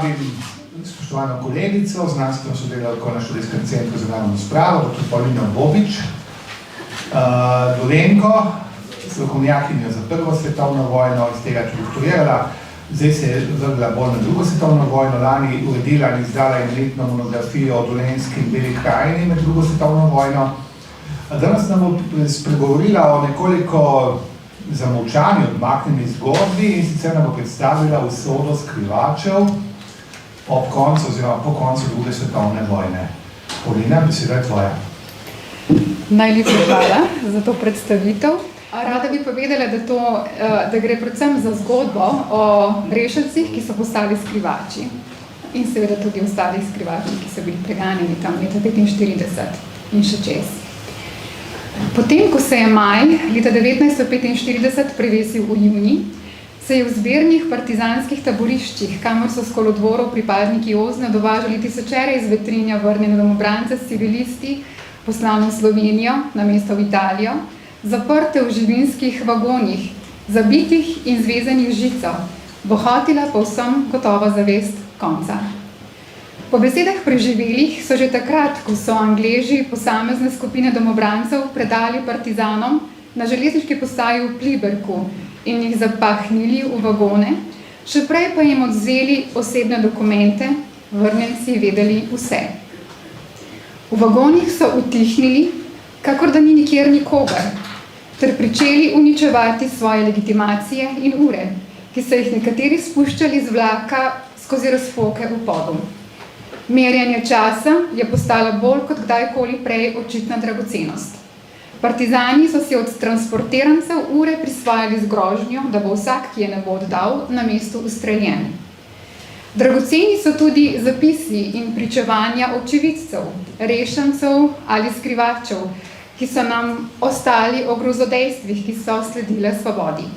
vabim spoštovano kolegico, znanstveno sodelavko na Študijskem centru za naravno spravo, dr. Paulino Bobič, Dolenjko, strokovnjakinjo za Prvo svetovno vojno, iz tega, ki je doktorirala, zdaj se je vrgla bolj na Drugo svetovno vojno, lani uredila in izdala enoletno monografijo o Dolenjski in Beli krajini med Drugo svetovno vojno. Danes nam bo spregovorila o nekoliko zamolčani, odmaknjeni zgodbi in sicer nam bo predstavila usodo skrivačev ob koncu oziroma po koncu Druge svetovne vojne. Paulina, beseda je tvoja. Najlepša hvala za to predstavitev. Rada bi povedala, da gre predvsem za zgodbo o rešencih, ki so postali skrivači in seveda tudi ostali skrivači, ki so bili preganjeni tam leta 1945 in še čez. Potem, ko se je maj leta 1945 prevesil v juni, se je v zbernih partizanskih taboriščih, kamor so s kolodvorov pripadniki OZNE dovažali tisočere iz Vetrinja vrnjene domobrance s civilisti, poslano v Slovenijo, namesto v Italijo, zaprte v živinskih vagonih, zabitih in zvezanih žico, bohotila povsem gotova zavest konca. Po besedah preživelih so že takrat, ko so Angleži posamezne skupine domobrancev predali partizanom na železniški postaji v Pliberku in jih zapahnili v vagone, še prej pa jim odvzeli osebne dokumente, vrnjenci vedeli vse. V vagonih so utihnili, kakor da ni nikjer nikogar, ter pričeli uničevati svoje legitimacije in ure, ki so jih nekateri spuščali z vlaka skozi razpoke v podu. Merjanje časa je postala bolj kot kdajkoli prej očitna dragocenost. Partizani so si od transportirancev ure prisvajali z grožnjo, da bo vsak, ki je ne bo oddal, na mestu ustreljen. Dragoceni so tudi zapisi in pričevanja očividcev, rešencev ali skrivačev, ki so nam ostali o grozodejstvih, ki so sledile svobodi.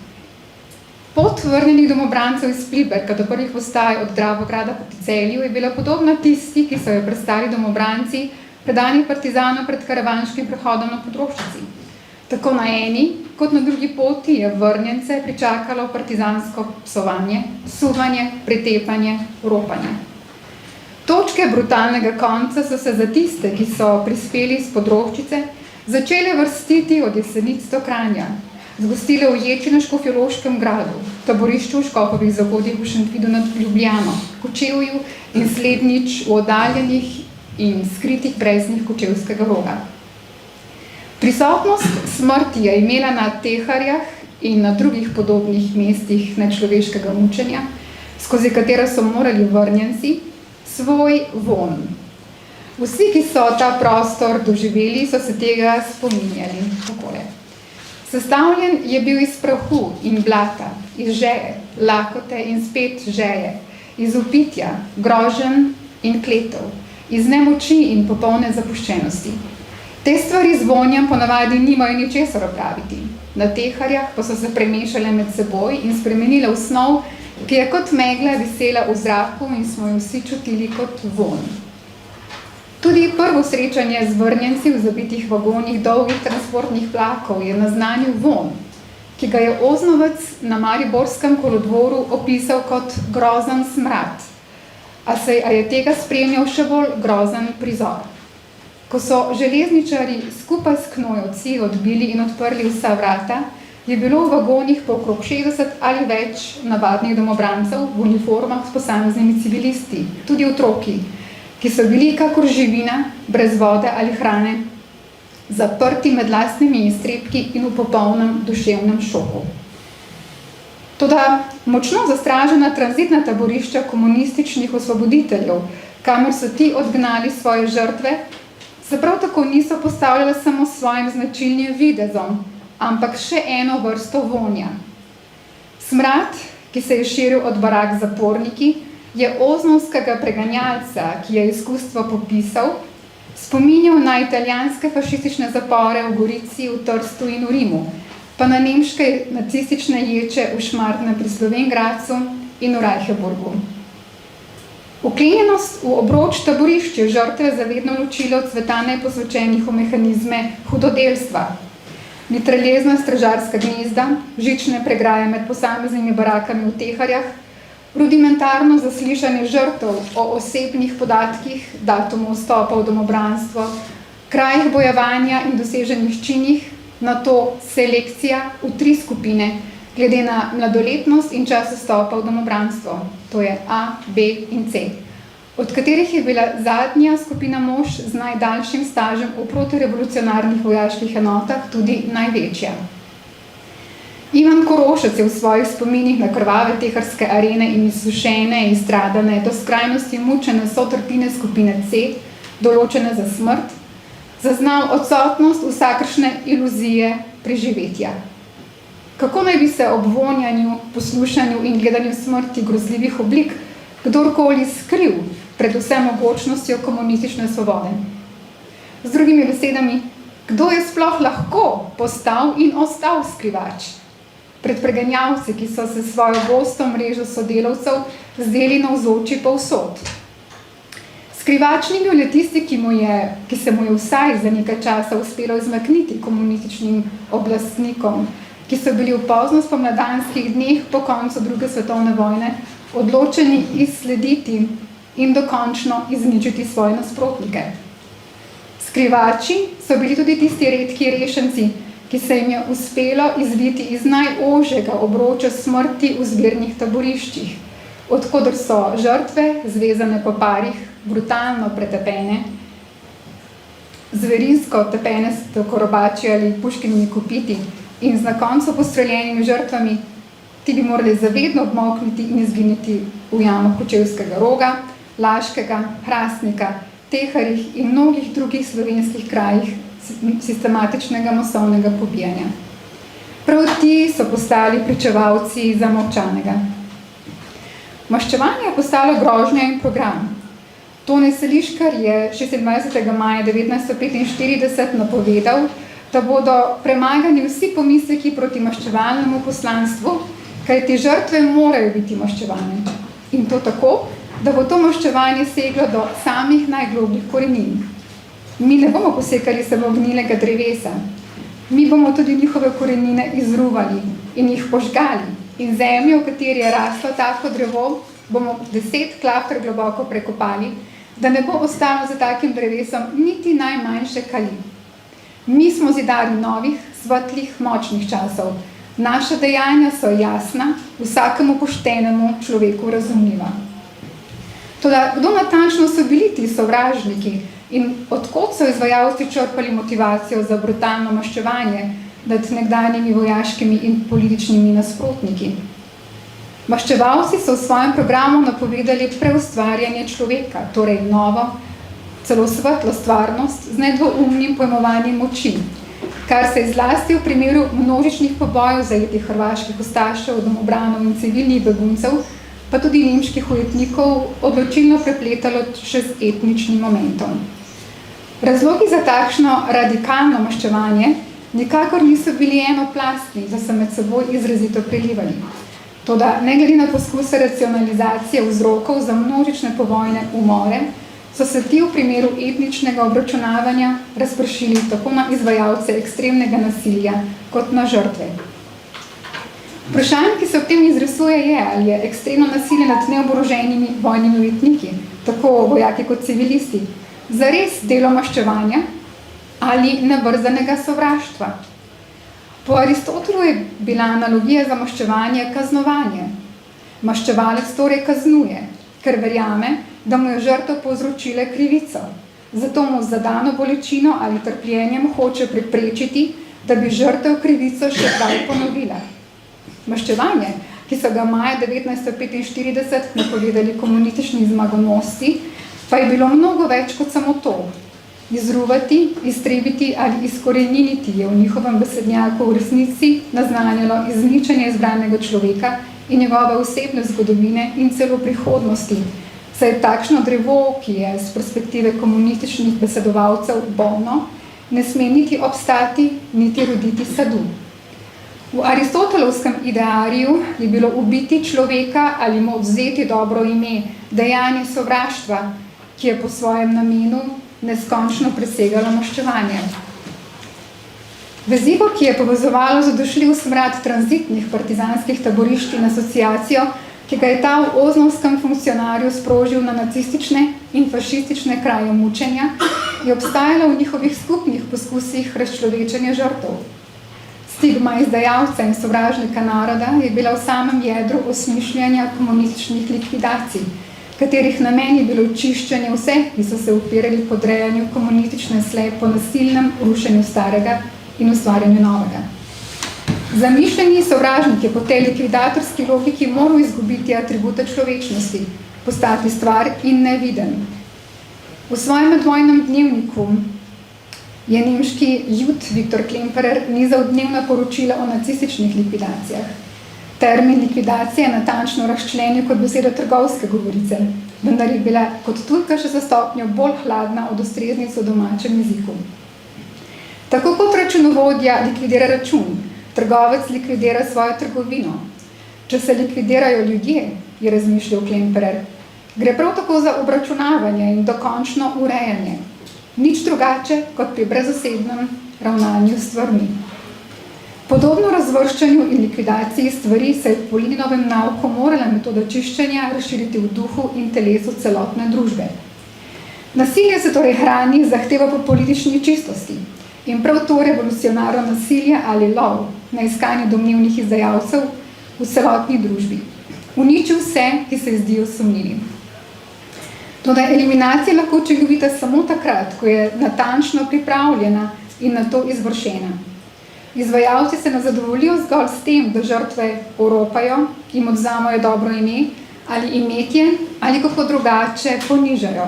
Pot vrnjenih domobrancev iz Pliberka do prvih postaj od Dravograda proti Celju je bila podobna tisti, ki so jo prestali domobranci, predani partizanom pred karavanškim prehodom na Podroščici. Tako na eni, kot na drugi poti je vrnjence pričakalo partizansko psovanje, suvanje, pretepanje, ropanje. Točke brutalnega konca so se za tiste, ki so prispeli iz Podroščice, začele vrstiti od Jesenic do Kranja, zgostile uječi na Škofjeloškem gradu, taborišču v Škofovih zahodih v Šentvidu nad Ljubljano, Kočevju in slednjič v oddaljenih in skritih breznih Kočevskega roga. Prisotnost smrti je imela na Teharjah in na drugih podobnih mestih nečloveškega mučenja, skozi katera so morali vrnjenci, svoj von. Vsi, ki so ta prostor doživeli, so se tega spominjali takole. Sestavljen je bil iz prahu in blata, iz žeje, lakote in spet žeje, iz upitja, groženj in kletov, iz nemoči in popolne zapuščenosti. Te stvari z vonjem ponavadi nimajo ničesar opraviti. Na Teharjah pa so se premešale med seboj in spremenile v snov, ki je kot megla visela v zraku in smo jo vsi čutili kot von. Tudi prvo srečanje z vrnjenci v zabitih vagonih dolgih transportnih vlakov je naznanil von, ki ga je Oznovec na mariborskem kolodvoru opisal kot grozen smrad, a je tega spremljal še bolj grozen prizor. Ko so železničarji skupaj s knojovci odbili in odprli vsa vrata, je bilo v vagonih po okrog 60 ali več navadnih domobrancev v uniformah s posameznimi civilisti, tudi otroki, ki so bili kakor živina, brez vode ali hrane, zaprti med lastnimi iztrebki in v popolnem duševnem šoku. Toda močno zastražena tranzitna taborišča komunističnih osvoboditeljev, kamor so ti odgnali svoje žrtve, se prav tako niso postavljala samo s svojim značilnim videzom, ampak še eno vrsto vonja. Smrad, ki se je širil od barak zaporniki, je oznovskega preganjalca, ki je izkustvo popisal, spominjal na italijanske fašistične zapore v Gorici, v Trstu in v Rimu, pa na nemške nacistične ječe v Šmartnem pri Slovenj Gradcu in v Rajheburgu. Vklenjenost v obroč taborišče žrtve zavedno ločilo od sveta neposvečenih v mehanizme hudodelstva. Mitraljezna stražarska gnezda, žične pregraje med posameznimi barakami v Teharjah, rudimentarno zaslišanje žrtev o osebnih podatkih, datumu vstopa v domobranstvo, krajih bojevanja in doseženih činih, nato selekcija v 3 skupine, glede na mladoletnost in čas vstopa v domobranstvo, to je A, B in C, od katerih je bila zadnja skupina mož z najdaljšim stažem v protirevolucionarnih vojaških enotah tudi največja. Ivan Korošec je v svojih spominih na krvave teharske arene in izsušene in stradane do skrajnosti mučene sotrpine skupine C, določene za smrt, zaznal odsotnost vsakršne iluzije preživetja. Kako naj bi se ob vonjanju, poslušanju in gledanju smrti grozljivih oblik kdorkoli skril pred vse mogočnostjo komunistične svobode? Z drugimi besedami, kdo je sploh lahko postal in ostal skrivač? Pred preganjavci, ki so se svojo gosto mrežo sodelavcev zdeli navzoči povsod. Skrivač ni bil le tisti, ki se mu je vsaj za nekaj časa uspelo izmakniti komunističnim oblastnikom, ki so bili v pozno spomladanskih dneh po koncu druge svetovne vojne odločeni izslediti in dokončno izničiti svoje nasprotnike. Skrivači so bili tudi tisti redki rešenci, ki se jim je uspelo izviti iz najožjega obroča smrti v zbirnih taboriščih, odkoder so žrtve, zvezane po parih, brutalno pretepene, zverinsko tepene s korobači ali puškinimi kopiti in z na koncu postreljenimi žrtvami, ti bi morali zavedno obmokniti in izginiti v jamah Kočevskega Roga, Laškega, Hrastnika, Teharjih in mnogih drugih slovenskih krajih sistematičnega masovnega pobijanja. Prav ti so postali pričevalci zamolčanega. Maščevanje je postalo grožnja in program. Tone Seliškar je 26. maja 1945 napovedal, da bodo premagani vsi pomisleki proti maščevalnemu poslanstvu, kajti žrtve morajo biti maščevane. In to tako, da bo to maščevanje seglo do samih najglobljih korenin. Mi ne bomo posekali samo gnilega drevesa, mi bomo tudi njihove korenine izruvali in jih požgali in zemljo, v kateri je raslo tako drevo, bomo 10 klafter globoko prekopali, da ne bo ostalo za takim drevesom niti najmanjše kali. Mi smo zidari novih, svetlih, močnih časov. Naša dejanja so jasna, vsakemu poštenemu človeku razumljiva. Toda kdo natančno so bili ti sovražniki in odkot so izvajalci črpali motivacijo za brutalno maščevanje nad nekdanjimi vojaškimi in političnimi nasprotniki? Maščevalci so v svojem programu napovedali preustvarjanje človeka, torej novo, celo svetlo stvarnost z nedvoumnim pojmovanjem moči, kar se je zlasti v primeru množičnih pobojev zajetih hrvaških ustašev, domobranov in civilnih beguncev, pa tudi nemških ujetnikov, odločilno prepletalo še z etničnim momentom. Razlogi za takšno radikalno maščevanje nikakor niso bili enoplastni, da se med seboj izrazito prelivali. Toda ne glede na poskuse racionalizacije vzrokov za množične povojne umore, so se ti v primeru etničnega obračunavanja razpršili tako na izvajalce ekstremnega nasilja kot na žrtve. Vprašanje, ki se ob tem izrisuje, je, ali je ekstremno nasilje nad neoboroženimi vojnimi ujetniki, tako vojaki kot civilisti, zares delo maščevanja ali nebrzanega sovraštva. Po Aristotelu je bila analogija za maščevanje kaznovanje. Maščevalec torej kaznuje, ker verjame, da mu je žrtev povzročile krivico. Zato mu z zadano bolečino ali trpljenjem hoče preprečiti, da bi žrtev krivico še kdaj ponovila. Maščevanje, ki so ga maja 1945 napovedali komunistični zmagonosci, pa je bilo mnogo več kot samo to. Izruvati, iztrebiti ali izkoreniniti je v njihovem besednjaku v resnici naznanjalo izničenje izbranega človeka in njegove osebne zgodovine in celo prihodnosti, saj je takšno drevo, ki je z perspektive komunističnih besedovalcev bolno, ne sme niti obstati, niti roditi sadu. V aristotelovskem ideariju je bilo ubiti človeka ali mu odvzeti dobro ime, dejanje sovraštva, ki je po svojem namenu neskončno presegalo maščevanje. Vezivo, ki je povezovalo zadošljiv smrad tranzitnih partizanskih taborišč in asociacijo ki ga je ta v oznovskem funkcionarju sprožil na nacistične in fašistične kraje mučenja, je obstajala v njihovih skupnih poskusih razčlovečenja žrtev. Stigma izdajalca in sovražnika naroda je bila v samem jedru osmišljanja komunističnih likvidacij, katerih namen je bilo čiščenje vseh, ki so se upirali podrejanju komunistične sle po nasilnem rušenju starega in ustvarjanju novega. Zamišljeni sovražnik je po tej likvidatorski logiki moral izgubiti atribute človečnosti, postati stvar in neviden. V svojem medvojnem dnevniku je nemški jud Viktor Klemperer nizal dnevna poročila o nacističnih likvidacijah. Termin likvidacije je natančno razčlenil kot besedo trgovske govorice, vendar je bila kot tujka še za stopnjo bolj hladna od ustreznic v domačem jeziku. Tako kot računovodja likvidira račun, trgovec likvidira svojo trgovino. Če se likvidirajo ljudje, je razmišljal Klemperer, gre prav tako za obračunavanje in dokončno urejanje. Nič drugače kot pri brezosebnem ravnanju s stvarmi. Podobno razvrščanju in likvidaciji stvari se je po Leninovem nauku morala metoda čiščenja razširiti v duhu in telesu celotne družbe. Nasilje se torej hrani zahteva po politični čistosti in prav to revolucionarno nasilje ali lov na iskanje domnevnih izdajalcev v celotni družbi. Uniči vse, ki se zdijo sumljivi. Toda eliminacija lahko učinkovita samo takrat, ko je natančno pripravljena in na to izvršena. Izvajalci se ne zadovoljijo zgolj s tem, da žrtve oropajo, jim odvzamejo dobro ime ali imetje ali kako drugače ponižajo.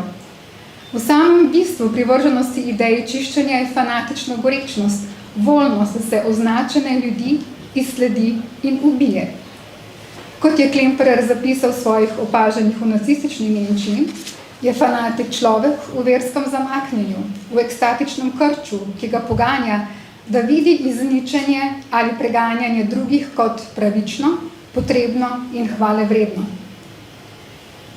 V samem bistvu privrženosti ideji čiščenja je fanatična gorečnost, voljnost, da se označene ljudi izsledi in ubije. Kot je Klemperer zapisal v svojih opažanjih v nacistični Nemčiji, je fanatik človek v verskem zamaknjenju, v ekstatičnem krču, ki ga poganja, da vidi izničenje ali preganjanje drugih kot pravično, potrebno in hvalevredno.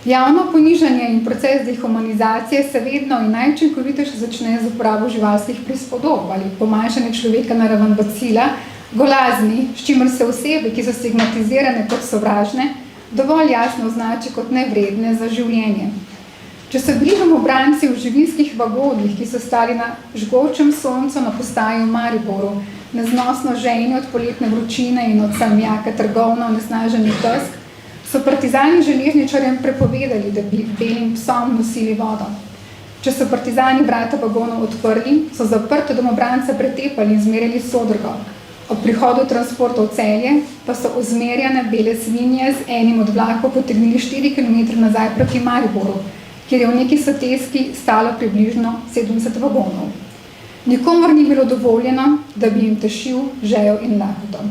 Javno ponižanje in proces dehumanizacije se vedno in najučinkovitejše začne z uporabo živalskih prispodob ali pomanjšanje človeka na raven bacila, golazni, s čimer se osebe, ki so stigmatizirane kot sovražne, dovolj jasno označi kot nevredne za življenje. Če so bili domobranci v živinskih vagonih, ki so stali na žgočem soncu na postaji v Mariboru, neznosno žejni od poletne vročine in od samjaka trgovno onesnaženih desk, so partizani železničarjem prepovedali, da bi belim psom nosili vodo. Če so partizani vrata vagonov odprli, so zaprte domobrance pretepali in zmerjali sodrgo. Ob prihodu transporta v Celje pa so ozmerjane bele svinje z enim od vlakov potegnili 4 km nazaj proti Mariboru, kjer je v neki soteski stalo približno 70 vagonov. Nikomor ni bilo dovoljeno, da bi jim tešil žejo in lakoto.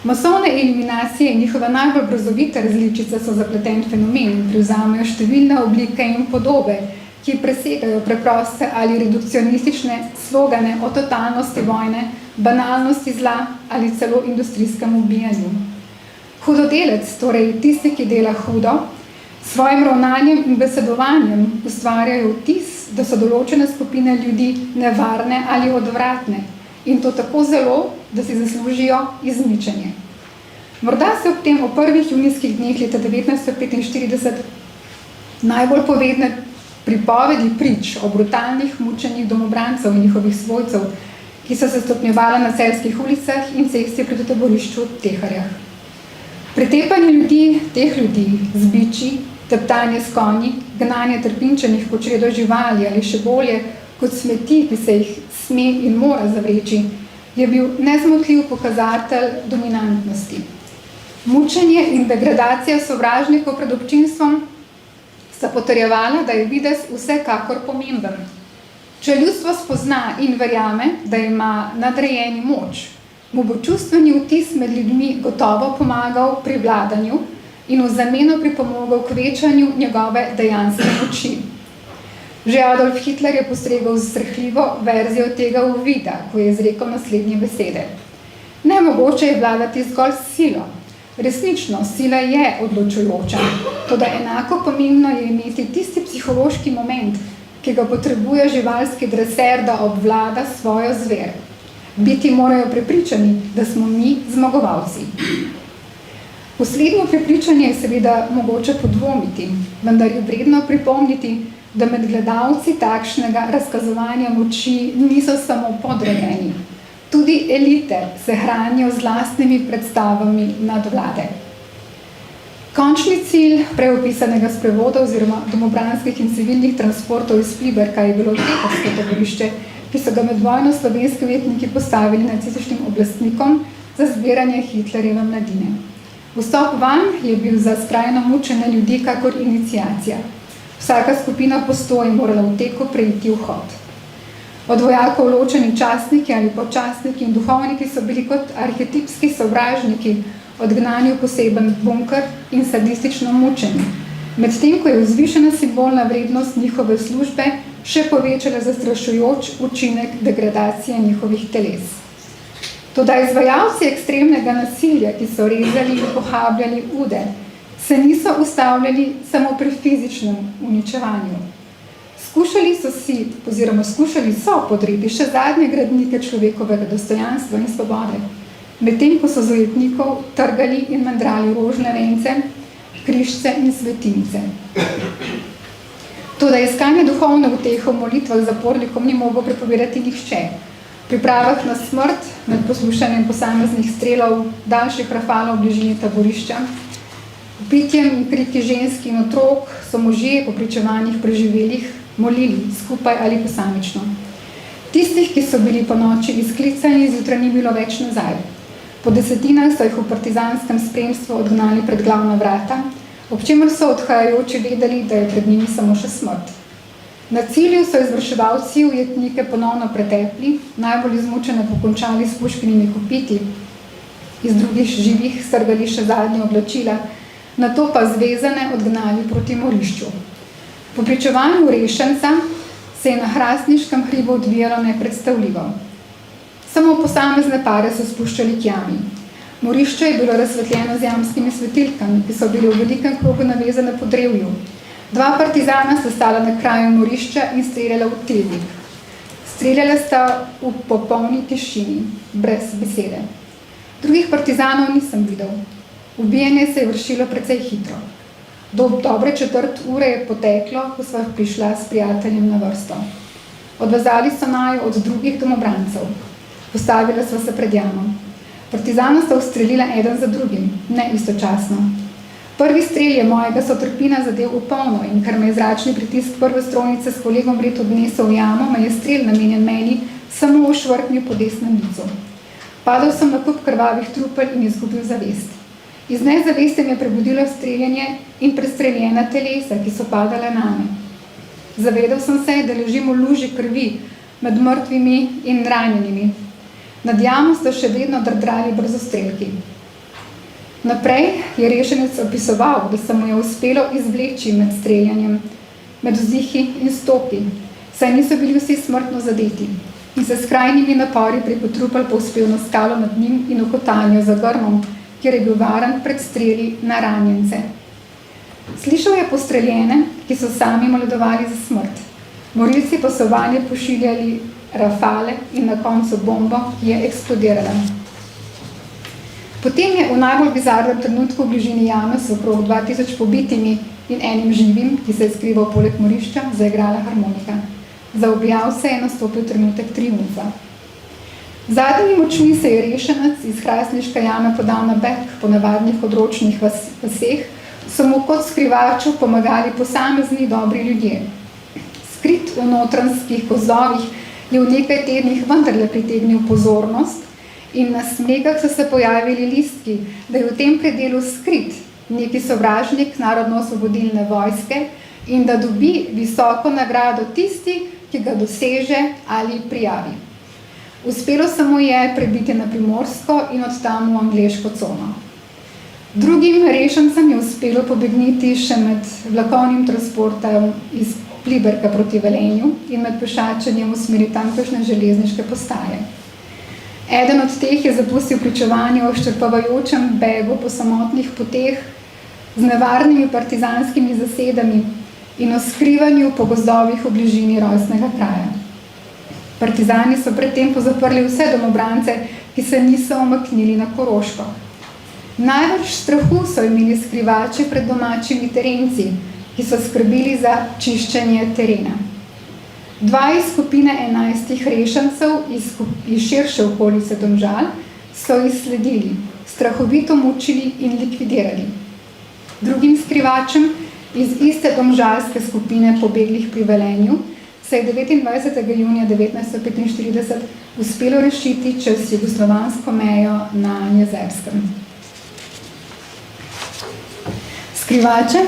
Masovne eliminacije in njihove najbolj grozovite različice so zapleten fenomen in privzamejo številne oblike in podobe, ki presegajo preproste ali redukcionistične slogane o totalnosti vojne, banalnosti zla ali celo industrijskem ubijanju. Hudodelec, torej tisti, ki dela hudo, svojim ravnanjem in besedovanjem ustvarjajo vtis, da so določene skupine ljudi nevarne ali odvratne in to tako zelo, da si zaslužijo izničenje. Morda se ob tem o prvih junijskih dneh leta 1945 najbolj povedne pripovedi prič o brutalnih mučenjih domobrancev in njihovih svojcev, ki so se stopnjevala na celjskih ulicah in cesti proti taborišču Teharjah. Pretepanje ljudi, teh ljudi, z biči, teptanje s konji, gnanje trpinčenih kot čredo živali ali še bolje kot smeti, ki se jih sme in mora zavreči, je bil nezmotljiv pokazatelj dominantnosti. Mučenje in degradacija sovražnikov pred občinstvom sta potrjevala, da je videz vsekakor pomemben. Če ljudstvo spozna in verjame, da ima nadrejeni moč, mu bo čustveni vtis med ljudmi gotovo pomagal pri vladanju in v zameno pripomogel k večanju njegove dejanske moči. Že Adolf Hitler je postregal z srhljivo verzijo tega uvida, ko je izrekel naslednje besede. Nemogoče je vladati zgolj s silo. Resnično, sila je odločujoča, toda enako pomembno je imeti tisti psihološki moment, ki ga potrebuje živalski dreser, da obvlada svojo zver. Biti morajo prepričani, da smo mi zmagovalci. V slednjo prepričanje je seveda mogoče podvomiti, vendar je vredno pripomniti, da med gledalci takšnega razkazovanja moči niso samo podrejeni. Tudi elite se hranijo z lastnimi predstavami nadvlade. Končni cilj preopisanega sprevoda oziroma domobranskih in civilnih transportov iz Pliberka je bilo tekovsko taborišče, ki so ga med vojno slovenski ujetniki postavili nacističnim oblastnikom za zbiranje Hitlerjeve mladine. Vstop vanj je bil za skrajno mučene ljudi kakor iniciacija. Vsaka skupina postoji morala v teku preiti vhod. Od vojakov ločeni častniki ali počastniki in duhovniki so bili kot arhetipski sovražniki odgnani v poseben bunker in sadistično mučeni, medtem ko je vzvišena simbolna vrednost njihove službe še povečala zastrašujoč učinek degradacije njihovih teles. Toda izvajalci ekstremnega nasilja, ki so rezali in pohabljali ude, se niso ustavljali samo pri fizičnem uničevanju. Skušali so podreti še zadnje gradnike človekovega dostojanstva in svobode, medtem ko so z ujetnikov trgali in mendrali rožne vence, križce in svetinice. Toda iskanje duhovne utehe v molitvah zapornikom ni mogel prepovedati nihče. Pri pripravah na smrt, med poslušanjem posameznih strelov, daljših rafalov v bližini taborišča, pitjem in kriki žensk in otrok so možje po pričevanjih preživelih molili skupaj ali posamično. Tistih, ki so bili po noči izklicani, zjutraj ni bilo več nazaj. Po desetinah so jih v partizanskem spremstvu odgnali pred glavna vrata, ob čemer so odhajajoči vedeli, da je pred njimi samo še smrt. Na cilju so izvrševalci ujetnike ponovno pretepli, najbolj izmučene pokončali s puškinimi kopiti, iz drugih živih strgali še zadnje oblačila, nato pa zvezane odgnali proti morišču. Po pričevanju rešenca se je na hrastniškem hribu odvijalo nepredstavljivo. Samo posamezne pare so spuščali k jami. Morišče je bilo razsvetljeno z jamskimi svetilkami, ki so bili v velikem krogu navezane po drevju. Dva partizana sta stala na kraju morišča in streljala v tilnik. Streljala sta v popolni tišini, brez besede. Drugih partizanov nisem videl. Ubijanje se je vršilo precej hitro. Dobre 1/4 ure je poteklo, ko sva prišla s prijateljem na vrsto. Odvezali so naju od drugih domobrancev. Postavila sva se pred jamo. Partizana sta ustrelila eden za drugim, ne istočasno. Prvi strel je mojega sotrpina zadel v polno in ker me je zračni pritisk prve strojnice s kolegom vred odnesel v jamo, me je strel namenjen meni samo ušvrknil po desnem licu. Padal sem na kup krvavih trupel in izgubil zavest. Iz nezavesti me je prebudilo streljanje in prestreljena telesa, ki so padale name. Zavedal sem se, da ležim v luži krvi med mrtvimi in ranjenimi. Nad jamo sta še vedno drdrali brzostrelki. Naprej je rešenec opisoval, da se mu je uspelo izvleči med streljanjem, med vzihi in stopi, saj niso bili vsi smrtno zadeti in se s skrajnimi napori preko trupel povzpel na skalo nad njim in okotanjo za grmom, kjer je bil varen pred streli na ranjence. Slišal je postreljene, ki so sami moledovali za smrt. Morilci pa so vanje pošiljali rafale in na koncu bombo, ki je eksplodirala. Potem je v najbolj bizarnem trenutku v bližini jame s okrog 2000 pobitimi in enim živim, ki se je skrival poleg morišča, zaigrala harmonika. Zaobjal se je nastopil trenutek triumfa. Zadnjimi močmi se je rešenec iz hrastniške jame podal na beg po navadnih odročnih vaseh, so mu kot skrivaču pomagali posamezni dobri ljudje. Skrit v notranskih gozdovih je v nekaj tednih vendarle pritegnil pozornost in na smegah so se pojavili listki, da je v tem predelu skrit neki sovražnik narodno-osvobodilne vojske in da dobi visoko nagrado tisti, ki ga doseže ali prijavi. Uspelo se mu je prebiti na Primorsko in od tam v angleško cono. Drugim rešencem je uspelo pobegniti še med vlakovnim transportom iz Pliberka proti Velenju in med pešačenjem v smeri tamkajšnje železniške postaje. Eden od teh je zapustil pričevanje o izčrpavajočem begu po samotnih poteh z nevarnimi partizanskimi zasedami in o skrivanju po gozdovih v bližini rojstnega kraja. Partizani so predtem pozaprli vse domobrance, ki se niso umaknili na Koroško. Največ strahu so imeli skrivači pred domačimi terenci, ki so skrbeli za čiščenje terena. 2 iz skupine 11 rešancev iz širše okolice Domžal so izsledili, strahovito mučili in likvidirali. Drugim skrivačem iz iste domžalske skupine pobeglih pri Velenju se je 29. junija 1945 uspelo rešiti čez jugoslovansko mejo na Jezerskem. Skrivače,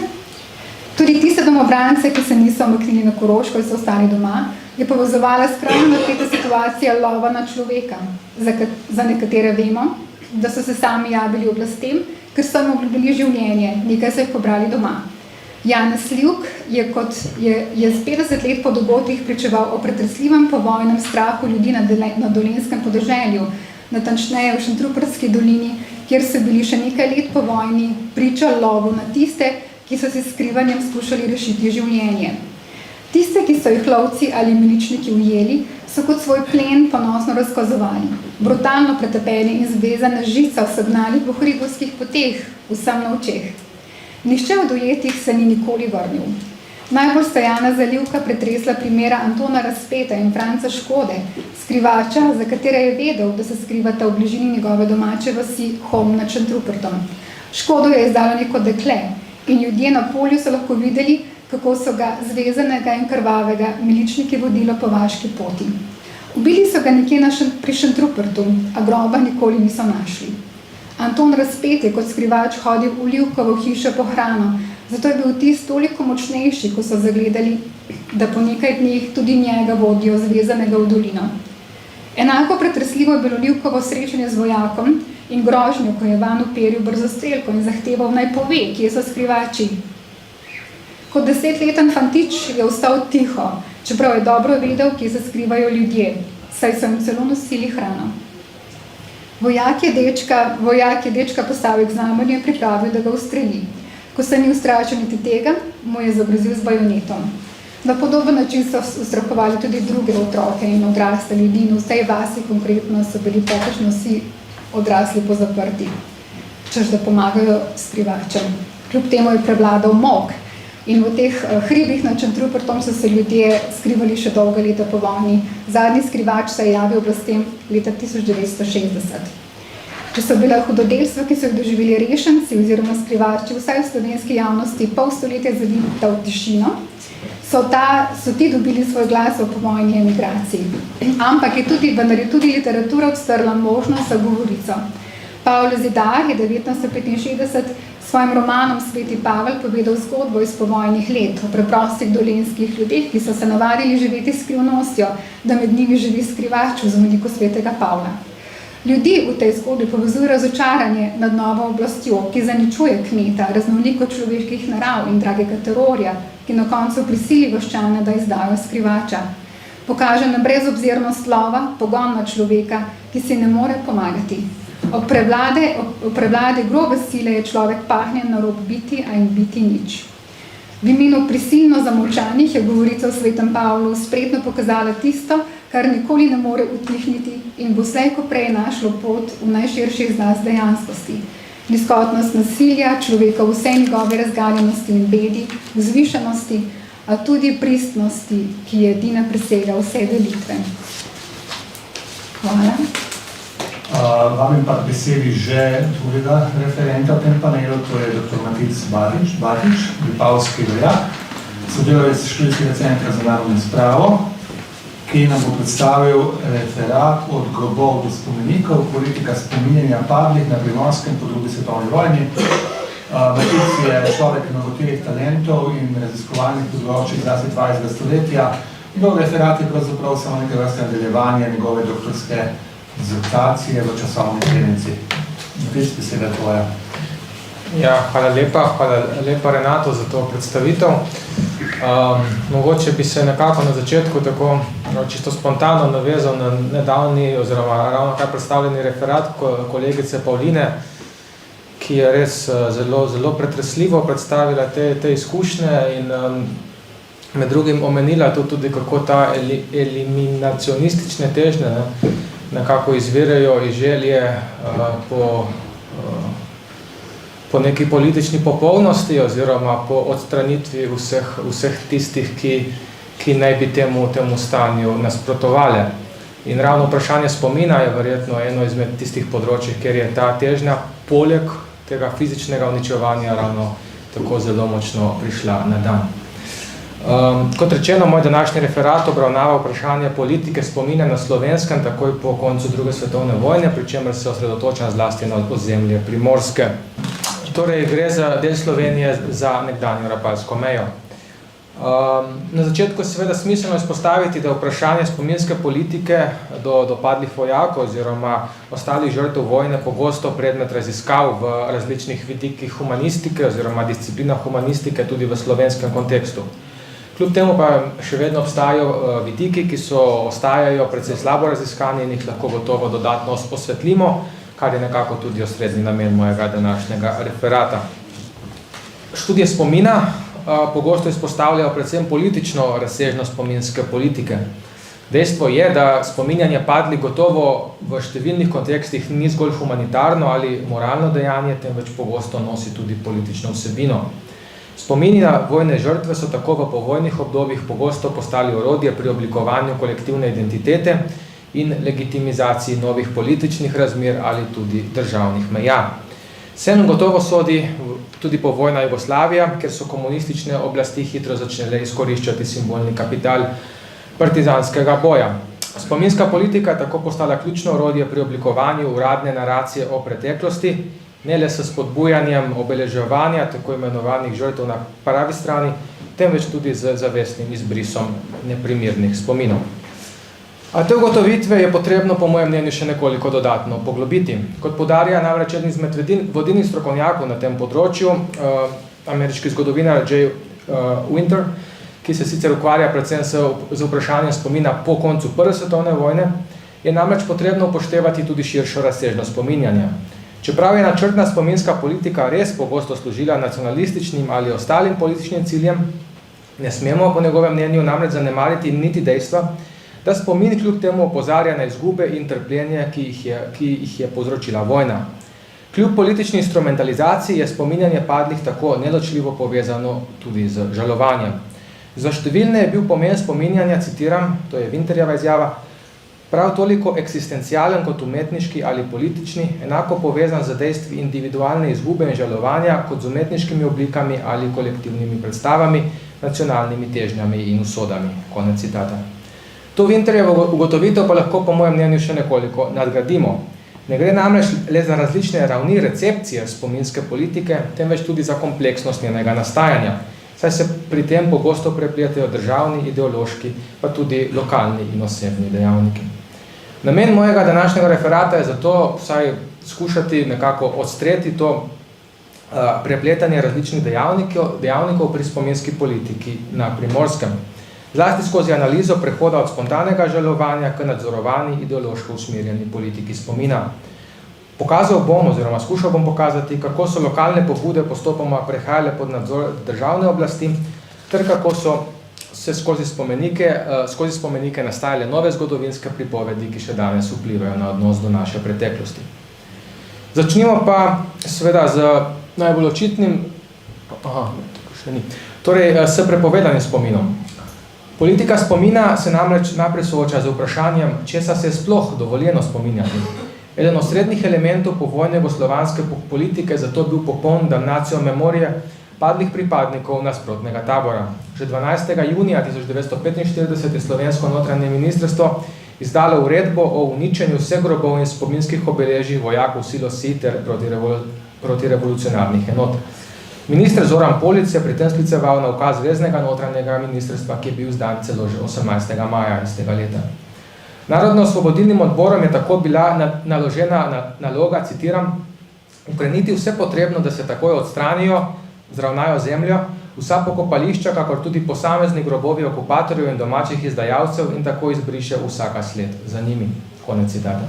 tudi tiste domobrance, ki se niso omaknili na Koroško in so ostali doma, je povezovala skrajno napeta situacija lova na človeka, za nekatere vemo, da so se sami javili oblastem, ker so jim obljubili življenje, nekaj so jih pobrali doma. Janez Livk je 50 let po dogodkih pričeval o pretresljivem povojnem strahu ljudi na Dolenjskem podeželju, natančneje v Šentrupertski dolini, kjer so bili še nekaj let po vojni priča lovu na tiste, ki so si s skrivanjem skušali rešiti življenje. Tiste, ki so jih lovci ali miličniki ujeli, so kot svoj plen ponosno razkazovali, brutalno pretepeni in zvezane žico so gnali po hribovskih poteh, vsem na očeh. Nihče od ujetih se ni nikoli vrnil. Najbolj sta Janeza Livka pretresla primera Antona Razpeta in Franca Škode, skrivača, za katere je vedel, da se skrivata v bližini njegove domače vasi Holm nad Šentrupertom. Škodo je izdalo neko dekle in ljudje na polju so lahko videli, kako so ga zvezanega in krvavega miličniki vodilo po vaški poti. Ubili so ga nekje pri Šentrupertu, a groba nikoli niso našli. Anton Razpet je kot skrivač hodil v Livkovo hišo po hrano, zato je bil vtis toliko močnejši, ko so zagledali, da po nekaj dneh tudi njega vodijo zvezanega v dolino. Enako pretresljivo je bilo Livkovo srečanje z vojakom in grožnjo, ko je van uperil brzostrelko in zahteval naj pove, kje so skrivači. Kot 10-leten fantič je ostal tiho, čeprav je dobro vedel, kje se skrivajo ljudje, saj so jim celo nosili hrano. Vojak je dečka postavil k znamenju in pripravil, da ga ustreli. Ko se ni ustrašil niti tega, mu je zagrozil z bajonetom. Na podoben način so ustrahovali tudi druge otroke in odrasle ljudi, in v tej vasi konkretno so bili praktično vsi odrasli pozaprti, češ da pomagajo skrivačem. Kljub temu je prevladal molk in v teh hribih nad Šentrupertom so se ljudje skrivali še dolga leta po vojni. Zadnji skrivač se je javil oblastem leta 1960. Če so bila hudodelstva, ki so jih doživeli rešanci oziroma skrivači, vsaj v slovenski javnosti pol stoletja zavita v tišino, so ti dobili svoj glas v povojni emigraciji. Ampak je tudi literatura odstrla možnost za govorico. Pavle Zidar je 1965 svojim romanom Sveti Pavel povedal zgodbo iz povojnih let o preprostih dolenjskih ljudeh, ki so se navadili živeti s skrivnostjo, da med njimi živi skrivač v zvoniku Svetega Pavla. Ljudi v tej zgodbi povezuje razočaranje nad novo oblastjo, ki zaničuje kmeta, raznoliko človeških narav in dragega terorja, ki na koncu prisili vaščane, da izdajo skrivača. Pokaže na brezobzirnost lova, pogon na človeka, ki si ne more pomagati. Ob prevlade grobe sile je človek pahnjen na rob biti, a in biti nič. V imenu prisilno zamolčanih je govorica o Svetem Pavlu spretno pokazala tisto, kar nikoli ne more utihniti in bo slej ko prej našlo pot v najširši izraz dejanskosti. Nizkotnost nasilja, človeka v vsej njegove razgaljenosti in bedi, vzvišenosti, a tudi pristnosti, ki je edina presega vse delitve. Hvala. Vabim pa k besedi že drugega referenta v tem panelu, to je dr. Matic Batič, vipavski vojak, sodelavec Študijskega centra za narodno spravo, ki nam bo predstavil referat Od grobov do spomenikov, politika spominjanja padlih na Primorskem po drugi svetovni vojni. Matic je človek mnogoterih talentov in raziskovalnih področij zlasti 20. stoletja. Njegov referat je pravzaprav samo nekaj vrste nadaljevanje njegove doktorske dizertacije v časovni klinici. Matic, beseda tvoja. Ja, hvala lepa Renato za to predstavitev. Mogoče bi se nekako na začetku tako čisto spontano navezal na nedavni oziroma ravno kar predstavljeni referat kolegice Pavline, ki je res zelo pretresljivo predstavila te izkušnje in med drugim omenila tudi, kako ta eliminacionistične težnje nekako izvirajo iz želje po po neki politični popolnosti oziroma po odstranitvi vseh tistih, ki naj bi temu stanju nasprotovali. In ravno vprašanje spomina je verjetno eno izmed tistih področij, kjer je ta težnja poleg tega fizičnega uničevanja ravno tako zelo močno prišla na dan. Kot rečeno, moj današnji referat obravnava vprašanje politike spomina na Slovenskem takoj po koncu druge svetovne vojne, pri čemer se osredotočam zlasti na ozemlje Primorske. Torej, gre za del Slovenije za nekdanjo Rapalsko mejo. Na začetku je seveda smiselno izpostaviti, da vprašanje spominske politike do padlih vojakov oziroma ostalih žrtev vojne pogosto predmet raziskav v različnih vidikih humanistike oziroma disciplinah humanistike tudi v slovenskem kontekstu. Kljub temu pa še vedno obstajajo vidiki, ki ostajajo precej slabo raziskani in jih lahko gotovo dodatno osvetlimo, kar je nekako tudi osrednji namen mojega današnjega referata. Študije spomina pogosto izpostavljajo predvsem politično razsežnost spominske politike. Dejstvo je, da spominjanje padlih gotovo v številnih kontekstih ni zgolj humanitarno ali moralno dejanje, temveč pogosto nosi tudi politično vsebino. Spomini na vojne žrtve so tako v povojnih obdobjih pogosto postali orodje pri oblikovanju kolektivne identitete in legitimizaciji novih političnih razmer ali tudi državnih meja. Sem gotovo sodi tudi povojna Jugoslavija, ker so komunistične oblasti hitro začele izkoriščati simbolni kapital partizanskega boja. Spominska politika je tako postala ključno orodje pri oblikovanju uradne naracije o preteklosti, ne le s spodbujanjem obeleževanja tako imenovanih žrtev na pravi strani, temveč tudi z zavestnim izbrisom neprimernih spominov. A te ugotovitve je potrebno po mojem mnenju še nekoliko dodatno poglobiti. Kot poudarja namreč eden izmed vodilnih strokovnjakov na tem področju, ameriški zgodovinar Jay Winter, ki se sicer ukvarja predvsem z vprašanjem spomina po koncu Prve svetovne vojne, je namreč potrebno upoštevati tudi širšo razsežnost spominjanja. Čeprav je načrtna spominska politika res pogosto služila nacionalističnim ali ostalim političnim ciljem, ne smemo po njegovem mnenju namreč zanemariti niti dejstva, da spomin kljub temu opozarja na izgube in trpljenje, ki jih je povzročila vojna. Kljub politični instrumentalizaciji je spominjanje padlih tako neločljivo povezano tudi z žalovanjem. Za številne je bil pomen spominjanja, citiram, to je Winterjeva izjava, prav toliko eksistencialen kot umetniški ali politični, enako povezan z dejstvi individualne izgube in žalovanja kot z umetniškimi oblikami ali kolektivnimi predstavami, nacionalnimi težnjami in usodami. Konec citata. To Winterjevo ugotovitev pa lahko po mojem mnenju še nekoliko nadgradimo. Ne gre namreč le za različne ravni recepcije spominske politike, temveč tudi za kompleksnost njenega nastajanja, saj se pri tem pogosto prepletajo državni, ideološki, pa tudi lokalni in osebni dejavniki. Namen mojega današnjega referata je zato vsaj skušati nekako odstreti to prepletanje različnih dejavnikov pri spominski politiki na Primorskem. Zlasti skozi analizo prehoda od spontanega žalovanja k nadzorovani ideološko usmerjeni politiki spomina. Pokazal bom oziroma skušal bom pokazati, kako so lokalne pobude postopoma prehajale pod nadzor državne oblasti, ter kako so se skozi spomenike nastajale nove zgodovinske pripovedi, ki še danes vplivajo na odnos do naše preteklosti. Začnimo pa seveda z najbolj očitnim, s prepovedanim spominom. Politika spomina se namreč najprej sooča z vprašanjem, česa se je sploh dovoljeno spominjati. Eden osrednjih elementov povojne jugoslovanske politike zato bil popoln damnacijo memorije padlih pripadnikov nasprotnega tabora. Že 12. junija 1945 je slovensko notranje ministrstvo izdalo uredbo o uničenju vseh grobov in spominskih obeležij vojakov Silosi ter protirevolucionarnih enot. Minister Zoran Polic je pri tem skliceval na ukaz zveznega notranjega ministrstva, ki je bil izdan celo že 18. maja istega leta. Narodno-osvobodilnim odborom je tako bila naložena naloga, citiram, ukreniti vse potrebno, da se takoj odstranijo, zravnajo zemljo, vsa pokopališča, kakor tudi posamezni grobovi okupatorjev in domačih izdajalcev in tako izbriše vsaka sled za njimi. Konec citata.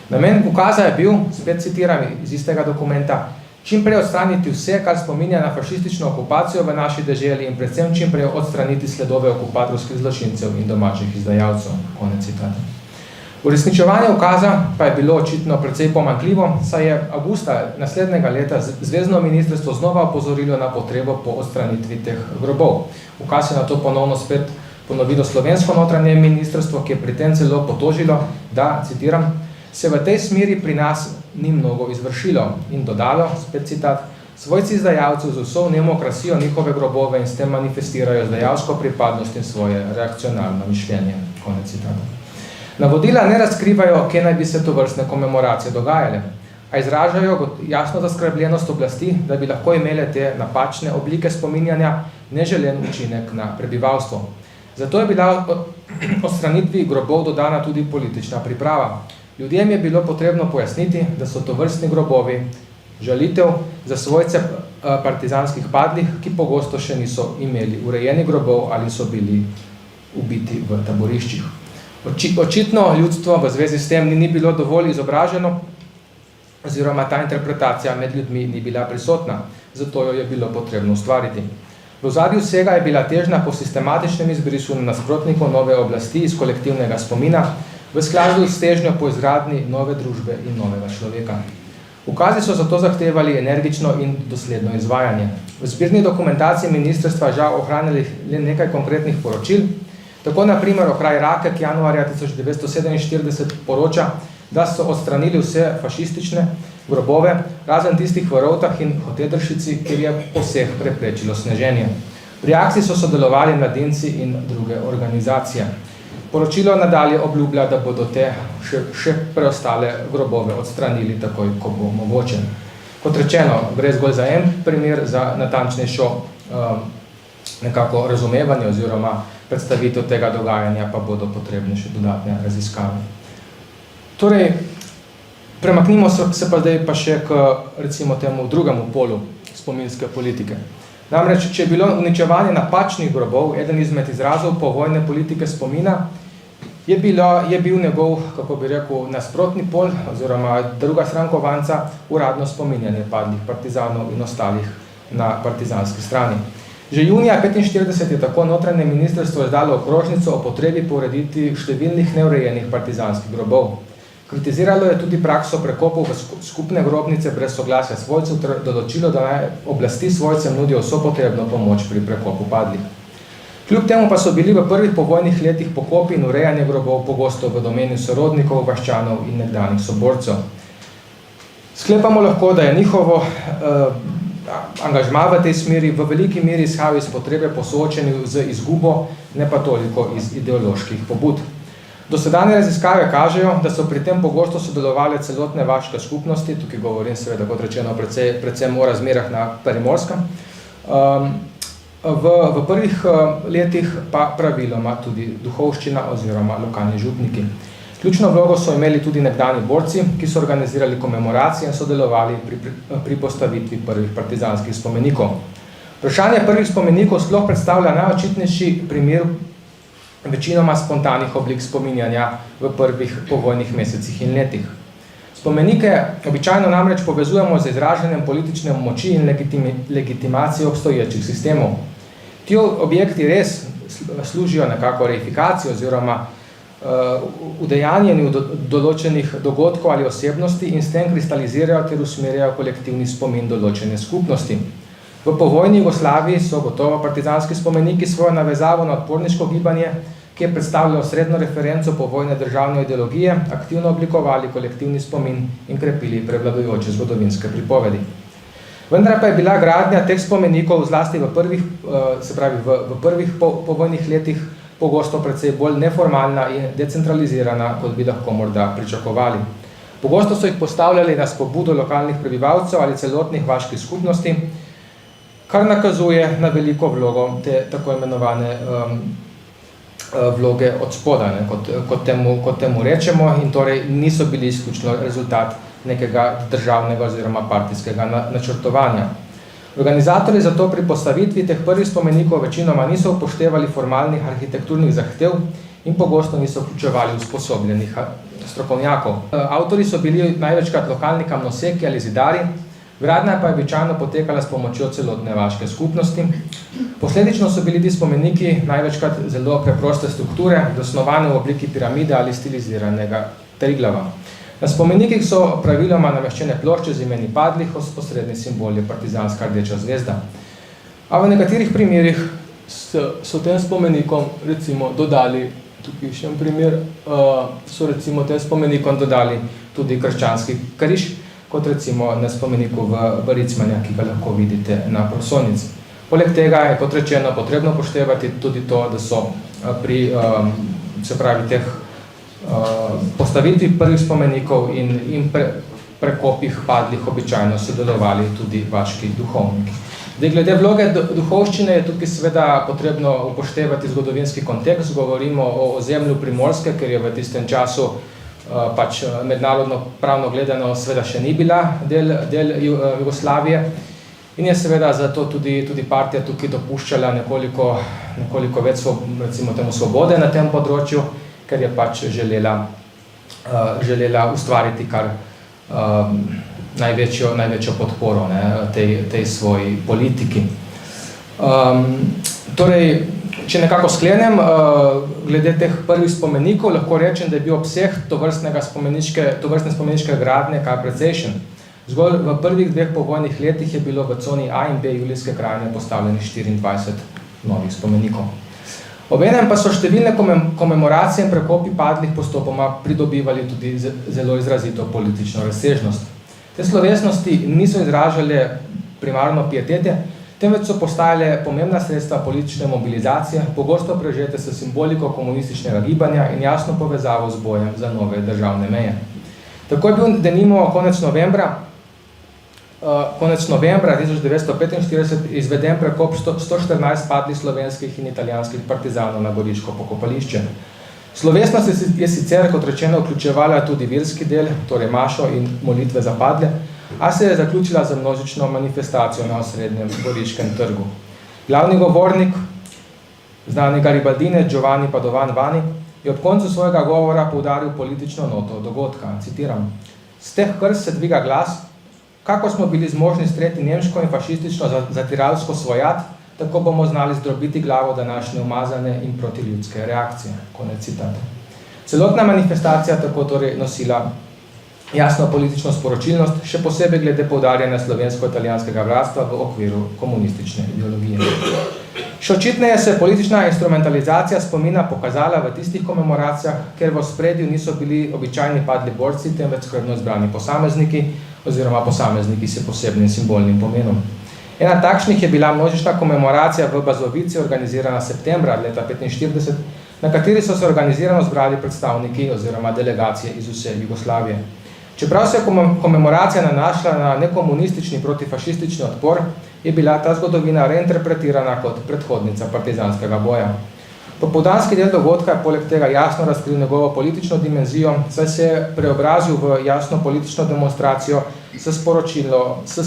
Namen ukaza je bil, spet citiram iz istega dokumenta, čim prej odstraniti vse, kar spominja na fašistično okupacijo v naši deželi in predvsem čim prej odstraniti sledove okupatorskih zločincev in domačih izdajalcev. Konec citata. Uresničevanje ukaza pa je bilo očitno precej pomanjkljivo, saj je avgusta naslednjega leta Zvezno ministrstvo znova opozorilo na potrebo po odstranitvi teh grobov. Ukaz je na to ponovno spet ponovilo slovensko notranje ministrstvo, ki je pri tem celo potožilo, da, citiram, se v tej smeri pri nas ni mnogo izvršilo in dodalo, spet citat, svojci izdajalcev z vso nemokrasijo njihove grobove in s tem manifestirajo izdajalsko pripadnost in svoje reakcionalno mišljenje. Konec citata. Navodila ne razkrivajo, kje naj bi se tovrstne komemoracije dogajale, a izražajo jasno zaskrbljenost oblasti, da bi lahko imele te napačne oblike spominjanja neželen učinek na prebivalstvo. Zato je bila odstranitvi grobov dodana tudi politična priprava. Ljudem je bilo potrebno pojasniti, da so tovrstni grobovi žalitev za svojce partizanskih padlih, ki pogosto še niso imeli urejenih grobov ali so bili ubiti v taboriščih. Očitno ljudstvo v zvezi s tem ni bilo dovolj izobraženo, oziroma ta interpretacija med ljudmi ni bila prisotna, zato jo je bilo potrebno ustvariti. V ozadju vsega je bila težnja po sistematičnem izbrisu nasprotnikov nove oblasti iz kolektivnega spomina, v skladu s težnjo po izgradnji nove družbe in novega človeka. Ukazi so zato zahtevali energično in dosledno izvajanje. V zbirni dokumentaciji ministrstva žal ohranili le nekaj konkretnih poročil. Tako na primer okraj Rakek januarja 1947 poroča, da so odstranili vse fašistične grobove, razen tistih v Rovtah in Hotedršici, kjer je poseh preprečilo sneženje. Pri akciji so sodelovali mladinci in druge organizacije. Poročilo nadalje obljublja, da bodo te še preostale grobove odstranili takoj, ko bo mogoče. Kot rečeno, gre zgolj za en primer, za natančnejšo nekako razumevanje oziroma predstavitev tega dogajanja, pa bodo potrebne še dodatne raziskave. Torej, premaknimo se pa zdaj pa še k, recimo temu, drugemu polu spominske politike. Namreč, če je bilo uničevanje napačnih grobov eden izmed izrazov povojne politike spomina, je bil njegov, kako bi rekel, nasprotni pol oziroma druga stran kovanca uradno spominjanje padlih partizanov in ostalih na partizanski strani. Že junija 1945 je tako notranje ministrstvo izdalo okrožnico o potrebi pourediti številnih neurejenih partizanskih grobov. Kritiziralo je tudi prakso prekopov v skupne grobnice brez soglasja svojcev ter določilo, da naj oblasti svojcem nudijo vso potrebno pomoč pri prekopu padlih. Kljub temu pa so bili v prvih povojnih letih pokopi in urejanje grobov pogosto v domeni sorodnikov, vaščanov in nekdanjih soborcev. Sklepamo lahko, da je njihovo angažma v tej smeri v veliki meri izhajal iz potrebe po soočenju z izgubo, ne pa toliko iz ideoloških pobud. Dosedanje raziskave kažejo, da so pri tem pogosto sodelovale celotne vaške skupnosti, tukaj govorim seveda, kot rečeno, predvsem o razmerah na Primorskem, v prvih letih pa praviloma tudi duhovščina oziroma lokalni župniki. Ključno vlogo so imeli tudi nekdanji borci, ki so organizirali komemoracije in sodelovali pri postavitvi prvih partizanskih spomenikov. Vprašanje prvih spomenikov sploh predstavlja najočitnejši primer večinoma spontanih oblik spominjanja v prvih povojnih mesecih in letih. Spomenike običajno namreč povezujemo z izraženjem politične moči in legitimacijo obstoječih sistemov. Ti objekti res služijo nekako reifikacijo oziroma udejanjenju določenih dogodkov ali osebnosti in s tem kristalizirajo ter usmerjajo kolektivni spomin določene skupnosti. V povojni Jugoslaviji so gotovo partizanski spomeniki svojo navezavo na odporniško gibanje, ki je predstavljalo srednjo referenco povojne državne ideologije, aktivno oblikovali kolektivni spomin in krepili prevladujoče zgodovinske pripovedi. Vendar pa je bila gradnja teh spomenikov zlasti v prvih povojnih letih pogosto precej bolj neformalna in decentralizirana, kot bi lahko morda pričakovali. Pogosto so jih postavljali na spobudo lokalnih prebivalcev ali celotnih vaških skupnosti, kar nakazuje na veliko vlogo te tako imenovane vloge od spoda, kot temu rečemo, in torej niso bili izključno rezultat nekega državnega oziroma partijskega načrtovanja. Organizatorji zato pri postavitvi teh prvih spomenikov večinoma niso upoštevali formalnih arhitekturnih zahtev in pogosto niso vključevali usposobljenih strokovnjakov. Avtori so bili največkrat lokalni kamnoseki ali zidari, Gradnja pa je običajno potekala s pomočjo celotne vaške skupnosti. Posledično so bili ti spomeniki največkrat zelo preproste strukture, zasnovane v obliki piramide ali stiliziranega triglava. Na spomenikih so praviloma nameščene plošče z imeni padlih, osrednji simbol je partizanska rdeča zvezda. A v nekaterih primerih so tem spomenikom recimo dodali, tukaj še en primer, so recimo tem spomenikom dodali tudi krščanski križ, kot recimo na spomeniku v Ricmanja, ki ga lahko vidite na prosojnici. Poleg tega je, kot rečeno, potrebno upoštevati tudi to, da so pri teh postavitvi prvih spomenikov in prekopih padlih običajno sodelovali tudi vaški duhovniki. Glede vloge duhovščine je tukaj seveda potrebno upoštevati zgodovinski kontekst. Govorimo o ozemlju Primorske, ker je v tistem času pač mednarodno pravno gledano seveda še ni bila del Jugoslavije in je seveda zato tudi partija tukaj dopuščala nekoliko več recimo temu svobode na tem področju, ker je pač želela ustvariti kar največjo podporo tej svoji politiki. Torej, če nekako sklenem, glede teh prvih spomenikov, lahko rečem, da je bil obseg tovrstne spomeniške gradnje kar precejšen. Zgolj v prvih 2 povojnih letih je bilo v coni A in B Julijske krajine postavljenih 24 novih spomenikov. Obenem pa so številne komemoracije in prekopi padlih postopoma pridobivali tudi zelo izrazito politično razsežnost. Te slovesnosti niso izražale primarno pietete, temveč so postajale pomembna sredstva politične mobilizacije, pogosto prežete s simboliko komunističnega gibanja in jasno povezavo z bojem za nove državne meje. Tako je bil denimo konec novembra 1945 izveden prekop 114 padlih slovenskih in italijanskih partizanov na Goriško pokopališče. Slovesnost je sicer, kot rečeno, vključevala tudi verski del, torej mašo in molitve za padle, a se je zaključila za množično manifestacijo na osrednjem Goriškem trgu. Glavni govornik, znani Garibaldine, Giovanni Padovan Vani, je ob koncu svojega govora poudaril politično noto dogodka. Citiram: "Z teh krst se dviga glas, kako smo bili zmožni streti nemško in fašistično zatiralsko svojat, tako bomo znali zdrobiti glavo današnje umazane in protiljudske reakcije." Konec citata. Celotna manifestacija tako torej nosila jasno politično sporočilnost, še posebej glede poudarjanja slovensko-italijanskega bratstva v okviru komunistične ideologije. Še očitneje se politična instrumentalizacija spomina pokazala v tistih komemoracijah, ker v ospredju niso bili običajni padli borci, temveč skrbno izbrani posamezniki oziroma posamezniki s posebnim simbolnim pomenom. Ena takšnih je bila množična komemoracija v Bazovici, organizirana septembra leta 1945, na kateri so se organizirano zbrali predstavniki oziroma delegacije iz vse Jugoslavije. Čeprav se je komemoracija nanašala na nekomunistični protifašistični odpor, je bila ta zgodovina reinterpretirana kot predhodnica partizanskega boja. Popoldanski del dogodka je poleg tega jasno razkril njegovo politično dimenzijo, saj se je preobrazil v jasno politično demonstracijo s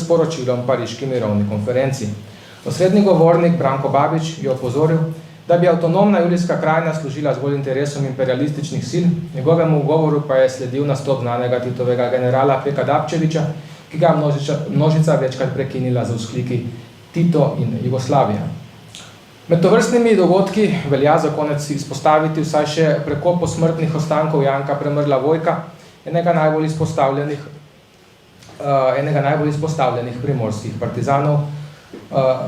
sporočilom Pariški mirovni konferenci. Osrednji govornik Branko Babič je opozoril, da bi avtonomna Julijska krajina služila zgolj interesom imperialističnih sil, njegovemu govoru pa je sledil nastop znanega Titovega generala Peka Dapčeviča, ki ga množica večkrat prekinila za vzkliki Tito in Jugoslavija. Med tovrstnimi dogodki velja za konec izpostaviti vsaj še prekop posmrtnih ostankov Janka Premrla Vojka, enega najbolj izpostavljenih primorskih partizanov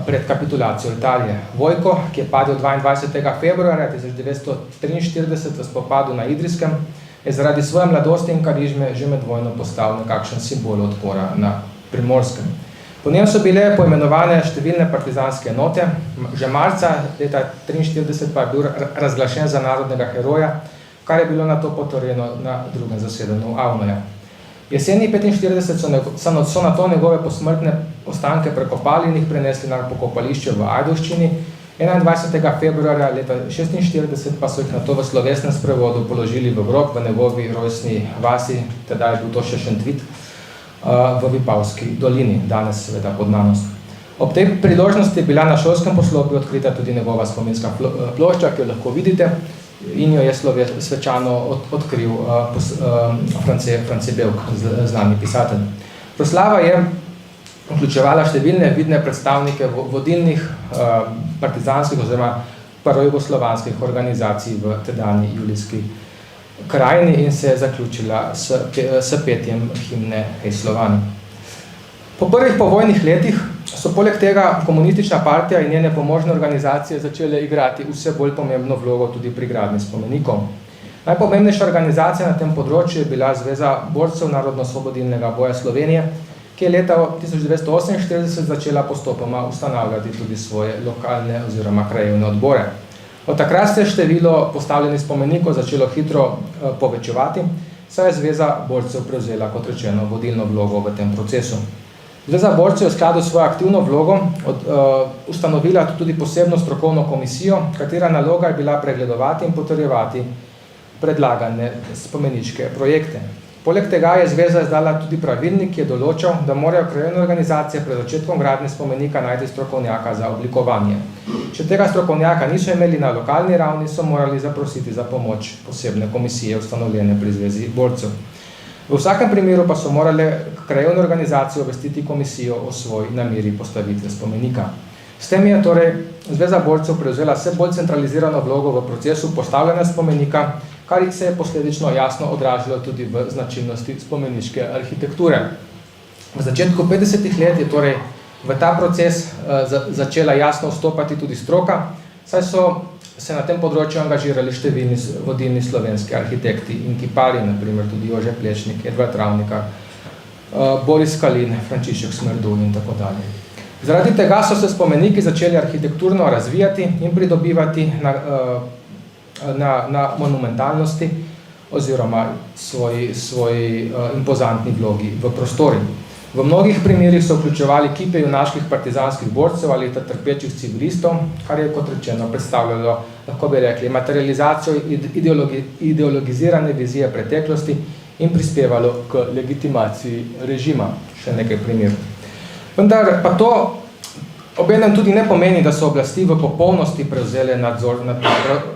pred kapitulacijo Italije. Vojko, ki je padel 22. februarja 1943 v spopadu na Idrijskem, je zaradi svoje mladosti in karizme že med vojno postal nekakšen simbol odpora na Primorskem. Po njem so bile poimenovane številne partizanske enote, že marca leta 1943 pa je bil razglašen za narodnega heroja, kar je bilo nato potrjeno na drugem zasedanju Avnoja. Jeseni 1945 so nato njegove posmrtne ostanke prekopali in jih prenesli na pokopališče v Ajdovščini, 21. februarja leta 1946 pa so jih nato v slovesnem sprevodu položili v grob v njegovi rojstni vasi, tedaj je bil to še Šentvit, v Vipavski dolini, danes seveda Podnanost. Ob tej priložnosti je bila na šolskem poslopju odkrita tudi njegova spominska plošča, ki jo lahko vidite, in jo je svečano odkril France Belk, znani pisatelj. Proslava je vključevala številne vidne predstavnike vodilnih partizanskih oziroma prvojugoslovanskih organizacij v tedanji julijski krajini in se je zaključila s petjem himne Hej Slovani. Po prvih povojnih letih so poleg tega komunistična partija in njene pomožne organizacije začele igrati vse bolj pomembno vlogo tudi pri gradnji spomenikov. Najpomembnejša organizacija na tem področju je bila Zveza borcev narodno-osvobodilnega boja Slovenije, ki je leta 1948 začela postopoma ustanavljati tudi svoje lokalne oziroma krajevne odbore. Od takrat se je število postavljenih spomenikov začelo hitro povečevati, saj je Zveza borcev prevzela, kot rečeno, vodilno vlogo v tem procesu. Zveza borcev je v skladu s svojo aktivno vlogo ustanovila tudi posebno strokovno komisijo, katera naloga je bila pregledovati in potrjevati predlagane spomeniške projekte. Poleg tega je Zveza izdala tudi pravilnik, ki je določal, da morajo krajevne organizacije pred začetkom gradnje spomenika najti strokovnjaka za oblikovanje. Če tega strokovnjaka niso imeli na lokalni ravni, so morali zaprositi za pomoč posebne komisije ustanovljene pri Zvezi borcev. V vsakem primeru pa so morale krajevne organizacije obvestiti komisijo o svoji nameri postavitve spomenika. S tem je torej Zveza borcev prevzela vse bolj centralizirano vlogo v procesu postavljanja spomenika, kar se je posledično jasno odražilo tudi v značilnosti spomeniške arhitekture. V začetku 50. let je torej v ta proces začela jasno vstopati tudi stroka, saj so se na tem področju angažirali številni vodilni slovenski arhitekti in kiparji, na primer tudi Jože Plečnik, Edvard Travnikar, Boris Kalin, Frančišek Smerdul in tako dalje. Zaradi tega so se spomeniki začeli arhitekturno razvijati in pridobivati na monumentalnosti oziroma svoji impozantni vlogi v prostori. V mnogih primerih so vključevali kipe junaških partizanskih borcev ali trpečih civilistov, kar je, kot rečeno, predstavljalo, lahko bi rekli, materializacijo ideologizirane vizije preteklosti in prispevalo k legitimaciji režima, še nekaj primerov. Vendar pa to obenem tudi ne pomeni, da so oblasti v popolnosti prevzele nadzor nad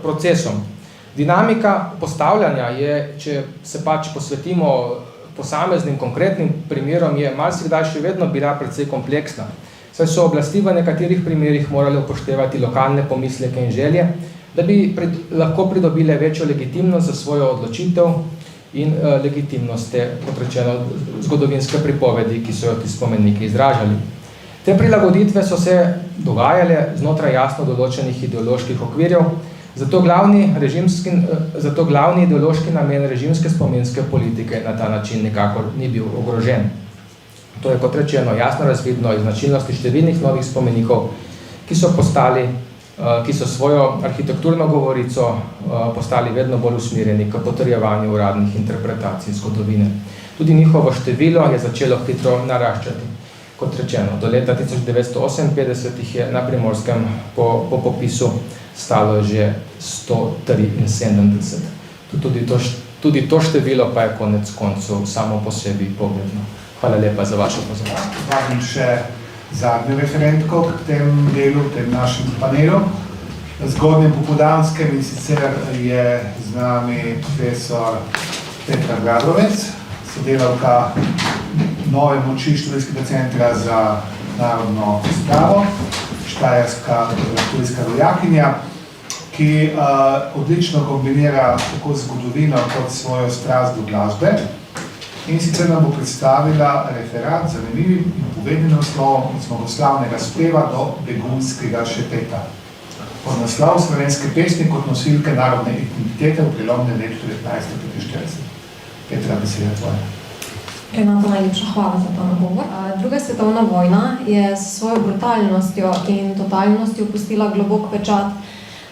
procesom. Dinamika postavljanja je, če se pač posvetimo posameznim konkretnim primerom, je marsikdaj še vedno bila precej kompleksna, saj so oblasti v nekaterih primerih morali upoštevati lokalne pomisleke in želje, da bi lahko pridobile večjo legitimnost za svojo odločitev in legitimnost te, kot rečeno, zgodovinske pripovedi, ki so jo ti spomeniki izražali. Te prilagoditve so se dogajale znotraj jasno določenih ideoloških okvirjev, zato glavni ideološki namen režimske spomenske politike na ta način nikakor ni bil ogrožen. To je, kot rečeno, jasno razvidno iz značilnosti številnih novih spomenikov, ki so svojo arhitekturno govorico postali vedno bolj usmerjeni k potrjevanju uradnih interpretacij zgodovine. Tudi njihovo število je začelo hitro naraščati. Kot rečeno, do leta 1958 je na Primorskem po popisu stalo že 173. Tudi to število pa je konec koncev samo po sebi pogledno. Hvala lepa za vašo pozornost. Vabim še zadnjo referentko k tem delu, v tem našem panelu. Zgodnjem popoldanskem in sicer je z nami profesor Petra Gradovec, sodelavka Nove moči Študijskega centra za narodno spravo, štajerska študijska rojakinja, ki odlično kombinira tako zgodovino kot svojo strast do glasbe. In sicer nam bo predstavila referat z zanimivim in povednim naslovom od zmagoslavnega speva do begunskega šepeta. Pod naslov slovenske pesmi kot nosilke narodne identitete v prelomnem letu 1945. Petra, beseda tvoja. Renata, najlepša hvala za ta nagovor. Druga svetovna vojna je s svojo brutalnostjo in totalnostjo pustila globok pečat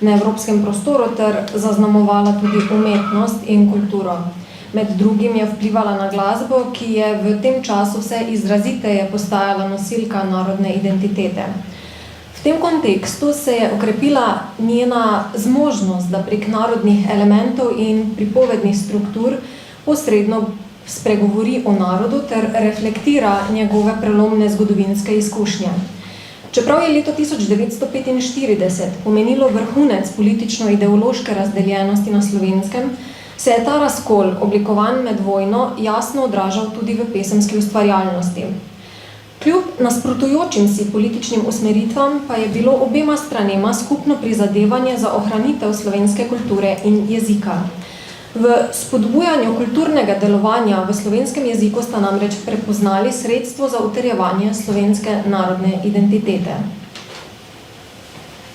na evropskem prostoru ter zaznamovala tudi umetnost in kulturo. Med drugim je vplivala na glasbo, ki je v tem času vse izraziteje postajala nosilka narodne identitete. V tem kontekstu se je okrepila njena zmožnost, da prek narodnih elementov in pripovednih struktur posredno spregovori o narodu ter reflektira njegove prelomne zgodovinske izkušnje. Čeprav je leto 1945 pomenilo vrhunec politično-ideološke razdeljenosti na Slovenskem, se je ta razkol, oblikovan med vojno, jasno odražal tudi v pesemski ustvarjalnosti. Kljub nasprotujočim si političnim usmeritvam pa je bilo obema stranema skupno prizadevanje za ohranitev slovenske kulture in jezika. V spodbujanju kulturnega delovanja v slovenskem jeziku sta namreč prepoznali sredstvo za utrjevanje slovenske narodne identitete.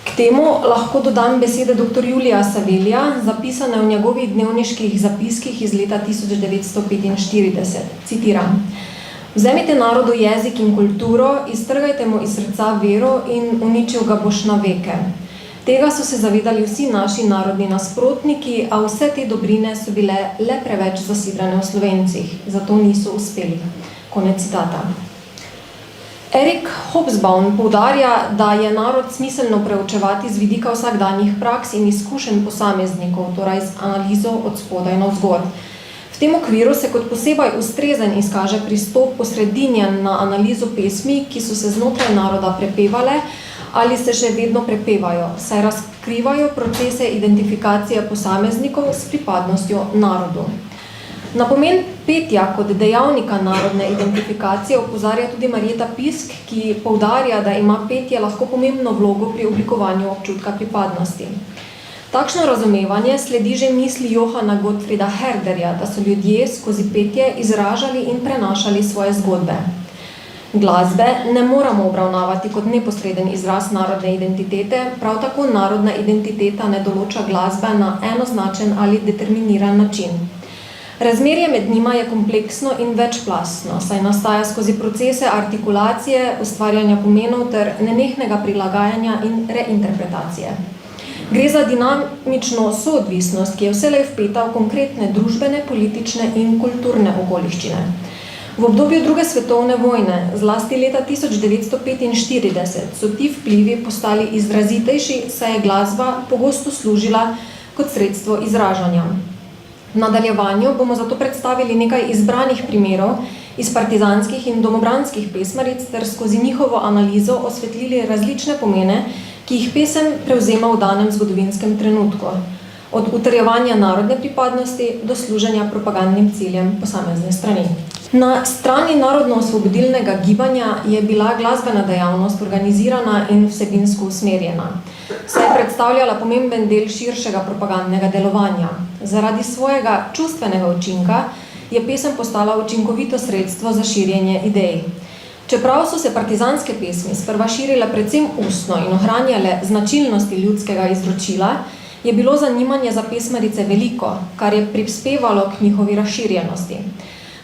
K temu lahko dodam besede dr. Julija Savelija, zapisane v njegovih dnevniških zapiskih iz leta 1945. Citiram: "Vzemite narodu jezik in kulturo, iztrgajte mu iz srca vero in uničil ga boš na veke. Tega so se zavedali vsi naši narodni nasprotniki, a vse te dobrine so bile le preveč zasidrane v Slovencih, zato niso uspeli." Konec citata. Erik Hobsbawm poudarja, da je narod smiselno preučevati z vidika vsakdanjih praks in izkušenj posameznikov, torej z analizo od spodaj navzgor. V tem okviru se kot posebej ustrezen izkaže pristop osredinjen na analizo pesmi, ki so se znotraj naroda prepevale ali se še vedno prepevajo, saj razkrivajo procese identifikacije posameznikov s pripadnostjo narodu. Na pomen petja kot dejavnika narodne identifikacije opozarja tudi Marjeta Pisk, ki poudarja, da ima petje lahko pomembno vlogo pri oblikovanju občutka pripadnosti. Takšno razumevanje sledi že misli Johana Gottfrieda Herderja, da so ljudje skozi petje izražali in prenašali svoje zgodbe. Glasbe ne moramo obravnavati kot neposreden izraz narodne identitete, prav tako narodna identiteta ne določa glasbe na enoznačen ali determiniran način. Razmerje med njima je kompleksno in večplastno, saj nastaja skozi procese artikulacije, ustvarjanja pomenov ter nenehnega prilagajanja in reinterpretacije. Gre za dinamično soodvisnost, ki je vselej vpeta v konkretne družbene, politične in kulturne okoliščine. V obdobju druge svetovne vojne, zlasti leta 1945, so ti vplivi postali izrazitejši, saj je glasba pogosto služila kot sredstvo izražanja. V nadaljevanju bomo zato predstavili nekaj izbranih primerov iz partizanskih in domobranskih pesmaric ter skozi njihovo analizo osvetlili različne pomene, ki jih pesem prevzema v danem zgodovinskem trenutku, od utrjevanja narodne pripadnosti do služenja propagandnim ciljem posamezne strani. Na strani narodno-osvobodilnega gibanja je bila glasbena dejavnost organizirana in vsebinsko usmerjena, saj je predstavljala pomemben del širšega propagandnega delovanja. Zaradi svojega čustvenega učinka je pesem postala učinkovito sredstvo za širjenje idej. Čeprav so se partizanske pesmi sprva širile predvsem ustno in ohranjale značilnosti ljudskega izročila, je bilo zanimanje za pesmarice veliko, kar je prispevalo k njihovi razširjenosti.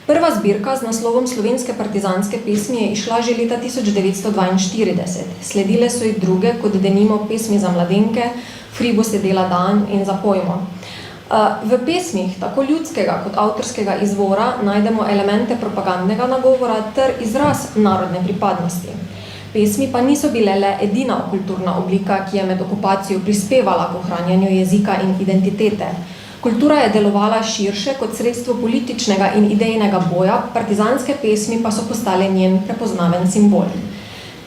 Prva zbirka z naslovom Slovenske partizanske pesmi je išla že leta 1942. Sledile so jih druge, kot denimo Pesmi za mladenke, Fribo se dela dan in Zapojmo. V pesmih tako ljudskega kot avtorskega izvora najdemo elemente propagandnega nagovora ter izraz narodne pripadnosti. Pesmi pa niso bile le edina kulturna oblika, ki je med okupacijo prispevala k ohranjanju jezika in identitete. Kultura je delovala širše kot sredstvo političnega in idejnega boja, partizanske pesmi pa so postale njen prepoznaven simbol.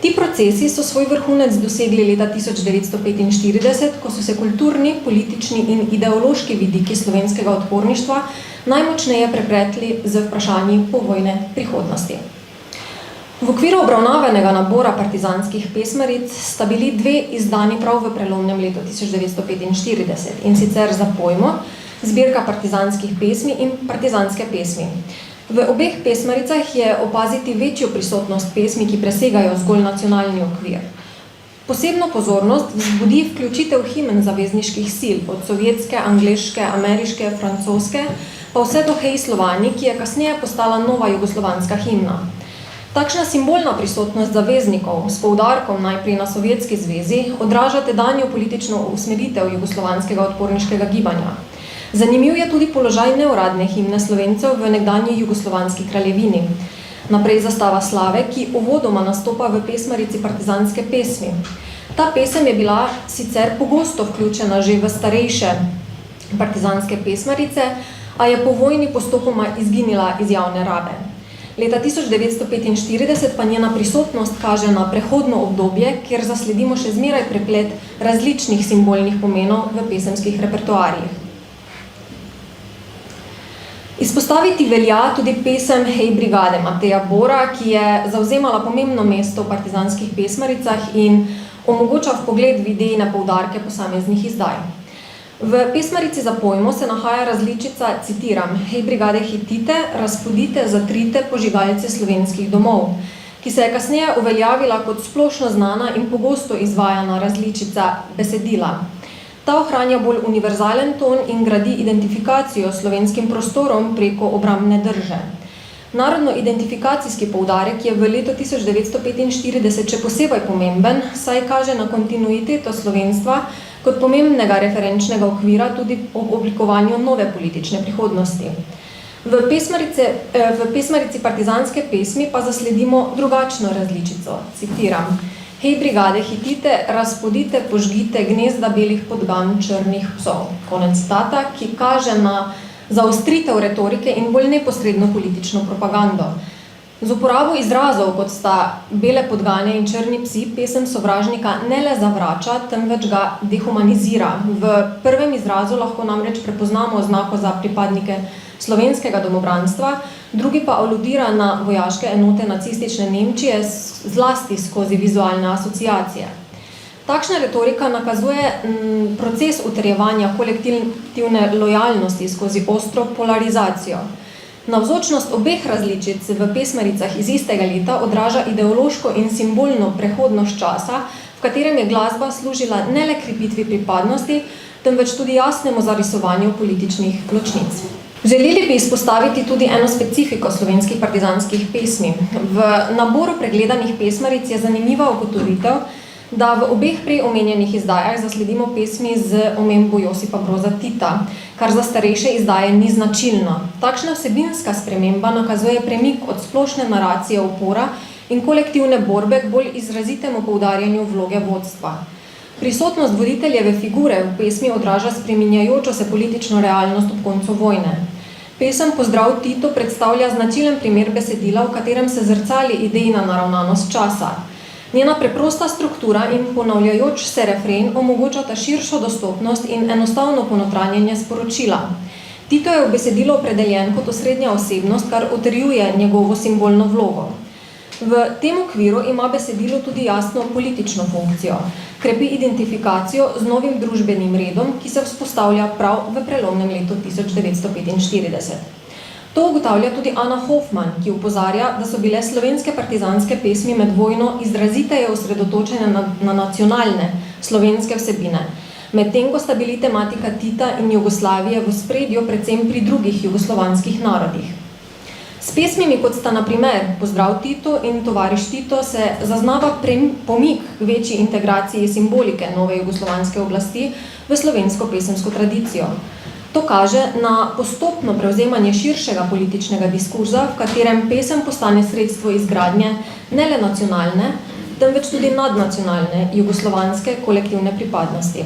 Ti procesi so svoj vrhunec dosegli leta 1945, ko so se kulturni, politični in ideološki vidiki slovenskega odporništva najmočneje prepletli z vprašanji povojne prihodnosti. V okviru obravnavanega nabora partizanskih pesmaric sta bili dve izdani prav v prelomnem letu 1945, in sicer Zapojmo, zbirka partizanskih pesmi in partizanske pesmi. V obeh pesmaricah je opaziti večjo prisotnost pesmi, ki presegajo zgolj nacionalni okvir. Posebno pozornost vzbudi vključitev himen zavezniških sil, od sovjetske, angleške, ameriške, francoske, pa vse do Hej Slovani, ki je kasneje postala nova jugoslovanska himna. Takšna simbolna prisotnost zaveznikov s poudarkom najprej na Sovjetski zvezi odraža tedanjo politično usmeritev jugoslovanskega odporniškega gibanja. Zanimiv je tudi položaj neuradne himne Slovencev v nekdanji jugoslovanski kraljevini. Naprej Zastava slave, ki uvodoma nastopa v pesmarici partizanske pesmi. Ta pesem je bila sicer pogosto vključena že v starejše partizanske pesmarice, a je po vojni postopoma izginila iz javne rabe. Leta 1945 pa njena prisotnost kaže na prehodno obdobje, kjer zasledimo še zmeraj preplet različnih simbolnih pomenov v pesemskih repertoarjih. Izpostaviti velja tudi pesem Hej brigade Mateja Bora, ki je zavzemala pomembno mesto v partizanskih pesmaricah in omogoča vpogled v idejne poudarke posameznih izdaj. V pesmarici Za pojmo se nahaja različica, citiram, Hej brigade hitite, razpodite, zatrite požigalce slovenskih domov, ki se je kasneje uveljavila kot splošno znana in pogosto izvajana različica besedila. Ta ohranja bolj univerzalen ton in gradi identifikacijo s slovenskim prostorom preko obrambne drže. Narodno-identifikacijski poudarek je v letu 1945 še posebej pomemben, saj kaže na kontinuiteto slovenstva kot pomembnega referenčnega okvira tudi ob oblikovanju nove politične prihodnosti. V pesmarici partizanske pesmi pa zasledimo drugačno različico, citiram, Hej brigade hitite, razpodite, požgite gnezda belih podgan črnih psov. Konec citata, ki kaže na zaostritev retorike in bolj neposredno politično propagando. Z uporabo izrazov, kot sta bele podgane in črni psi, pesem sovražnika ne le zavrača, temveč ga dehumanizira. V prvem izrazu lahko namreč prepoznamo oznako za pripadnike slovenskega domobranstva, drugi pa aludira na vojaške enote nacistične Nemčije zlasti skozi vizualne asociacije. Takšna retorika nakazuje proces utrjevanja kolektivne lojalnosti skozi ostro polarizacijo. Navzočnost obeh različic v pesmaricah iz istega leta odraža ideološko in simbolno prehodnost časa, v katerem je glasba služila ne le krepitvi pripadnosti, temveč tudi jasnemu zarisovanju političnih ločnic. Želeli bi izpostaviti tudi eno specifiko slovenskih partizanskih pesmi. V naboru pregledanih pesmaric je zanimiva ugotovitev, da v obeh prej omenjenih izdajah zasledimo pesmi z omembo Josipa Broza Tita, kar za starejše izdaje ni značilno. Takšna vsebinska sprememba nakazuje premik od splošne naracije upora in kolektivne borbe k bolj izrazitemu poudarjanju vloge vodstva. Prisotnost voditeljeve figure v pesmi odraža spreminjajočo se politično realnost ob koncu vojne. Pesem Pozdrav Tito predstavlja značilen primer besedila, v katerem se zrcali idejna naravnanost časa. Njena preprosta struktura in ponavljajoč se refren omogočata širšo dostopnost in enostavno ponotranjenje sporočila. Tito je v besedilo opredeljen kot osrednja osebnost, kar utrjuje njegovo simbolno vlogo. V tem okviru ima besedilo tudi jasno politično funkcijo, krepi identifikacijo z novim družbenim redom, ki se vzpostavlja prav v prelomnem letu 1945. To ugotavlja tudi Ana Hoffman, ki opozarja, da so bile slovenske partizanske pesmi med vojno izraziteje osredotočene na nacionalne slovenske vsebine, medtem ko sta bili tematika Tita in Jugoslavije v ospredju predvsem pri drugih jugoslovanskih narodih. S pesmimi, kot sta na primer Pozdrav Tito in Tovariš Tito, se zaznava pomik k večji integraciji simbolike nove jugoslovanske oblasti v slovensko pesemsko tradicijo. To kaže na postopno prevzemanje širšega političnega diskurza, v katerem pesem postane sredstvo izgradnje ne le nacionalne, temveč tudi nadnacionalne jugoslovanske kolektivne pripadnosti.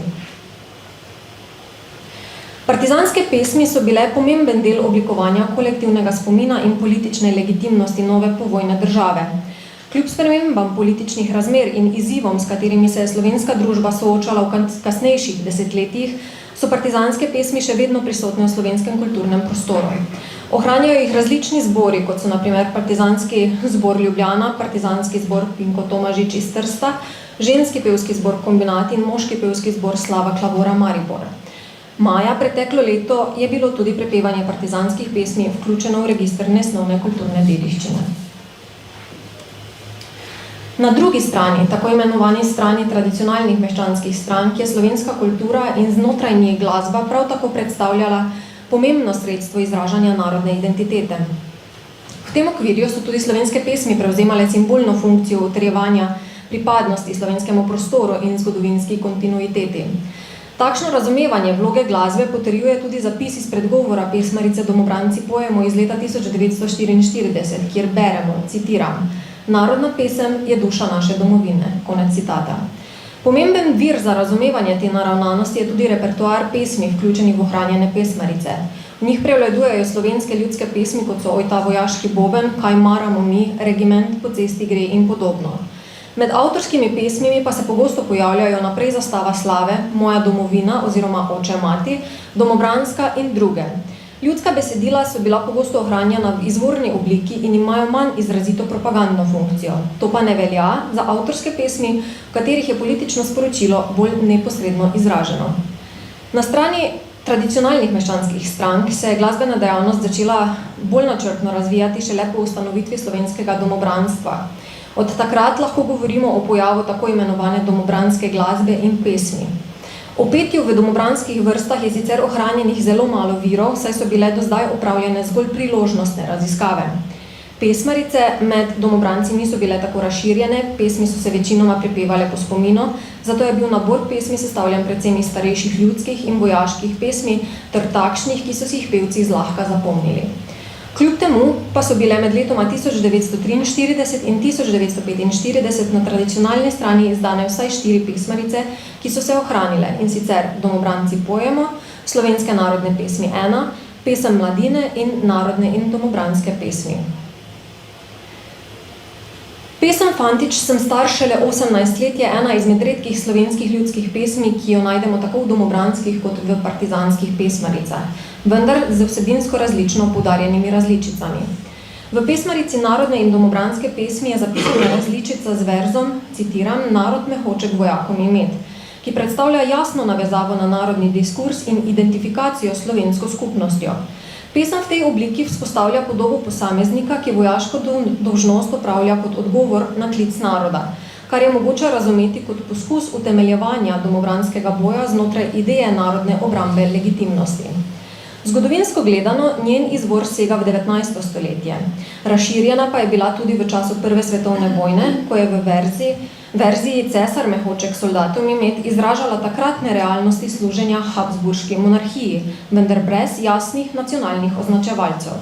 Partizanske pesmi so bile pomemben del oblikovanja kolektivnega spomina in politične legitimnosti nove povojne države. Kljub spremembam političnih razmer in izzivom, s katerimi se je slovenska družba soočala v kasnejših desetletjih, so partizanske pesmi še vedno prisotne v slovenskem kulturnem prostoru. Ohranjajo jih različni zbori, kot so na primer Partizanski zbor Ljubljana, Partizanski zbor Pinko Tomažič iz Trsta, Ženski pevski zbor Kombinat in Moški pevski zbor Slava Klavora Maribor. Maja preteklo leto je bilo tudi prepevanje partizanskih pesmi vključeno v register nesnovne kulturne dediščine. Na drugi strani, tako imenovani strani tradicionalnih meščanskih strank, je slovenska kultura in znotraj nje glasba prav tako predstavljala pomembno sredstvo izražanja narodne identitete. V tem okvirju so tudi slovenske pesmi prevzemale simbolno funkcijo utrjevanja pripadnosti slovenskemu prostoru in zgodovinski kontinuiteti. Takšno razumevanje vloge glasbe potrjuje tudi zapis iz predgovora pesmarice Domobranci pojemo iz leta 1944, kjer beremo, citiram, Narodna pesem je duša naše domovine, konec citata. Pomemben vir za razumevanje te naravnanosti je tudi repertoar pesmi, vključenih v ohranjene pesmarice. V njih prevladujejo slovenske ljudske pesmi, kot so Oj ta vojaški boben, Kaj maramo mi, Regiment po cesti gre in podobno. Med avtorskimi pesmimi pa se pogosto pojavljajo Naprej zastava slave, Moja domovina oziroma Oče mati, Domobranska in druge. Ljudska besedila so bila pogosto ohranjena v izvorni obliki in imajo manj izrazito propagandno funkcijo. To pa ne velja za avtorske pesmi, v katerih je politično sporočilo bolj neposredno izraženo. Na strani tradicionalnih meščanskih strank se je glasbena dejavnost začela bolj načrtno razvijati šele po ustanovitvi slovenskega domobranstva. Od takrat lahko govorimo o pojavu tako imenovane domobranske glasbe in pesmi. O petju v domobranskih vrstah je sicer ohranjenih zelo malo virov, saj so bile do zdaj opravljene zgolj priložnostne raziskave. Pesmarice med domobranci niso bile tako razširjene, pesmi so se večinoma prepevale po spominu, zato je bil nabor pesmi sestavljen predvsem iz starejših ljudskih in vojaških pesmi ter takšnih, ki so si jih pevci zlahka zapomnili. Kljub temu pa so bile med letoma 1943 in 1945 na tradicionalni strani izdane vsaj 4 pesmarice, ki so se ohranile, in sicer Domobranci pojemo, Slovenske narodne pesmi 1, Pesem mladine in Narodne in domobranske pesmi. Pesem Fantič sem star šele 18 let je ena izmed redkih slovenskih ljudskih pesmi, ki jo najdemo tako v domobranskih kot v partizanskih pesmaricah, vendar z vsebinsko različno poudarjenimi različicami. V pesmarici Narodne in domobranske pesmi je zapisana različica z verzom, citiram, Narod me hoče k vojakom imet, ki predstavlja jasno navezavo na narodni diskurs in identifikacijo s slovensko skupnostjo. Pesem v tej obliki vzpostavlja podobo posameznika, ki vojaško dolžnost opravlja kot odgovor na klic naroda, kar je mogoče razumeti kot poskus utemeljevanja domobranskega boja znotraj ideje narodne obrambe legitimnosti. Zgodovinsko gledano, njen izvor sega v 19. stoletje. Razširjena pa je bila tudi v času Prve svetovne vojne, ko je v verziji Cesar me hoče k soldatom imet izražala takratne realnosti služenja Habsburški monarhiji, vendar brez jasnih nacionalnih označevalcev.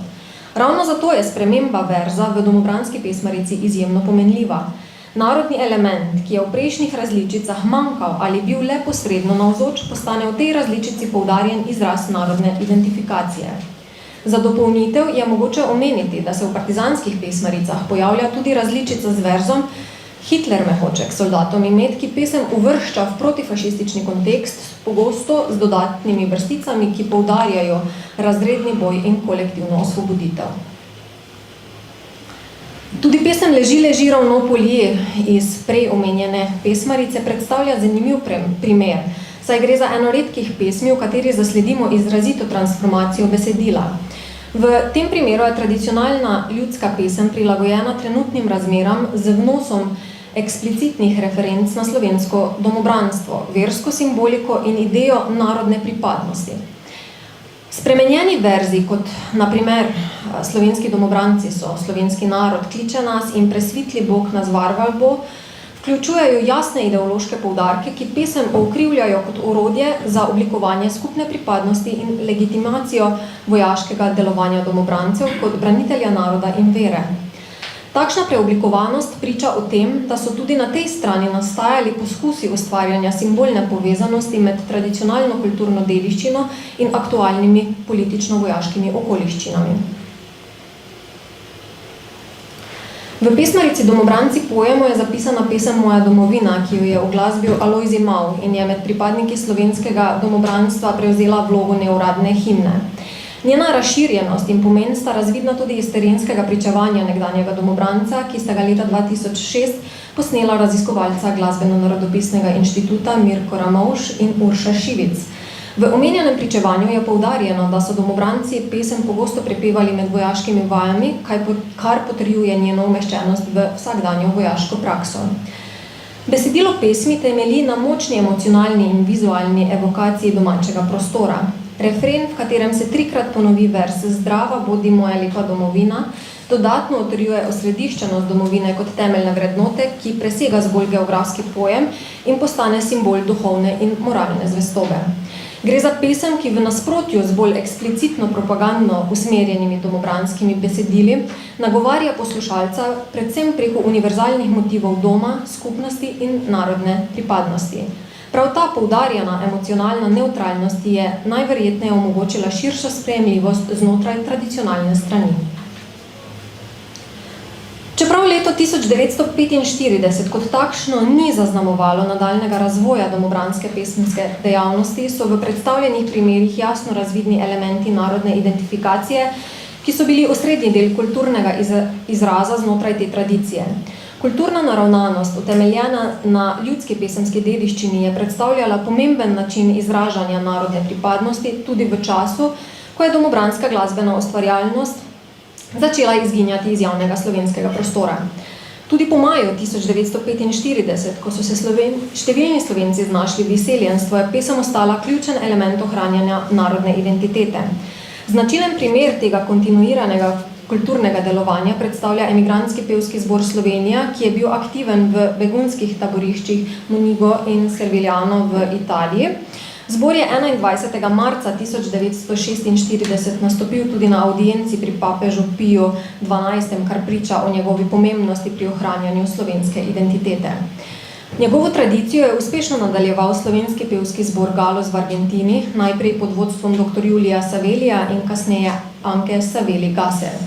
Ravno zato je sprememba verza v domobranski pesmarici izjemno pomenljiva. Narodni element, ki je v prejšnjih različicah manjkal ali bil le posredno navzoč, postane v tej različici poudarjen izraz narodne identifikacije. Za dopolnitev je mogoče omeniti, da se v partizanskih pesmaricah pojavlja tudi različica z verzom Hitler me hoče k soldatom imet, ki pesem uvršča v protifašistični kontekst, pogosto z dodatnimi vrsticami, ki poudarjajo razredni boj in kolektivno osvoboditev. Tudi pesem Leži ravno polje iz prej omenjene pesmarice predstavlja zanimiv primer, saj gre za eno redkih pesmi, v kateri zasledimo izrazito transformacijo besedila. V tem primeru je tradicionalna ljudska pesem prilagojena trenutnim razmeram z vnosom eksplicitnih referenc na slovensko domobranstvo, versko simboliko in idejo narodne pripadnosti. Spremenjeni verzi, kot na primer slovenski domobranci so slovenski narod kliče nas in presvitli Bog nas varval bo, vključujejo jasne ideološke poudarke, ki pesem ukrivljajo kot orodje za oblikovanje skupne pripadnosti in legitimacijo vojaškega delovanja domobrancev kot branitelja naroda in vere. Takšna preoblikovanost priča o tem, da so tudi na tej strani nastajali poskusi ustvarjanja simbolne povezanosti med tradicionalno kulturno dediščino in aktualnimi politično-vojaškimi okoliščinami. V pesmarici Domobranci pojemo je zapisana pesem Moja domovina, ki jo je oglasbil Alojzij Mal in je med pripadniki slovenskega domobranstva prevzela vlogo neuradne himne. Njena razširjenost in pomen sta razvidna tudi iz terenskega pričevanja nekdanjega domobranca, ki sta ga leta 2006 posnela raziskovalca Glasbeno-narodopisnega inštituta Mirko Ramovš in Urša Šivic. V omenjenem pričevanju je poudarjeno, da so domobranci pesem pogosto prepevali med vojaškimi vajami, kar potrjuje njeno umeščenost v vsakdanjo vojaško prakso. Besedilo pesmi temelji na močni emocionalni in vizualni evokaciji domačega prostora. Refren, v katerem se 3-krat ponovi vers Zdrava bodi moja lepa domovina, dodatno utrjuje osrediščenost domovine kot temeljne vrednote, ki presega zgolj geografski pojem in postane simbol duhovne in moralne zvestobe. Gre za pesem, ki v nasprotju z bolj eksplicitno propagandno usmerjenimi domobranskimi besedili nagovarja poslušalca predvsem preko univerzalnih motivov doma, skupnosti in narodne pripadnosti. Prav ta poudarjena emocionalna nevtralnost je najverjetneje omogočila širšo sprejemljivost znotraj tradicionalne strani. Čeprav leto 1945 kot takšno ni zaznamovalo nadaljnega razvoja domobranske pesniške dejavnosti, so v predstavljenih primerih jasno razvidni elementi narodne identifikacije, ki so bili osrednji del kulturnega izraza znotraj te tradicije. Kulturna naravnanost, utemeljena na ljudski pesemski dediščini, je predstavljala pomemben način izražanja narodne pripadnosti tudi v času, ko je domobranska glasbena ustvarjalnost začela izginjati iz javnega slovenskega prostora. Tudi po maju 1945, ko so se številni Slovenci znašli v izseljenstvu, je pesem ostala ključen element ohranjanja narodne identitete. Značilen primer tega kontinuiranega kulturnega delovanja predstavlja emigrantski pevski zbor Slovenija, ki je bil aktiven v begunskih taboriščih Monigo in Servigliano v Italiji. Zbor je 21. marca 1946 nastopil tudi na audienci pri papežu Piju XII, kar priča o njegovi pomembnosti pri ohranjanju slovenske identitete. Njegovo tradicijo je uspešno nadaljeval slovenski pevski zbor Galos v Argentini, najprej pod vodstvom dr. Julija Savelija in kasneje Anke Saveli-Gasser.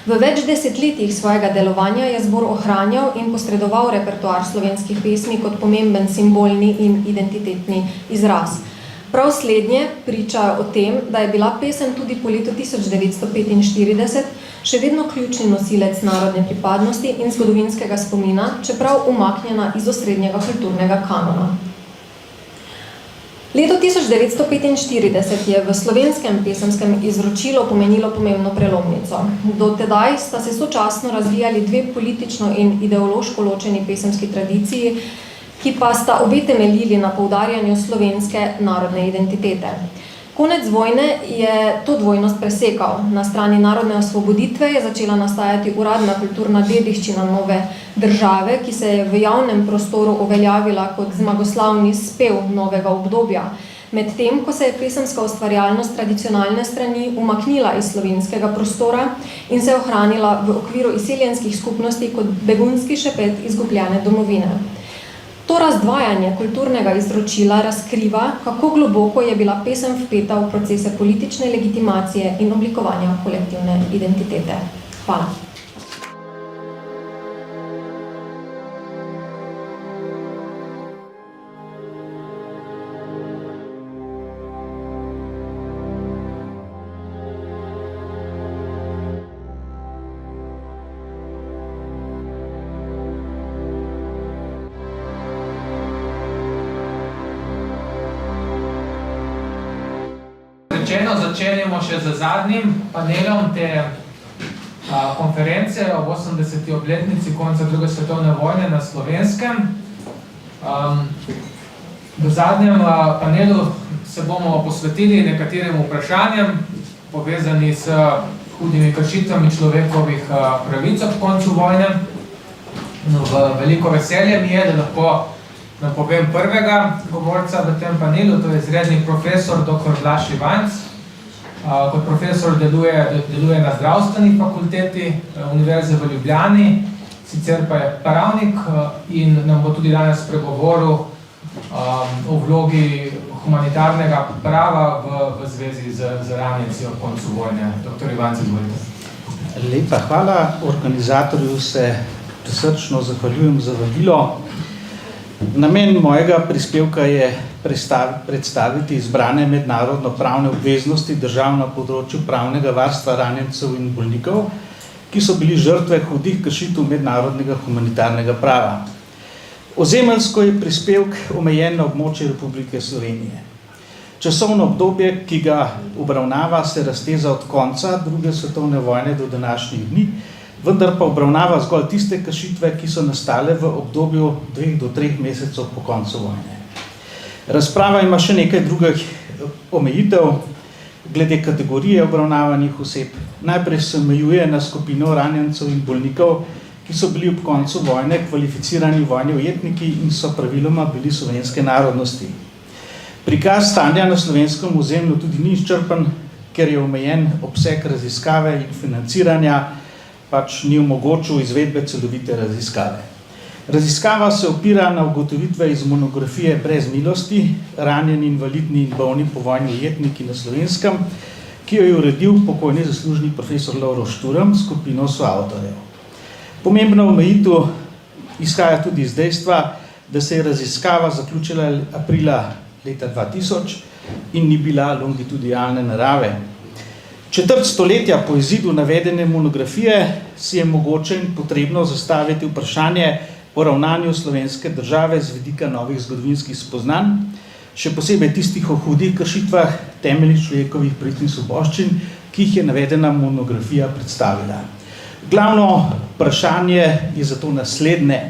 V več desetletjih svojega delovanja je zbor ohranjal in posredoval repertoar slovenskih pesmi kot pomemben simbolni in identitetni izraz. Prav slednje pričajo o tem, da je bila pesem tudi po letu 1945 še vedno ključni nosilec narodne pripadnosti in zgodovinskega spomina, čeprav umaknjena iz osrednjega kulturnega kanona. Leto 1945 je v slovenskem pesemskem izročilu pomenilo pomembno prelomnico. Do tedaj sta se sočasno razvijali dve politično in ideološko ločeni pesemski tradiciji, ki pa sta obe temeljili na poudarjanju slovenske narodne identitete. Konec vojne je to dvojnost presekal. Na strani narodne osvoboditve je začela nastajati uradna kulturna dediščina nove države, ki se je v javnem prostoru uveljavila kot zmagoslavni spev novega obdobja. Medtem, ko se je pesemska ustvarjalnost tradicionalne strani umaknila iz slovenskega prostora in se ohranila v okviru izseljenskih skupnosti kot begunski šepet izgubljene domovine. To razdvajanje kulturnega izročila razkriva, kako globoko je bila pesem vpeta v procese politične legitimacije in oblikovanja kolektivne identitete. Hvala. Začenjamo še z zadnjim panelom te konference o 80. obletnici konca druge svetovne vojne na Slovenskem. V zadnjem panelu se bomo posvetili nekaterim vprašanjem, povezani s hudimi kršitvami človekovih pravic ob koncu vojne. Veliko veselje mi je, da lahko napovem prvega govorca v tem panelu, to je izredni profesor dr. Blaž Ivanc. Kot profesor deluje na zdravstveni fakulteti Univerze v Ljubljani, sicer pa je pravnik in nam bo tudi danes spregovoril o vlogi humanitarnega prava v zvezi z ranjenci ob koncu vojne. Dr. Ivanc, izvolite. Lepa hvala. Organizatorju se prisrčno zahvaljujem za vabilo. Namen mojega prispevka je predstaviti izbrane mednarodno pravne obveznosti držav na področju pravnega varstva ranjencev in bolnikov, ki so bili žrtve hudih kršitev mednarodnega humanitarnega prava. Ozemeljsko je prispevek omejen na območje Republike Slovenije. Časovno obdobje, ki ga obravnava, se razteza od konca druge svetovne vojne do današnjih dni, vendar pa obravnava zgolj tiste kršitve, ki so nastale v obdobju 2 do 3 mesecev po koncu vojne. Razprava ima še nekaj drugih omejitev glede kategorije obravnavanih oseb. Najprej se omejuje na skupino ranjencev in bolnikov, ki so bili ob koncu vojne kvalificirani vojni ujetniki in so praviloma bili slovenske narodnosti. Prikaz stanja na slovenskem ozemlju tudi ni izčrpen, ker je omejen obseg raziskave in financiranja, pač ni omogočil izvedbe celovite raziskave. Raziskava se opira na ugotovitve iz monografije Brez milosti, ranjeni, invalidni in bolni povojni ujetniki na Slovenskem, ki jo je uredil pokojni zaslužni profesor Lovro Šturm s skupino soavtorjev. Pomembna omejitev izhaja tudi iz dejstva, da se je raziskava zaključila aprila leta 2000 in ni bila longitudinalne narave. Četrt stoletja po izidu navedene monografije si je mogoče in potrebno zastaviti vprašanje o ravnanju slovenske države z vidika novih zgodovinskih spoznanj, še posebej tistih o hudih kršitvah temeljnih človekovih pravic in svoboščin, ki jih je navedena monografija predstavila. Glavno vprašanje je zato naslednje.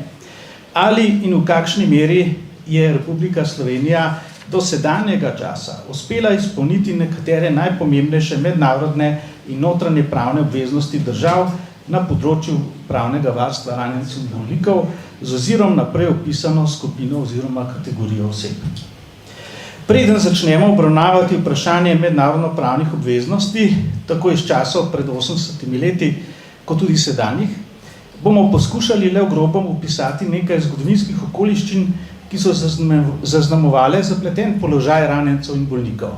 Ali in v kakšni meri je Republika Slovenija do sedanjega časa uspela izpolniti nekatere najpomembnejše mednarodne in notranje pravne obveznosti držav na področju pravnega varstva ranjencev in bolnikov z ozirom na prej opisano skupino oziroma kategorijo oseb. Preden začnemo obravnavati vprašanje mednarodno pravnih obveznosti, tako iz časov pred 80 leti, kot tudi sedanjih, bomo poskušali le v grobem opisati nekaj zgodovinskih okoliščin, ki so zaznamovale zapleten položaj ranjencev in bolnikov.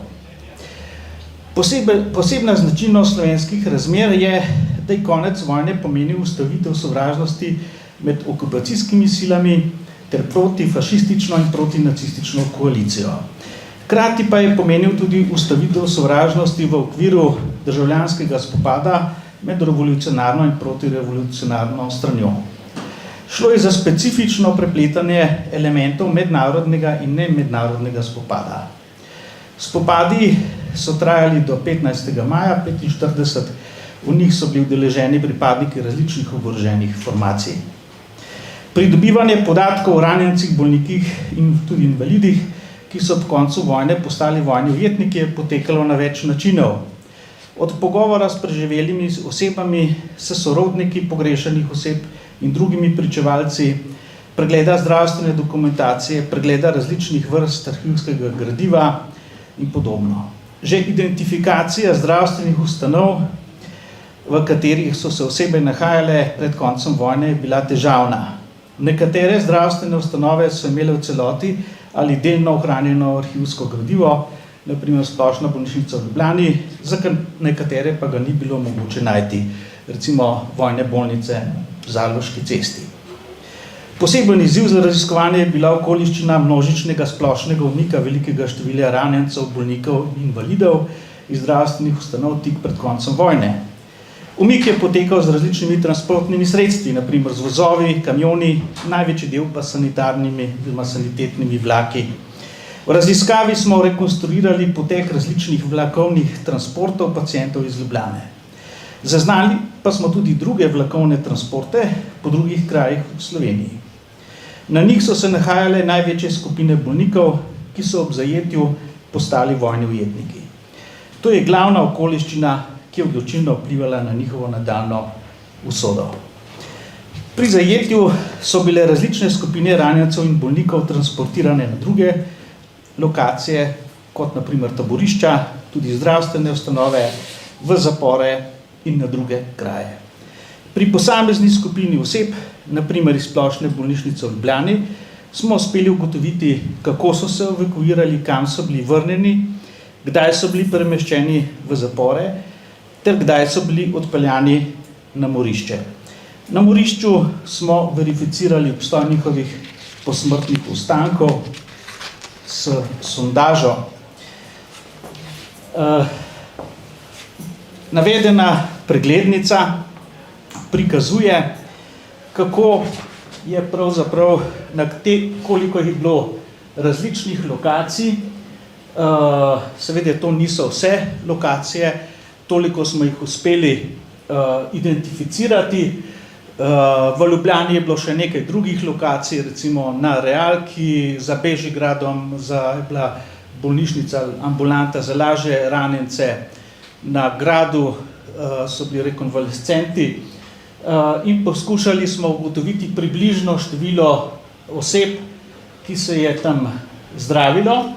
Posebna značilnost slovenskih razmer je, da je konec vojne pomenil ustavitev sovražnosti med okupacijskimi silami ter protifašistično in protinacistično koalicijo. Hkrati pa je pomenil tudi ustavitev sovražnosti v okviru državljanskega spopada med revolucionarno in protirevolucionarno stranjo. Šlo je za specifično prepletanje elementov mednarodnega in nemednarodnega spopada. Spopadi so trajali do 15. maja 1945, v njih so bili udeleženi pripadniki različnih oboroženih formacij. Pridobivanje podatkov o ranjencih, bolnikih in tudi invalidih, ki so ob koncu vojne postali vojni ujetniki, je potekalo na več načinov. Od pogovora s preživelimi osebami, s sorodniki pogrešanih oseb in drugimi pričevalci, pregleda zdravstvene dokumentacije, pregleda različnih vrst arhivskega gradiva in podobno. Že identifikacija zdravstvenih ustanov, v katerih so se osebe nahajale pred koncem vojne, je bila težavna. Nekatere zdravstvene ustanove so imele v celoti ali delno ohranjeno arhivsko gradivo, na primer Splošna bolnišnica v Ljubljani, za nekatere pa ga ni bilo mogoče najti, recimo vojne bolnice v Zaloški cesti. Poseben izziv za raziskovanje je bila okoliščina množičnega splošnega umika velikega števila ranjencev, bolnikov in invalidov iz zdravstvenih ustanov tik pred koncem vojne. Umik je potekal z različnimi transportnimi sredstvi, na primer z vozovi, kamioni, največji del pa sanitarnimi oziroma sanitetnimi vlaki. V raziskavi smo rekonstruirali potek različnih vlakovnih transportov pacientov iz Ljubljane. Zaznali pa smo tudi druge vlakovne transporte po drugih krajih v Sloveniji. Na njih so se nahajale največje skupine bolnikov, ki so ob zajetju postali vojni ujetniki. To je glavna okoliščina, ki je odločilno vplivala na njihovo nadaljnjo usodo. Pri zajetju so bile različne skupine ranjencev in bolnikov transportirane na druge lokacije, kot na primer taborišča, tudi zdravstvene ustanove, v zapore in na druge kraje. Pri posamezni skupini oseb, na primer iz Splošne bolnišnice v Ljubljani, smo uspeli ugotoviti, kako so se evakuirali, kam so bili vrnjeni, kdaj so bili premeščeni v zapore, ter kdaj so bili odpeljani na morišče. Na morišču smo verificirali obstoj njihovih posmrtnih ostankov s sondažo. Navedena preglednica prikazuje, kako je pravzaprav, koliko je bilo različnih lokacij. Seveda to niso vse lokacije, toliko smo jih uspeli identificirati. V Ljubljani je bilo še nekaj drugih lokacij, recimo na Realki, za Bežigradom, je bila bolnišnica, ambulanta za lažje ranjence, na Gradu so bili rekonvalescenti in poskušali smo ugotoviti približno število oseb, ki se je tam zdravilo.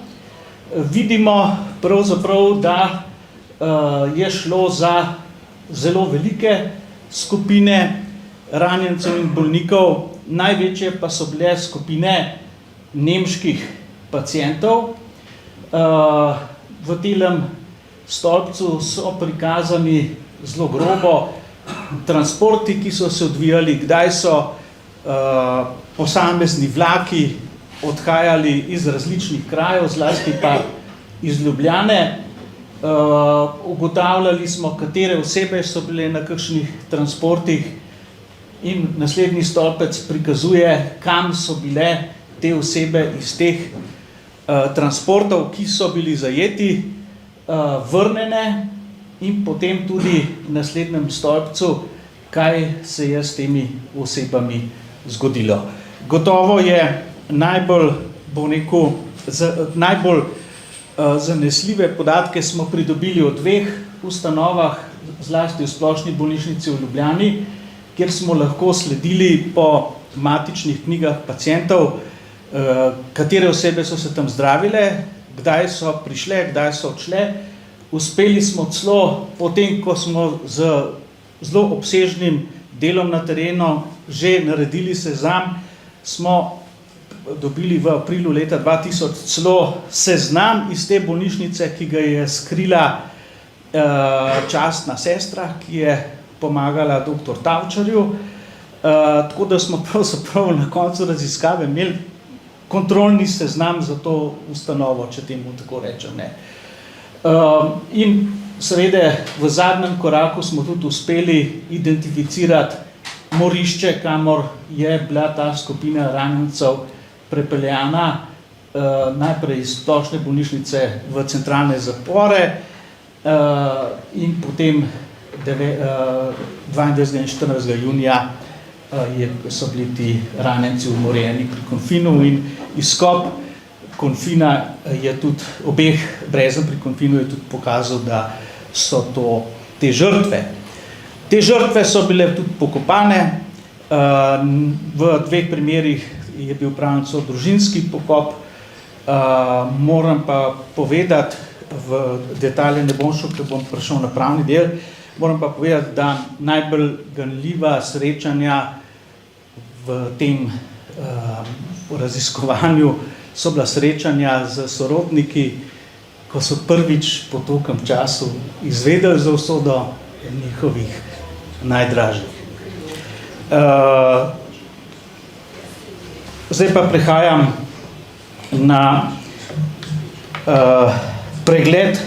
Vidimo pravzaprav, da je šlo za zelo velike skupine ranjencev in bolnikov, največje pa so bile skupine nemških pacientov. V telem stolpcu so prikazani zelo grobo transporti, ki so se odvijali, kdaj so posamezni vlaki odhajali iz različnih krajev, zlasti pa iz Ljubljane. Ugotavljali smo, katere osebe so bile na kakšnih transportih in naslednji stolpec prikazuje, kam so bile te osebe iz teh transportov, ki so bili zajeti, vrnjene in potem tudi v naslednjem stolpcu, kaj se je s temi osebami zgodilo. Gotovo je najbolj, najbolj zanesljive podatke smo pridobili v dveh ustanovah, zlasti v Splošni bolnišnici v Ljubljani, kjer smo lahko sledili po matičnih knjigah pacientov, katere osebe so se tam zdravile, kdaj so prišle, kdaj so odšle. Uspeli smo celo, potem ko smo z zelo obsežnim delom na terenu že naredili sezam, smo dobili v aprilu leta 2000 celo seznam iz te bolnišnice, ki ga je skrila častna sestra, ki je pomagala dr. Tavčarju. Tako da smo pravzaprav na koncu raziskave imeli kontrolni seznam za to ustanovo, če temu tako rečem. In seveda v zadnjem koraku smo tudi uspeli identificirati morišče, kamor je bila ta skupina ranjencev prepeljana, najprej iz Splošne bolnišnice v centralne zapore in potem 22. in 14. junija so bili ti ranjenci umorjeni pri Konfinu in izkop Konfina je tudi, obeh brezen pri Konfinu je tudi pokazal, da so to te žrtve. Te žrtve so bile tudi pokopane, v dveh primerih je bil opravljen družinski pokop. Moram pa povedati, v detalje ne bom šel, ker bom prišel na pravni del, moram pa povedati, da najbolj ganljiva srečanja v tem raziskovanju so bila srečanja z sorodniki, ko so prvič po tolkem času izvedeli za usodo njihovih najdražjih. Zdaj pa prehajam na pregled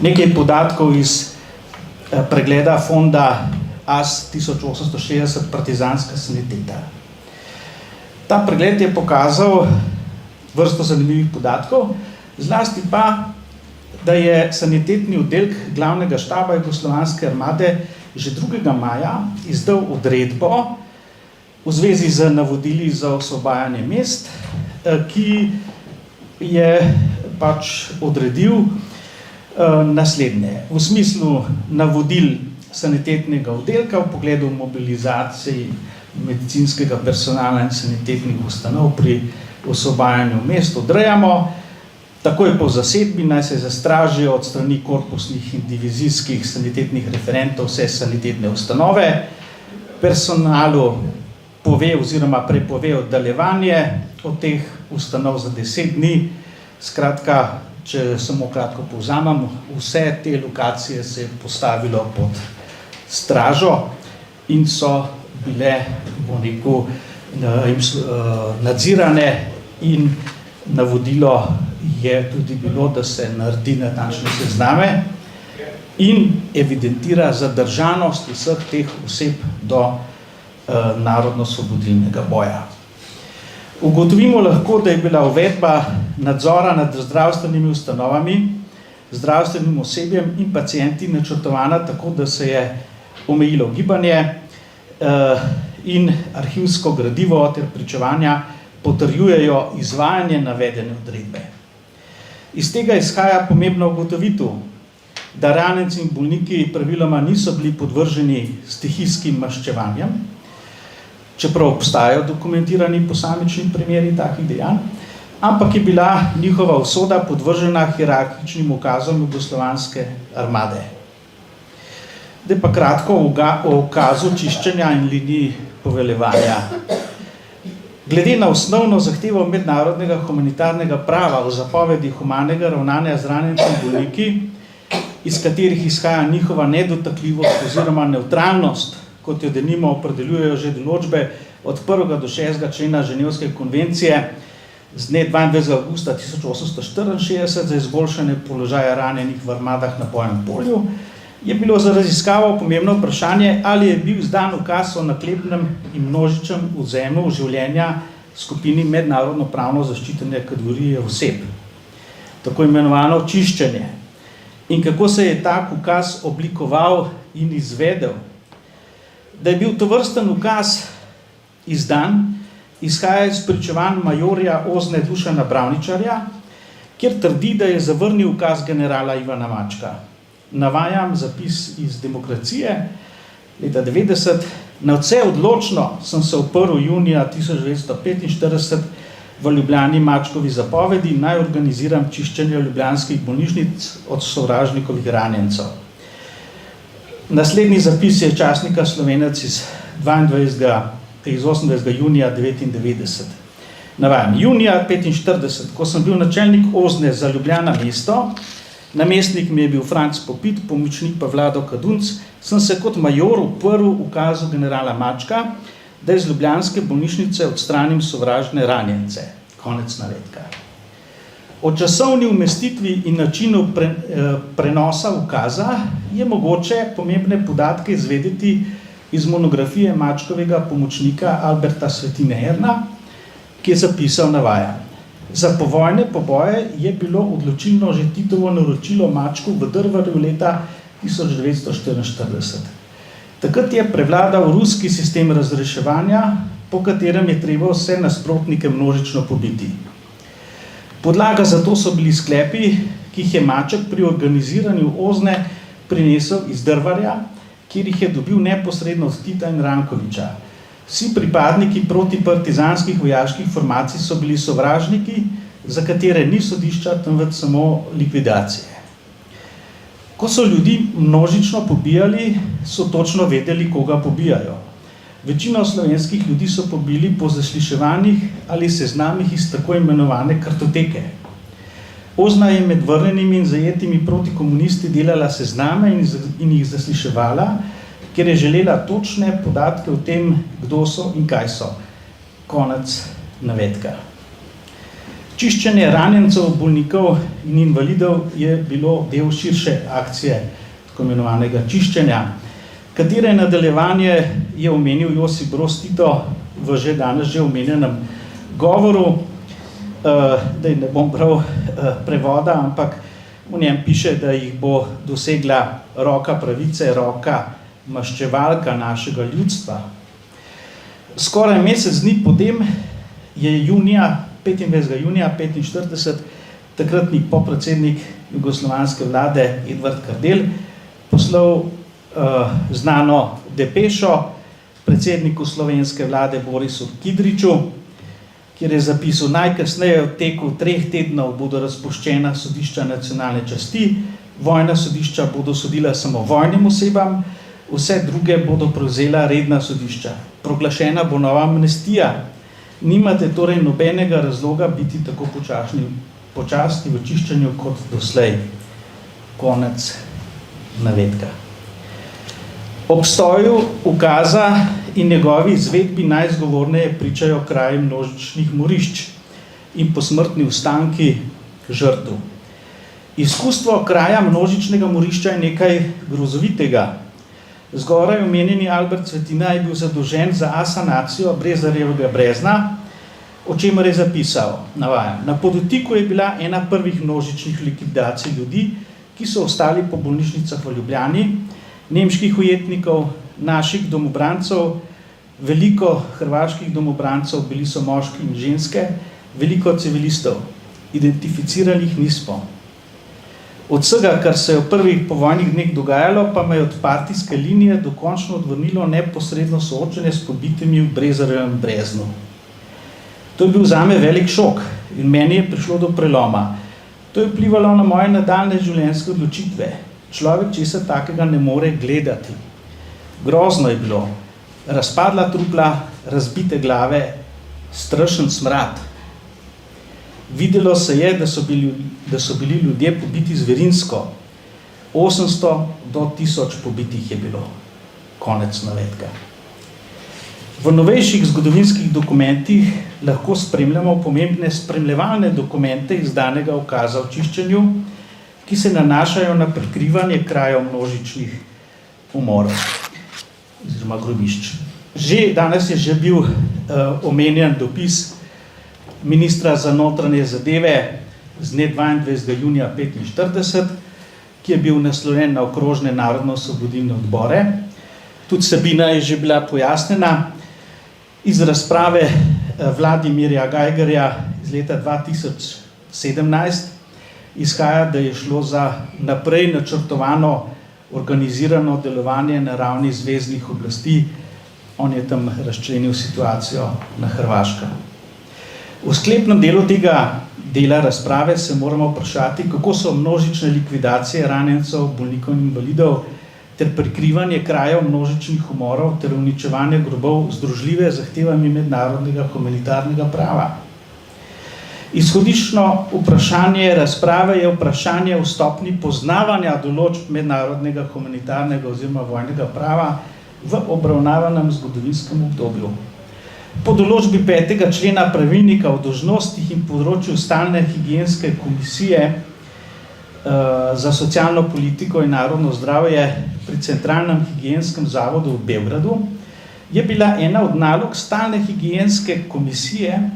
nekaj podatkov iz pregleda fonda AS 1860 Partizanska saniteta. Ta pregled je pokazal vrsto zanimivih podatkov, zlasti pa, da je sanitetni oddelek glavnega štaba Jugoslovanske armade že 2. maja izdal odredbo v zvezi z navodili za osvobajanje mest, ki je pač odredil naslednje. V smislu navodil sanitetnega oddelka v pogledu mobilizaciji medicinskega personala in sanitetnih ustanov pri osvobajanju mest odrejamo, takoj po zasedbi naj se zastražijo od strani korpusnih in divizijskih sanitetnih referentov vse sanitetne ustanove, personalu pove oziroma prepove oddaljevanje od teh ustanov za 10 dni. Skratka, če samo kratko povzamem, vse te lokacije se je postavilo pod stražo in so bile, bom rekel, nadzirane in navodilo je tudi bilo, da se naredi natančne sezname in evidentira zadržanost vseh teh oseb do narodno-osvobodilnega boja. Ugotovimo lahko, da je bila uvedba nadzora nad zdravstvenimi ustanovami, zdravstvenim osebjem in pacienti načrtovana tako, da se je omejilo gibanje in arhivsko gradivo ter pričevanja potrjujejo izvajanje navedene odredbe. Iz tega izhaja pomembna ugotovitev, da ranjenci in bolniki praviloma niso bili podvrženi stihijskim maščevanjem, čeprav obstajajo dokumentirani posamični primeri takih dejanj, ampak je bila njihova usoda podvržena hierarhičnim ukazom Jugoslovanske armade. Zdaj pa kratko o ukazu čiščenja in liniji poveljevanja. Glede na osnovno zahtevo mednarodnega humanitarnega prava o zapovedi humanega ravnanja z ranjenci in bolniki, iz katerih izhaja njihova nedotakljivost oziroma nevtralnost, kot jo denimo opredeljujejo že določbe od 1. do 6. člena Ženevske konvencije z dne 22. avgusta 1864 za izboljšanje položaja ranjenih v armadah na bojem polju, je bilo za raziskavo pomembno vprašanje, ali je bil izdan ukaz o naklepnem in množičnem odvzemu življenja skupini mednarodno pravno zaščitene kategorije oseb, tako imenovano čiščenje. In kako se je tak ukaz oblikoval in izvedel. Da je bil tovrsten ukaz izdan, izhaja iz pričevanj majorja Ozne Dušana Bravničarja, kjer trdi, da je zavrnil ukaz generala Ivana Mačka. Navajam zapis iz Demokracije, leta 90. Nadvse odločno sem se oprl junija 1945 v Ljubljani Mačkovi zapovedi, naj organiziram čiščenje ljubljanskih bolnišnic od sovražnikovih ranjencev. Naslednji zapis je časnika Slovenec iz 28. junija 1999. Navajam, junija 1945, ko sem bil načelnik Ozne za Ljubljana mesto, namestnik mi je bil Franc Popit, pomočnik pa Vlado Kadunc, sem se kot major uprl ukazu generala Mačka, da iz ljubljanske bolnišnice odstranim sovražne ranjence. Konec navedka. O časovni umestitvi in načinu prenosa ukaza je mogoče pomembne podatke izvedeti iz monografije Mačkovega pomočnika Alberta Svetine Erna, ki je zapisal, navajam. Za povojne poboje je bilo odločilno že Titovo naročilo Mačku v Drvarju leta 1944. Takrat je prevladal ruski sistem razreševanja, po katerem je treba vse nasprotnike množično pobiti. Podlaga za to so bili sklepi, ki jih je Maček pri organiziranju Ozne prinesel iz Drvarja, kjer jih je dobil neposredno od Tita in Rankoviča. Vsi pripadniki protipartizanskih vojaških formacij so bili sovražniki, za katere ni sodišča, temveč samo likvidacije. Ko so ljudi množično pobijali, so točno vedeli, koga pobijajo. Večino slovenskih ljudi so pobili po zasliševanjih ali seznamih iz tako imenovane kartoteke. Ozna je med vrnjenimi in zajetimi protikomunisti delala sezname in jih zasliševala, ker je želela točne podatke o tem, kdo so in kaj so. Konec navedka. Čiščenje ranjencev, bolnikov in invalidov je bilo del širše akcije tako imenovanega čiščenja, katere nadaljevanje je omenil Josip Broz Tito v že danes že omenjenem govoru, da ne bom prav prevoda, ampak v njem piše, da jih bo dosegla roka pravice, roka maščevalka našega ljudstva. Skoraj mesec dni potem je 25. junija 1945 takratni podpredsednik jugoslovanske vlade Edvard Kardelj poslal znano depešo predsedniku slovenske vlade Borisu Kidriču, kjer je zapisal, najkasneje v teku 3 tednov bodo razpuščena sodišča nacionalne časti, vojna sodišča bodo sodila samo vojnim osebam, vse druge bodo prevzela redna sodišča. Proglašena bo nova amnestija. Nimate torej nobenega razloga biti tako počasni v čiščenju kot doslej. Konec navedka. Obstoju ukaza in njegovi izvedbi najzgovorneje pričajo kraji množičnih morišč in posmrtni ostanki žrtev. Izkustvo kraja množičnega morišča je nekaj grozovitega. Zgoraj omenjeni Albert Svetina je bil zadolžen za asanacijo Brezarjevega brezna, o čemer je zapisal, navajam, na Podotiku je bila ena prvih množičnih likvidacij ljudi, ki so ostali po bolnišnicah v Ljubljani, nemških ujetnikov, naših domobrancev, veliko hrvaških domobrancev, bili so moški in ženske, veliko civilistov, identificiranih nismo. Od vsega, kar se je v prvih povojnih dneh dogajalo, pa me je od partijske linije dokončno odvrnilo neposredno soočenje s pobitimi v Brezarjevem breznu. To je bil zame velik šok in meni je prišlo do preloma. To je vplivalo na moje nadaljne življenjske odločitve. Človek česa takega ne more gledati. Grozno je bilo. Razpadla trupla, razbite glave, strašen smrad. Videlo se je, da so bili ljudje pobiti zverinsko. 800 do 1000 pobitih je bilo. Konec navedka. V novejših zgodovinskih dokumentih lahko spremljamo pomembne spremljevalne dokumente izdanega ukaza o čiščenju, ki se nanašajo na prikrivanje krajev množičnih umorov oziroma grobišč. Danes je že bil omenjen dopis ministra za notranje zadeve z dne 22. junija 1945, ki je bil naslovljen na okrožne narodno-osvobodilne odbore. Tudi vsebina je že bila pojasnjena. Iz razprave Vladimirja Geigerja iz leta 2017 izhaja, da je šlo za naprej načrtovano organizirano delovanje na ravni zveznih oblasti. On je tam razčlenil situacijo na Hrvaškem. V sklepnem delu tega dela razprave se moramo vprašati, kako so množične likvidacije ranjencev, bolnikov in invalidov ter prikrivanje krajev množičnih umorov ter uničevanje grobov združljive z zahtevami mednarodnega humanitarnega prava. Izhodiščno vprašanje razprave je vprašanje o stopnji poznavanja določb mednarodnega humanitarnega oziroma vojnega prava v obravnavanem zgodovinskem obdobju. Po določbi 5. člena pravilnika o dolžnostih in področju stalne higienske komisije za socialno politiko in narodno zdravje pri Centralnem higienskem zavodu v Beogradu je bila ena od nalog stalne higienske komisije,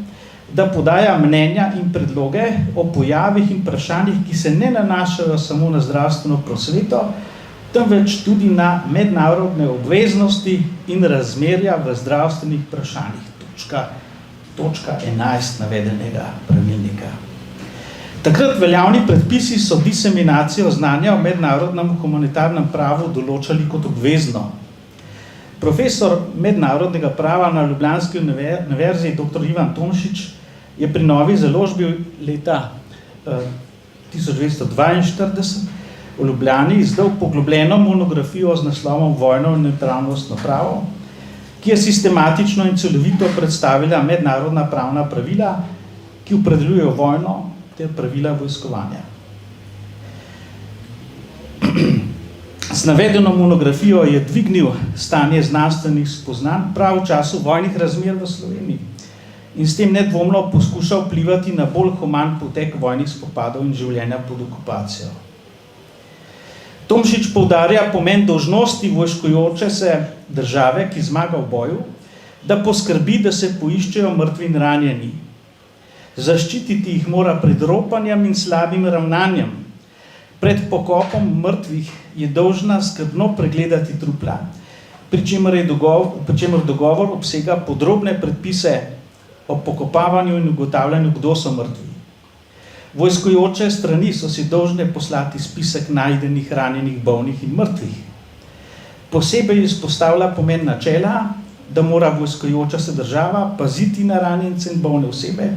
da podaja mnenja in predloge o pojavih in vprašanjih, ki se ne nanašajo samo na zdravstveno prosveto, temveč tudi na mednarodne obveznosti in razmerja v zdravstvenih vprašanjih. Točka 11 navedenega pravilnika. Takrat veljavni predpisi so diseminacijo znanja o mednarodnem humanitarnem pravu določali kot obvezno. Profesor mednarodnega prava na Ljubljanski univerzi, dr. Ivan Tomšič, je pri novi založbi leta 1942 v Ljubljani izdal poglobljeno monografijo z naslovom Vojno in neutralnostno pravo, ki je sistematično in celovito predstavila mednarodna pravna pravila, ki opredeljujejo vojno ter pravila vojskovanja. Z navedeno monografijo je dvignil stanje znanstvenih spoznanj prav v času vojnih razmer v Sloveniji in s tem nedvomno poskušal vplivati na bolj human potek vojnih spopadov in življenja pod okupacijo. Tomšič poudarja pomen dolžnosti vojskujoče se države, ki zmaga v boju, da poskrbi, da se poiščejo mrtvi in ranjeni. Zaščititi jih mora pred ropanjem in slabim ravnanjem. Pred pokopom mrtvih je dolžna skrbno pregledati trupla, pri čemer dogovor obsega podrobne predpise o pokopavanju in ugotavljanju, kdo so mrtvi. Vojskujoče strani so si dolžne poslati spisek najdenih, ranjenih, bolnih in mrtvih. Posebej izpostavlja pomen načela, da mora vojskujoča se država paziti na ranjence in bolne osebe,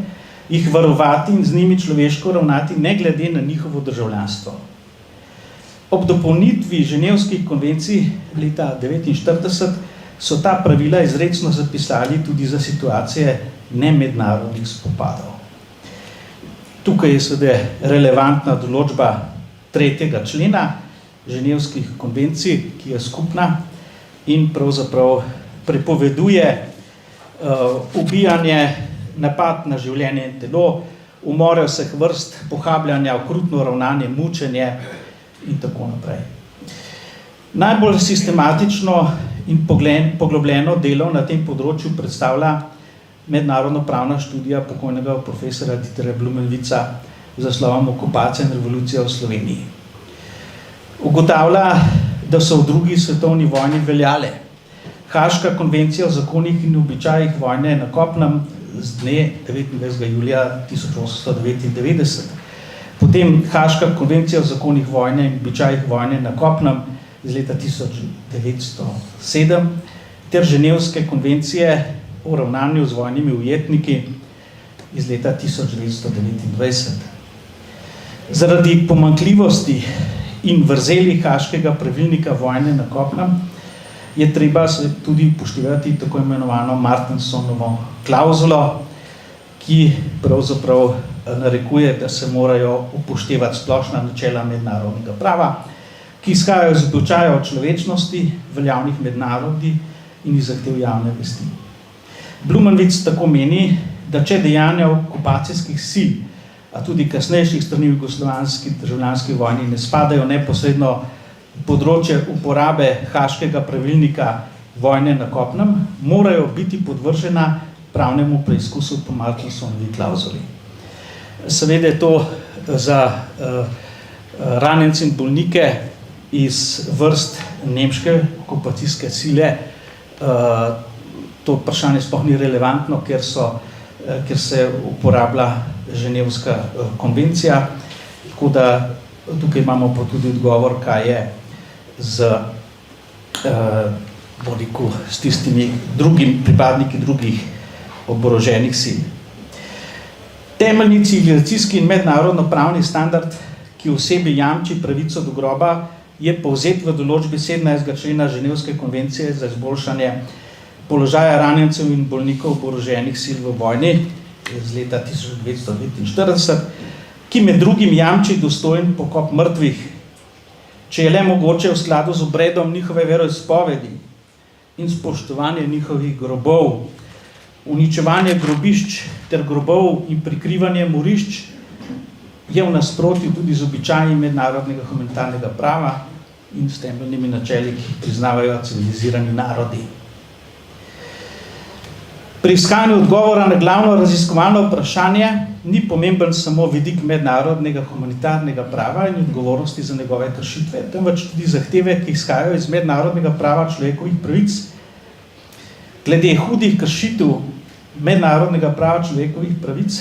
jih varovati in z njimi človeško ravnati ne glede na njihovo državljanstvo. Ob dopolnitvi Ženevskih konvencij leta 1949 so ta pravila izrecno zapisali tudi za situacije nemednarodnih spopadov. Tukaj je seveda relevantna določba 3. člena Ženevskih konvencij, ki je skupna in pravzaprav prepoveduje ubijanje, napad na življenje in telo, umore vseh vrst, pohabljanja, okrutno ravnanje, mučenje in tako naprej. Najbolj sistematično in poglobljeno delo na tem področju predstavlja mednarodno pravna študija pokojnega profesora Dieterja Blumenwitza z naslovom Okupacija in revolucija v Sloveniji. Ugotavlja, da so v drugi svetovni vojni veljale Haaška konvencija o zakonih in običajih vojne na kopnem z dne 29. julija 1899, potem Haaška konvencija o zakonih vojne in običajih vojne na kopnem iz leta 1907 ter Ženevske konvencije o ravnanju z vojnimi ujetniki iz leta 1929. Zaradi pomanjkljivosti in vrzeli Haaškega pravilnika vojne na kopnem je treba se tudi upoštevati tako imenovano Martensonovo klauzulo, ki pravzaprav narekuje, da se morajo upoštevati splošna načela mednarodnega prava, ki izhajajo iz običaja o človečnosti, veljavnih mednarodih in iz zahtev javne vesti. Blumenwitz tako meni, da če dejanja okupacijskih sil, a tudi kasnejših strani v jugoslovanski državljanski vojni ne spadajo neposredno v področje uporabe Haškega pravilnika vojne na kopnem, morajo biti podvržena pravnemu preizkusu po Martinsonovi klauzuli. Seveda je to za ranjence in bolnike iz vrst nemške okupacijske sile to vprašanje sploh ni relevantno, ker se uporablja Ženevska konvencija, tako da tukaj imamo pa tudi odgovor, kaj je s tistimi pripadniki drugih oboroženih sil. Temeljni civilizacijski in mednarodno-pravni standard, ki osebi jamči pravico do groba, je povzet v določbi 17. člena Ženevske konvencije za izboljšanje položaja ranjencev in bolnikov oboroženih sil v vojni iz leta 1949, ki med drugim jamči dostojen pokop mrtvih, če je le mogoče v skladu z obredom njihove veroizpovedi in spoštovanje njihovih grobov. Uničevanje grobišč ter grobov in prikrivanje morišč je v nasprotju tudi z običaji mednarodnega humanitarnega prava in s temeljnimi načeli, ki priznavajo civilizirani narodi. Pri iskanju odgovora na glavno raziskovalno vprašanje ni pomemben samo vidik mednarodnega humanitarnega prava in odgovornosti za njegove kršitve, temveč tudi zahteve, ki izhajajo iz mednarodnega prava človekovih pravic. Glede hudih kršitev mednarodnega prava človekovih pravic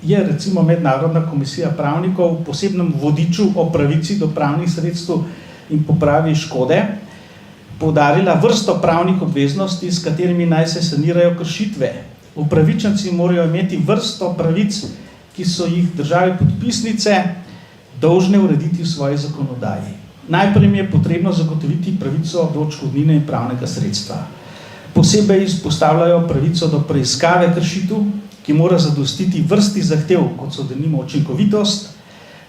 je recimo Mednarodna komisija pravnikov v posebnem vodiču o pravici do pravnih sredstev in popravi škode poudarila vrsto pravnih obveznosti, s katerimi naj se sanirajo kršitve. Upravičenci morajo imeti vrsto pravic, ki so jih države podpisnice dolžne urediti v svoji zakonodaji. Najprej je potrebno zagotoviti pravico do odškodnine in pravnega sredstva. Posebej izpostavljajo pravico do preiskave kršitev, ki mora zadostiti vrsti zahtev, kot so denimo učinkovitost,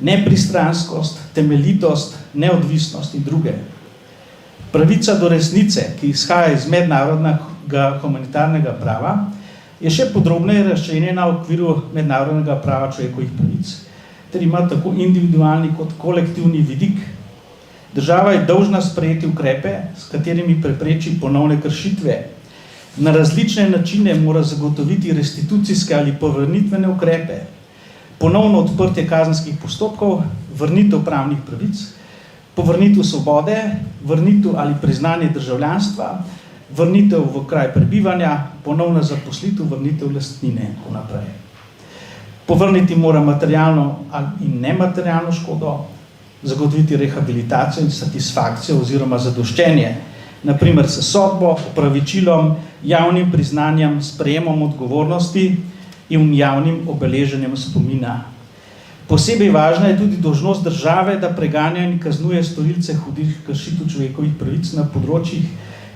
nepristranskost, temeljitost, neodvisnost in druge. Pravica do resnice, ki izhaja iz mednarodnega humanitarnega prava, je še podrobneje razčlenjena v okviru mednarodnega prava človekovih pravic, ter ima tako individualni kot kolektivni vidik. Država je dolžna sprejeti ukrepe, s katerimi prepreči ponovne kršitve. Na različne načine mora zagotoviti restitucijske ali povrnitvene ukrepe, ponovno odprtje kazenskih postopkov, vrnitev pravnih pravic, povrnitev svobode, vrnitev ali priznanje državljanstva, vrnitev v kraj prebivanja, ponovna zaposlitev, vrnitev lastnine in tako naprej. Povrniti mora materialno in nematerialno škodo, zagotoviti rehabilitacijo in satisfakcijo oziroma zadoščenje, naprimer s sodbo, opravičilom, javnim priznanjem, sprejemom odgovornosti in javnim obeleženjem spomina. Posebej važna je tudi dolžnost države, da preganja in kaznuje storilce hudih kršitev človekovih pravic na področjih,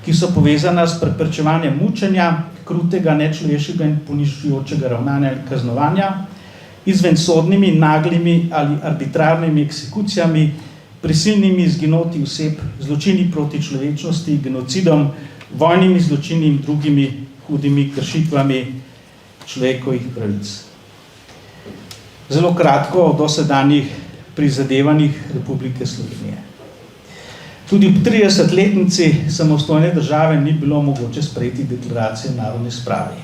ki so povezana s preprečevanjem mučenja, krutega, nečloveškega in ponižujočega ravnanja ali kaznovanja, izvensodnimi, naglimi ali arbitrarnimi eksekucijami, prisilnimi izginoti oseb, zločini proti človečnosti, genocidom, vojnimi zločini in drugimi hudimi kršitvami človekovih pravic. Zelo kratko o dosedanjih prizadevanjih Republike Slovenije. Tudi v 30-letnici samostojne države ni bilo mogoče sprejeti deklaracije o narodni spravi.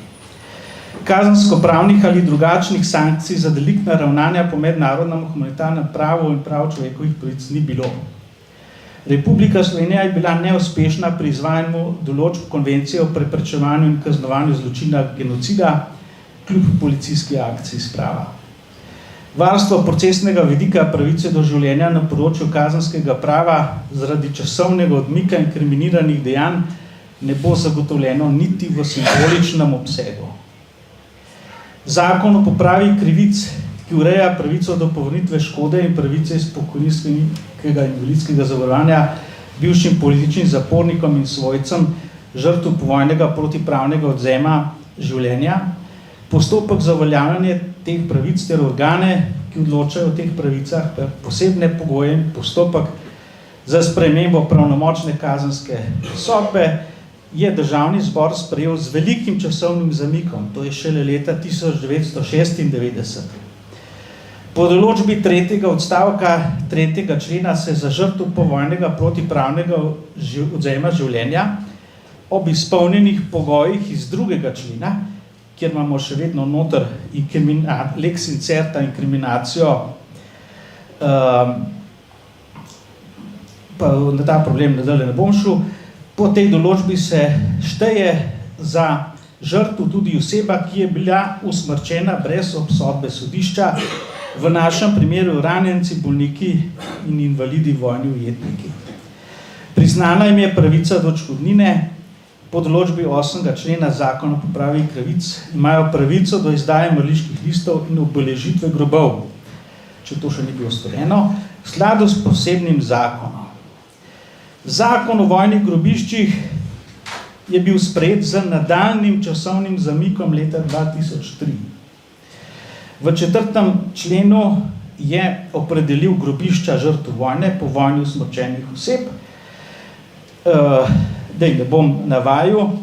Kazensko-pravnih ali drugačnih sankcij za deliktna ravnanja po mednarodnem humanitarnem pravu in pravu človekovih pravic ni bilo. Republika Slovenija je bila neuspešna pri izvajanju določb konvencije o preprečevanju in kaznovanju zločina genocida kljub policijski akciji sprava. Varstvo procesnega vidika pravice do življenja na področju kazenskega prava zaradi časovnega odmika inkriminiranih dejanj ne bo zagotovljeno niti v simboličnem obsegu. Zakon o popravi krivic, ki ureja pravico do povrnitve škode in pravice iz pokojninskega in invalidskega zavarovanja bivšim političnim zapornikom in svojcem žrtev povojnega protipravnega odvzema življenja, postopek za uveljavljanje teh pravic ter organe, ki odločajo o teh pravicah, posebne pogoje in postopek za spremembo pravnomočne kazenske sodbe, je Državni zbor sprejel z velikim časovnim zamikom, to je šele leta 1996. Po določbi 3. odstavka 3. člena se za žrtev povojnega protipravnega odvzema življenja ob izpolnjenih pogojih iz 2. člena, kjer imamo še vedno noter lex incerta inkriminacijo, pa na ta problem nadalje ne bom šel, po tej določbi se šteje za žrtev tudi oseba, ki je bila usmrčena brez obsodbe sodišča, v našem primeru ranjenci, bolniki in invalidi, vojni ujetniki. Priznana jim je pravica do odškodnine. Po določbi 8. člena Zakona o popravi krivic imajo pravico do izdaje mrliških listov in obeležitve grobov, če to še ni bilo storjeno, v skladu s posebnim zakonom. Zakon o vojnih grobiščih je bil sprejet z nadaljnjim časovnim zamikom leta 2003. V 4. členu je opredelil grobišča žrtev vojne po vojni usmrčenih oseb, da ne bom navajal,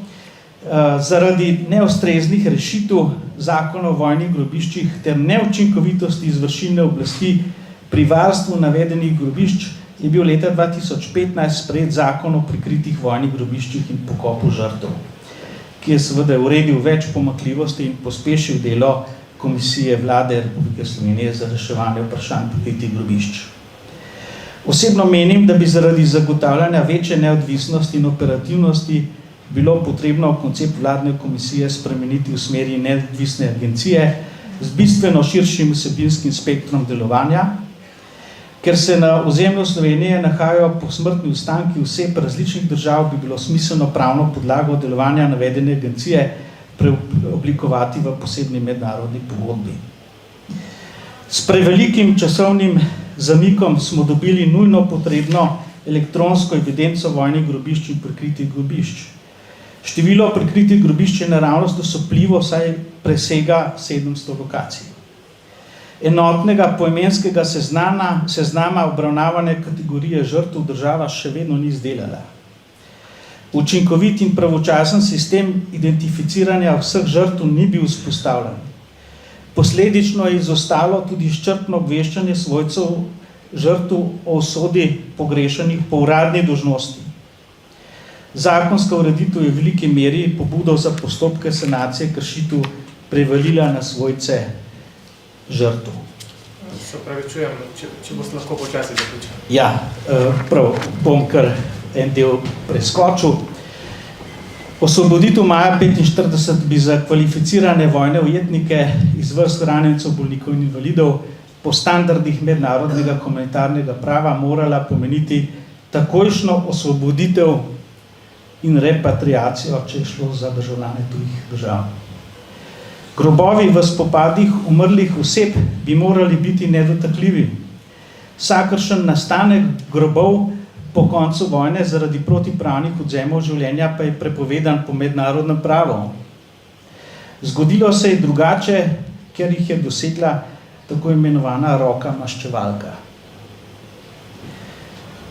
zaradi neustreznih rešitev Zakona o vojnih grobiščih ter neučinkovitosti izvršilne oblasti pri varstvu navedenih grobišč je bil leta 2015 sprejet Zakon o prikritih vojnih grobiščih in pokopu žrtev, ki je seveda uredil več pomanjkljivosti in pospešil delo Komisije Vlade Republike Slovenije za reševanje vprašanj prikritih grobišč. Osebno menim, da bi zaradi zagotavljanja večje neodvisnosti in operativnosti bilo potrebno koncept vladne komisije spremeniti v smeri neodvisne agencije z bistveno širšim vsebinskim spektrom delovanja. Ker se na ozemlju Slovenije nahajajo posmrtni ostanki oseb različnih držav, bi bilo smiselno pravno podlago delovanja navedene agencije preoblikovati v posebni mednarodni pogodbi. S prevelikim časovnim zamikom smo dobili nujno potrebno elektronsko evidenco vojnih grobišč in prikritih grobišč. Število prikritih grobišč je naravnost osupljivo, saj presega 700 lokacij. Enotnega poimenskega seznama obravnavane kategorije žrtev država še vedno ni izdelala. Učinkovit in pravočasen sistem identificiranja vseh žrtev ni bil vzpostavljen. Posledično je izostalo tudi izčrpno obveščanje svojcev žrtev o usodi pogrešanih po uradni dolžnosti. Zakonska ureditev je v veliki meri pobudo za postopke sanacije kršitev prevalila na svojce žrtev. Se opravičujem, če boste lahko počasi zaključili. Ja, prav, bom kar en del preskočil. Osvoboditev maja 1945 bi za kvalificirane vojne ujetnike iz vrst ranjencev, bolnikov in invalidov po standardih mednarodnega humanitarnega prava morala pomeniti takojšno osvoboditev in repatriacijo, če je šlo za državljane tujih držav. Grobovi v spopadih umrlih oseb bi morali biti nedotakljivi. Vsakršen nastanek grobov po koncu vojne zaradi protipravnih odvzemov življenja pa je prepovedan po mednarodnem pravu. Zgodilo se je drugače, ker jih je dosegla tako imenovana roka maščevalka.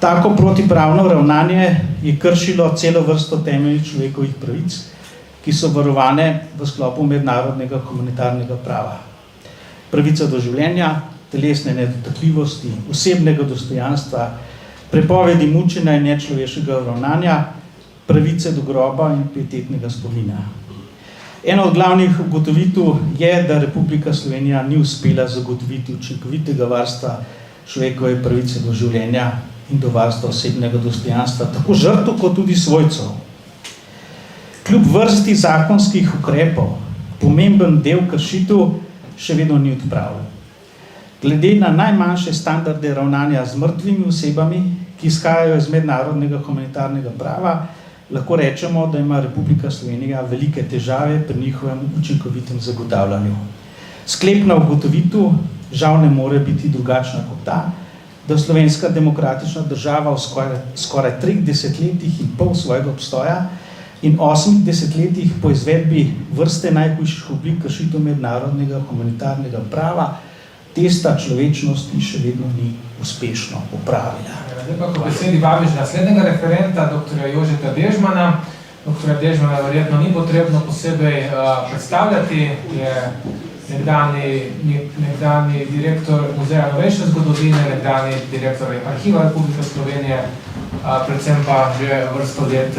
Tako protipravno ravnanje je kršilo celo vrsto temeljnih človekovih pravic, ki so varovane v sklopu mednarodnega humanitarnega prava. Pravica do življenja, telesne nedotakljivosti, osebnega dostojanstva, prepovedi mučenja in nečloveškega ravnanja, pravice do groba in pietetnega spomina. Ena od glavnih ugotovitev je, da Republika Slovenija ni uspela zagotoviti učinkovitega varstva človekove pravice do življenja in do varstva osebnega dostojanstva, tako žrtev kot tudi svojcev. Kljub vrsti zakonskih ukrepov, pomemben del kršitev še vedno ni odpravljen. Glede na najmanjše standarde ravnanja z mrtvimi osebami, ki izhajajo iz mednarodnega humanitarnega prava, lahko rečemo, da ima Republika Slovenija velike težave pri njihovem učinkovitem zagotavljanju. Sklepna ugotovitev žal ne more biti drugačna kot ta, da slovenska demokratična država v skoraj 3 desetletjih in pol svojega obstoja in 8 desetletjih po izvedbi vrste najhujših oblik kršitev mednarodnega humanitarnega prava testa človečnosti še vedno ni uspešno opravila. Zdaj pa po besedi vabiš naslednjega referenta, dr. Jožeta Dežmana. Dr. Dežmana verjetno ni potrebno posebej predstavljati, je nekdani direktor Muzeja novejše zgodovine, nekdani direktor Arhiva Republike Slovenije, predvsem pa že vrsto let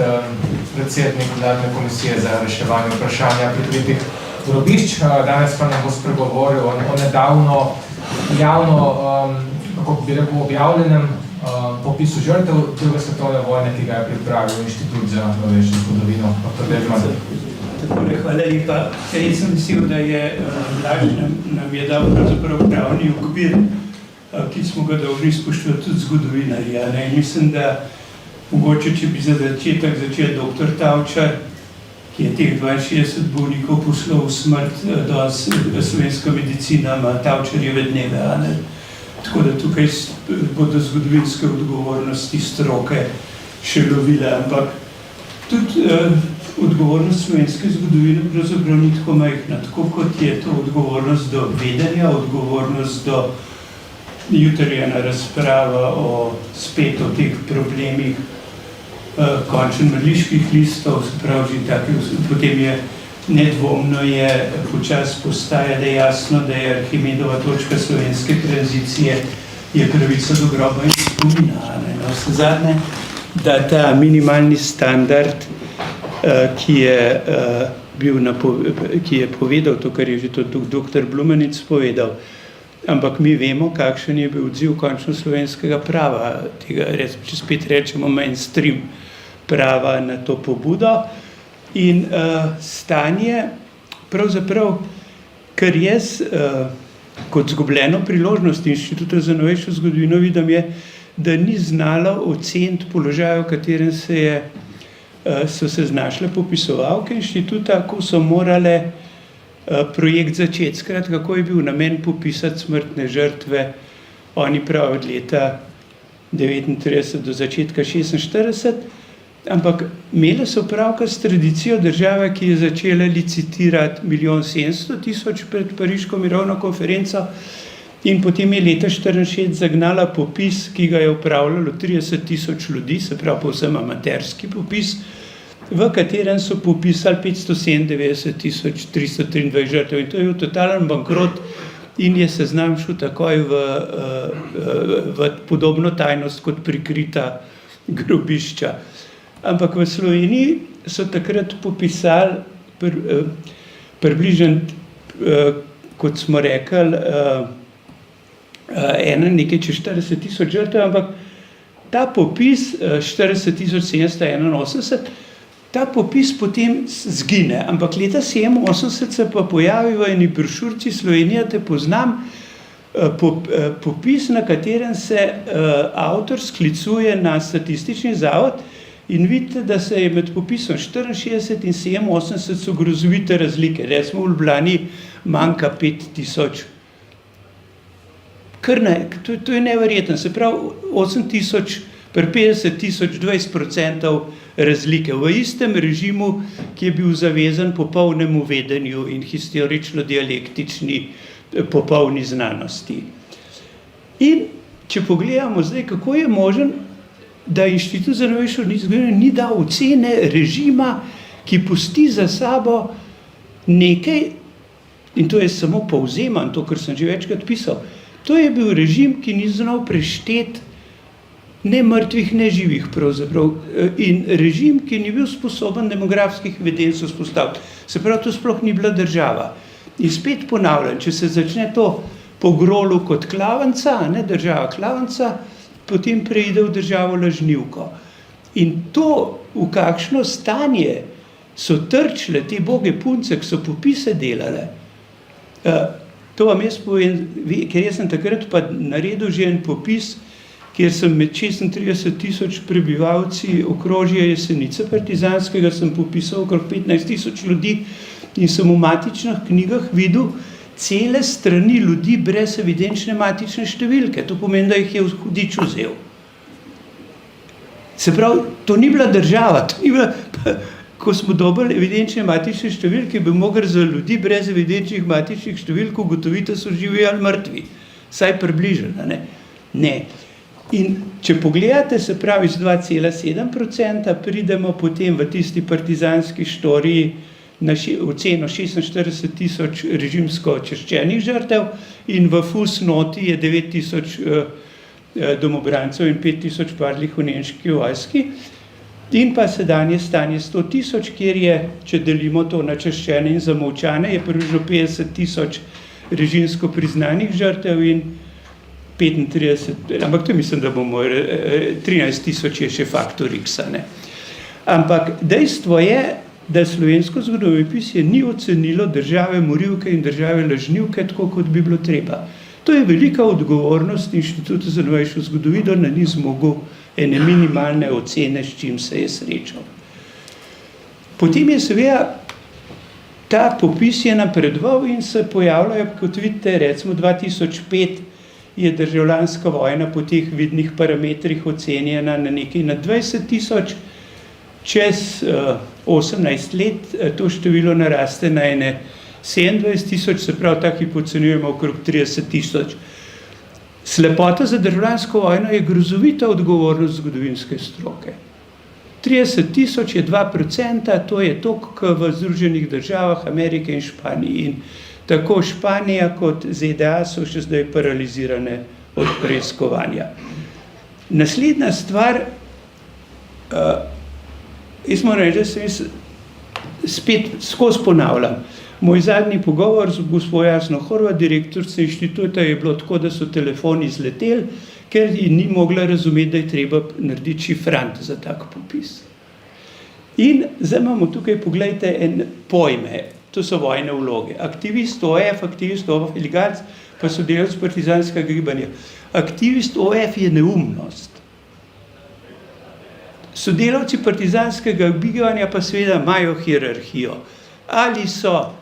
predsednik vladne komisije za reševanje vprašanja prikritih grobišč. Danes pa nam bo spregovoril o nedavno javno, kako bi rekel, objavljenem popisu žrtev druge svetovne vojne, ki ga je pripravil Inštitut za novejšo zgodovino. Dr. Dežman. Hvala lepa. Jaz sem mislil, da je Blaž nam je dal pravzaprav pravni okvir, ki smo ga dolžni spoštovati tudi zgodovinarji. In mislim, da mogoče, če bi za začetek začel dr. Tavčar, ki je teh 62 bolnikov poslal v smrt, danes slovenska medicina ima Tavčarjeve dneve. Tako da tukaj bodo zgodovinske odgovornosti stroke še lovile, ampak tudi odgovornost slovenske zgodovine pravzaprav ni tako majhna, tako kot je to odgovornost do vedenja, odgovornost do jutri ena razprava spet o teh problemih končen mrliških listov, se pravi že taki, potem je nedvomno počas postaja, da je jasno, da je Arhimedova točka slovenske tranzicije je pravica do groba in spomina. Zadnje, da ta minimalni standard, ki je povedal to, kar je že to dr. Blumenic povedal, ampak mi vemo, kakšen je bil odziv končno slovenskega prava, tega, če spet rečemo, mainstream prava na to pobudo. In stanje, pravzaprav, kar jaz kot zgubljeno priložnost Inštituta za novejšo zgodovino vidim, je, da ni znala oceniti položaja, v katerem so se znašle popisovalke inštituta, ko so morale projekt začeti. Skratka, kako je bil namen popisati smrtne žrtve, oni prav od leta 1939 do začetka 1946, ampak imele so pravka s tradicijo države, ki je začela licitirati 1 700 000 pred Pariško mirovno konferenco in potem je leta 1964 zagnala popis, ki ga je upravljalo 30 000 ljudi, se pravi povsem amaterski popis, v katerem so popisali 597 323 žrtev. In to je bil totalen bankrot in je seznam šel takoj v podobno tajnost kot prikrita grobišča. Ampak v Sloveniji so takrat popisali približno, kot smo rekli, nekaj čez 40 000 žrtev, ampak ta popis 40 781, ta popis potem zgine. Ampak leta 1987 se pa pojavi v eni brošurici Slovenija te poznam, popis, na katerem se avtor sklicuje na statistični zavod. In vidite, da se je med popisom 64 in 87 so grozovite razlike. Recimo v Ljubljani manjka 5000. To je neverjetno. Se pravi 8000 pri 50 000, 20% razlike. V istem režimu, ki je bil zavezan popolnemu vedenju in historično-dialektični popolni znanosti. In če pogledamo zdaj, kako je možen, da Inštitut za novejšo zgodovino ni dal ocene režima, ki pusti za sabo nekaj, in to je samo povzemam, to, kar sem že večkrat pisal, to je bil režim, ki ni znal prešteti ne mrtvih, ne živih pravzaprav, in režim, ki ni bil sposoben demografskih evidenc vzpostaviti. Se pravi, to sploh ni bila država. In spet ponavljam, če se začne to po Grolu kot klavanca, država klavanca, potem preide v državo lažnivko. In to, v kakšno stanje so trčile te boge punce, ki so popise delale, to vam jaz povem, ker jaz sem takrat pa naredil že en popis, kjer sem med 36 000 prebivalci okrožja Jesenice partizanskega sem popisal okrog 15 000 ljudi in sem v matičnih knjigah videl cele strani ljudi brez evidenčne matične številke. To pomeni, da jih je hudič vzel. Se pravi, to ni bila država, to ni bila, ko smo dobili evidenčne matične številke, bi mogli za ljudi brez evidenčnih matičnih številk ugotoviti, da so živi ali mrtvi. Saj približena, ne? Ne. In če pogledate, se pravi, z 2,7% pridemo potem v tisti partizanski štoriji na oceno 46.000 režimsko očiščenih žrtev in v fusnoti je 9.000 domobrancev in 5.000 padlih v nemški vojski. In pa sedanje stanje 100.000, kjer je, če delimo to na čaščene in zamolčane, je približno 50.000 režimsko priznanih žrtev in 35, ampak to mislim, da bomo 13.000 je še faktor X, ne. Ampak dejstvo je, da slovensko zgodovinopisje ni ocenilo države morilke in države lažnivke tako, kot bi bilo treba. To je velika odgovornost Inštituta za novejšo zgodovino, da ni zmogel ene minimalne ocene, s čim se je srečal. Potem je seveda ta popis je napredoval in se pojavljajo, kot vidite, recimo 2005 je državljanska vojna po teh vidnih parametrih ocenjena na nekaj na 20.000, čez 18 let to število naraste na ene 27.000, se pravi, tako jih ocenjujemo okrog 30.000. Slepota za državljansko vojno je grozovita odgovornost zgodovinske stroke. 30.000 je 2%, to je toliko v Združenih državah Amerike in Španiji. In tako Španija kot ZDA so še zdaj paralizirane od preiskovanja. Naslednja stvar, jaz moram reči, da sem spet skozi ponavljam. Moj zadnji pogovor z gospod Jasno Horvat, direktorico inštituta, je bilo tako, da so telefoni zleteli, ker ji ni mogla razumeti, da je treba narediti šifrant za tak popis. In zdaj imamo tukaj, poglejte, en pojme, to so vojne vloge. Aktivist OF, aktivist OF, iligarc, pa sodelavec partizanskega gibanja. Aktivist OF je neumnost. Sodelavci partizanskega gibanja pa seveda imajo hierarhijo. Ali so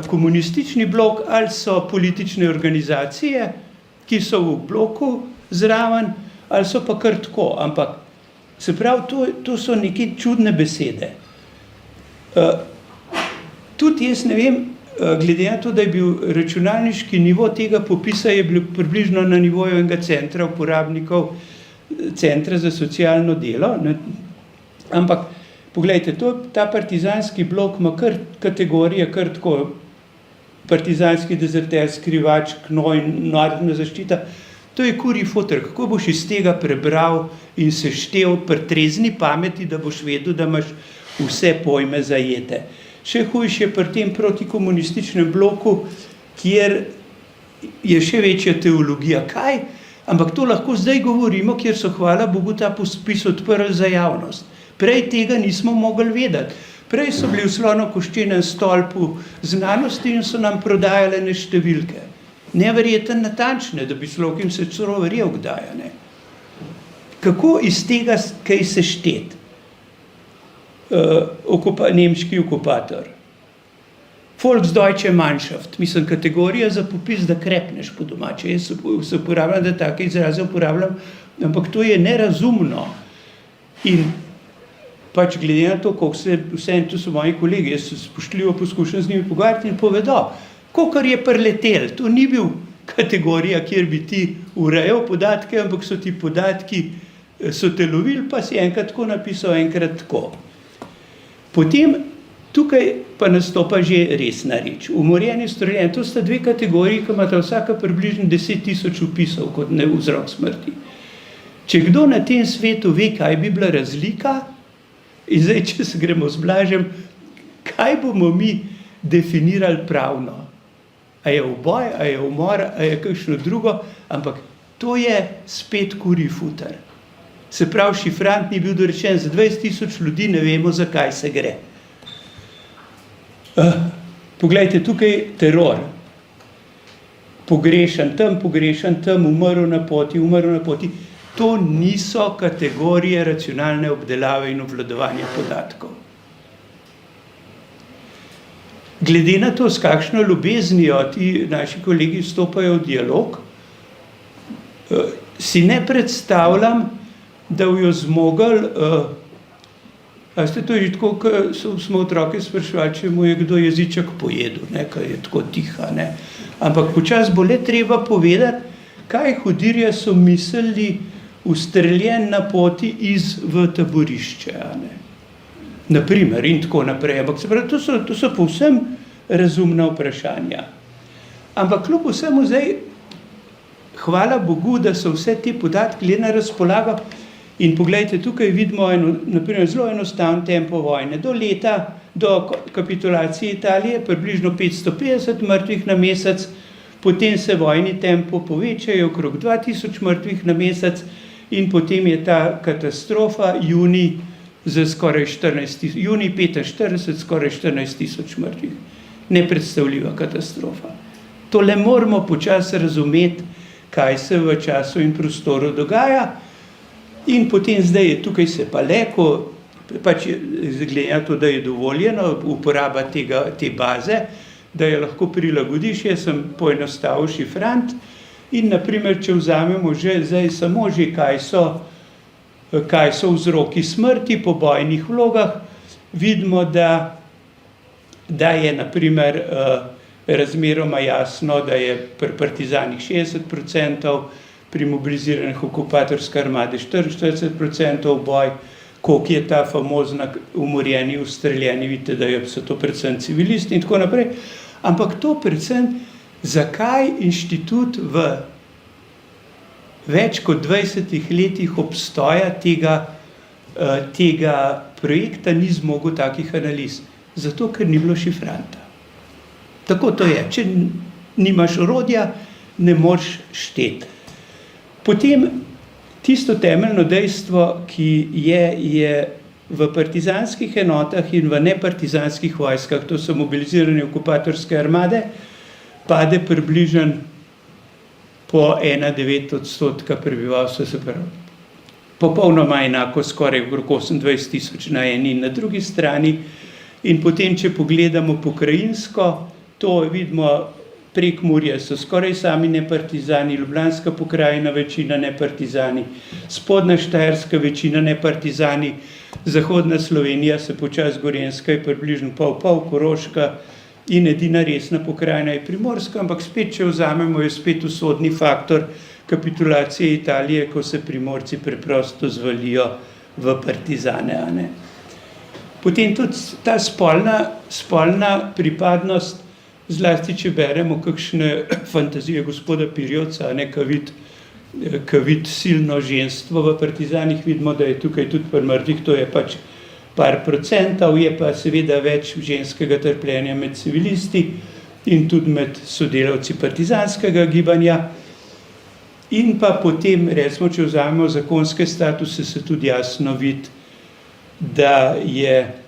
komunistični blok, ali so politične organizacije, ki so v bloku zraven, ali so pa kar tako. Ampak, se pravi, to so neke čudne besede. Tudi jaz ne vem, glede na to, da je bil računalniški nivo tega popisa, je bil približno na nivoju enega centra uporabnikov, centra za socialno delo, ne? Ampak, poglejte, ta partizanski blok ima kar kategorije, kar tako partizanski dezerter, skrivač, knoj, narodna zaščita. To je kurji foter, kako boš iz tega prebral in seštel pri trezni pameti, da boš vedel, da imaš vse pojme zajete. Še hujše je pri tem protikomunističnem bloku, kjer je še večja teologija. Kaj? Ampak to lahko zdaj govorimo, kjer so, hvala Bogu, ta popis odprli za javnost. Prej tega nismo mogli vedeti. Prej so bili v slonokoščenem stolpu znanosti in so nam prodajale številke. Neverjetno natančne, da bi človek jim se celo verjel kdaj, ne. Kako iz tega kaj seštet? Nemški okupator. Volksdeutsche Mannschaft, mislim, kategorija za popis, da krepneš po domače. Jaz se uporabljam, da take izraze uporabljam, ampak to je nerazumno. In pač glede na to, koliko se vse, to so moji kolegi, jaz se spoštljivo poskušam z njimi pogovarjati in povedo, kolikor je priletel, to ni bil kategorija, kjer bi ti urejal podatke, ampak so ti podatki, so te lovili, pa si enkrat tako napisal, enkrat tako. Potem tukaj pa nastopa že resna reč. Umorjeni, streljeni, to sta dve kategoriji, ki imata vsaka približno 10.000 upisov kot vzrok smrti. Če kdo na tem svetu ve, kaj bi bila razlika, in zdaj, če se gremo z Blažem, kaj bomo mi definirali pravno? A je uboj, a je umor, a je kakšno drugo, ampak to je spet kurji futer. Se pravi, šifrant ni bil dorečen, za 20.000 ljudi ne vemo, zakaj se gre. Poglejte, tukaj teror. Pogrešan tam, umrl na poti. To niso kategorije racionalne obdelave in obvladovanja podatkov. Glede na to, s kakšno ljubeznijo ti naši kolegi vstopajo v dialog, si ne predstavljam, da jo zmogli, a ste to že tako, ko smo otroke spraševali, če mu je kdo jeziček pojedel, ne, ko je tako tiha, ne. Ampak počas bo le treba povedati, kaj hudirja so mislili ustreljen na poti v taborišče, a ne. Naprimer, in tako naprej. Ampak se pravi, to so povsem razumna vprašanja. Ampak kljub vsemu zdaj, hvala Bogu, da so vse te podatki na razpolago. In poglejte, tukaj vidimo naprimer zelo enostaven tempo vojne. Do kapitulacije Italije približno 550 mrtvih na mesec, potem se vojni tempo povečajo okrog 2000 mrtvih na mesec in potem je ta katastrofa junij 45 skoraj 14 000 mrtvih. Nepredstavljiva katastrofa. Tole moramo počasi razumeti, kaj se v času in prostoru dogaja. In potem zdaj je tukaj se pa leko, pač glede na to, da je dovoljeno uporaba te baze, da jo lahko prilagodiš. Jaz sem poenostavil šifrant in naprimer, če vzamemo že zdaj samo že kaj so vzroki smrti po bojnih vlogah, vidimo, da je naprimer razmeroma jasno, da je pri partizanih 60%, pri mobiliziranih okupatorske armade 44% boj, koliko je ta famozna umorjeni, ustreljeni, vidite, da so to predvsem civilisti in tako naprej. Ampak to predvsem, zakaj inštitut v več kot 20 letih obstoja tega projekta ni zmogel takih analiz? Zato, ker ni bilo šifranta. Tako to je. Če nimaš orodja, ne moreš šteti. Potem tisto temeljno dejstvo, ki je v partizanskih enotah in v nepartizanskih vojskah, to so mobilizirane okupatorske armade, pade približno po 1,9% prebivalstva, se pravi. Popolnoma enako, skoraj okrog 28 000 na eni in na drugi strani. In potem, če pogledamo pokrajinsko, to vidimo, Prekmurje so skoraj sami nepartizani, Ljubljanska pokrajina večina nepartizani, Spodnja Štajerska večina nepartizani, Zahodna Slovenija se počasi Gorenjska je približno pol, Koroška in edina resna pokrajina je Primorska, ampak spet, če vzamemo, je spet usodni faktor kapitulacije Italije, ko se Primorci preprosto zvalijo v partizane, a ne. Potem tudi ta spolna pripadnost, zlasti, če beremo kakšne fantazije gospoda Pirjovca, ki vidi silno ženstvo v partizanih, vidimo, da je tukaj tudi pri mrtvih, to je pač par procentov, je pa seveda več ženskega trpljenja med civilisti in tudi med sodelavci partizanskega gibanja. In pa potem, recimo, če vzamemo zakonske statuse, se tudi jasno vidi, da je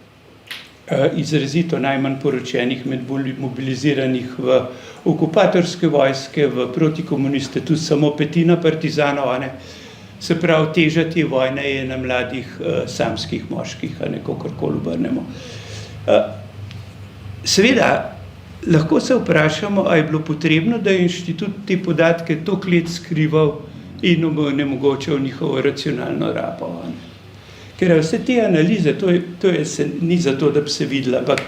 izrazito najmanj poročenih med mobiliziranih v okupatorske vojske, v protikomuniste, tudi samo 1/5 partizanov, a ne. Se pravi, teža te vojne je na mladih samskih moških, a ne, kakorkoli obrnemo. Seveda, lahko se vprašamo, a je bilo potrebno, da je inštitut te podatke toliko let skrival in onemogočal njihovo racionalno rabo, a ne. Ker vse te analize, ni zato, da bi se videla, ampak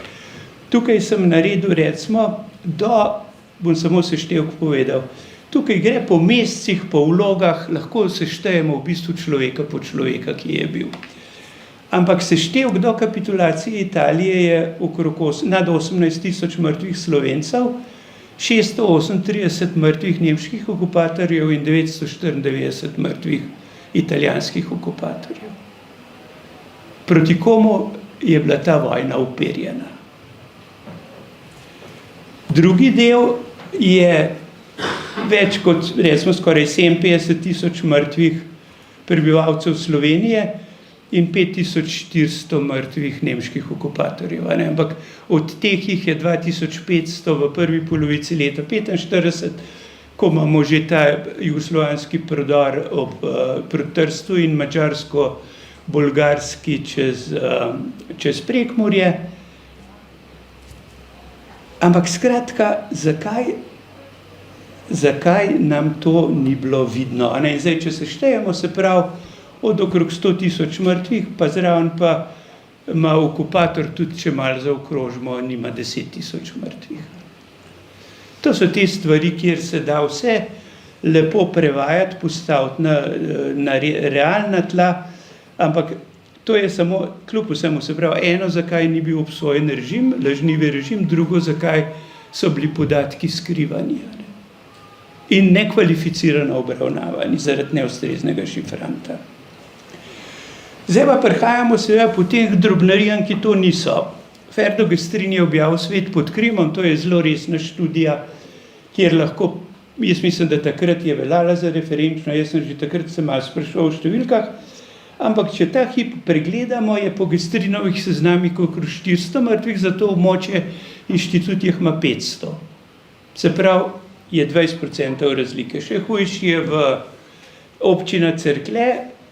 tukaj sem naredil, recimo, bom samo seštevk povedal, tukaj gre po mesecih, po vlogah, lahko seštejemo v bistvu človeka po človeka, ki je bil. Ampak seštevk do kapitulacije Italije je okrog nad 18 000 mrtvih Slovencev, 638 mrtvih nemških okupatorjev in 994 mrtvih italijanskih okupatorjev. Proti komu je bila ta vojna uperjena? Drugi del je več kot, recimo, skoraj 57 000 mrtvih prebivalcev Slovenije in 5400 mrtvih nemških okupatorjev. Ampak od teh jih je 2500 v prvi polovici leta 1945, ko imamo že ta jugoslovanski prodor proti Trstu in mačarsko-bolgarski čez Prekmurje. Ampak skratka, zakaj nam to ni bilo vidno? In zdaj, če se štejemo, se pravi, od okrog 100 000 mrtvih, pa zraven pa ima okupator tudi, če malo zaokrožimo, nima 10 000 mrtvih. To so te stvari, kjer se da vse lepo prevajati, postaviti na realna tla, ampak to je samo kljub vsemu, se pravi, eno, zakaj ni bil obsojen režim, lažnivi režim, drugo, zakaj so bili podatki skrivani in nekvalificirano obravnavani zaradi neustreznega šifranta. Zdaj pa prihajamo seveda po teh drobnarijam, ki to niso. Ferdo Gestrin je objavil Svet pod Krimom, to je zelo resna študija, kjer lahko, jaz mislim, da takrat je veljala za referenčno, jaz sem že takrat se malo spraševal o številkah, ampak če ta hip pregledamo, je po Gestrinovih seznamih okrog 400 mrtvih, zato območje inštitut jih ima 500. Se pravi, je 20% razlike. Še hujši je v občina Cerklje,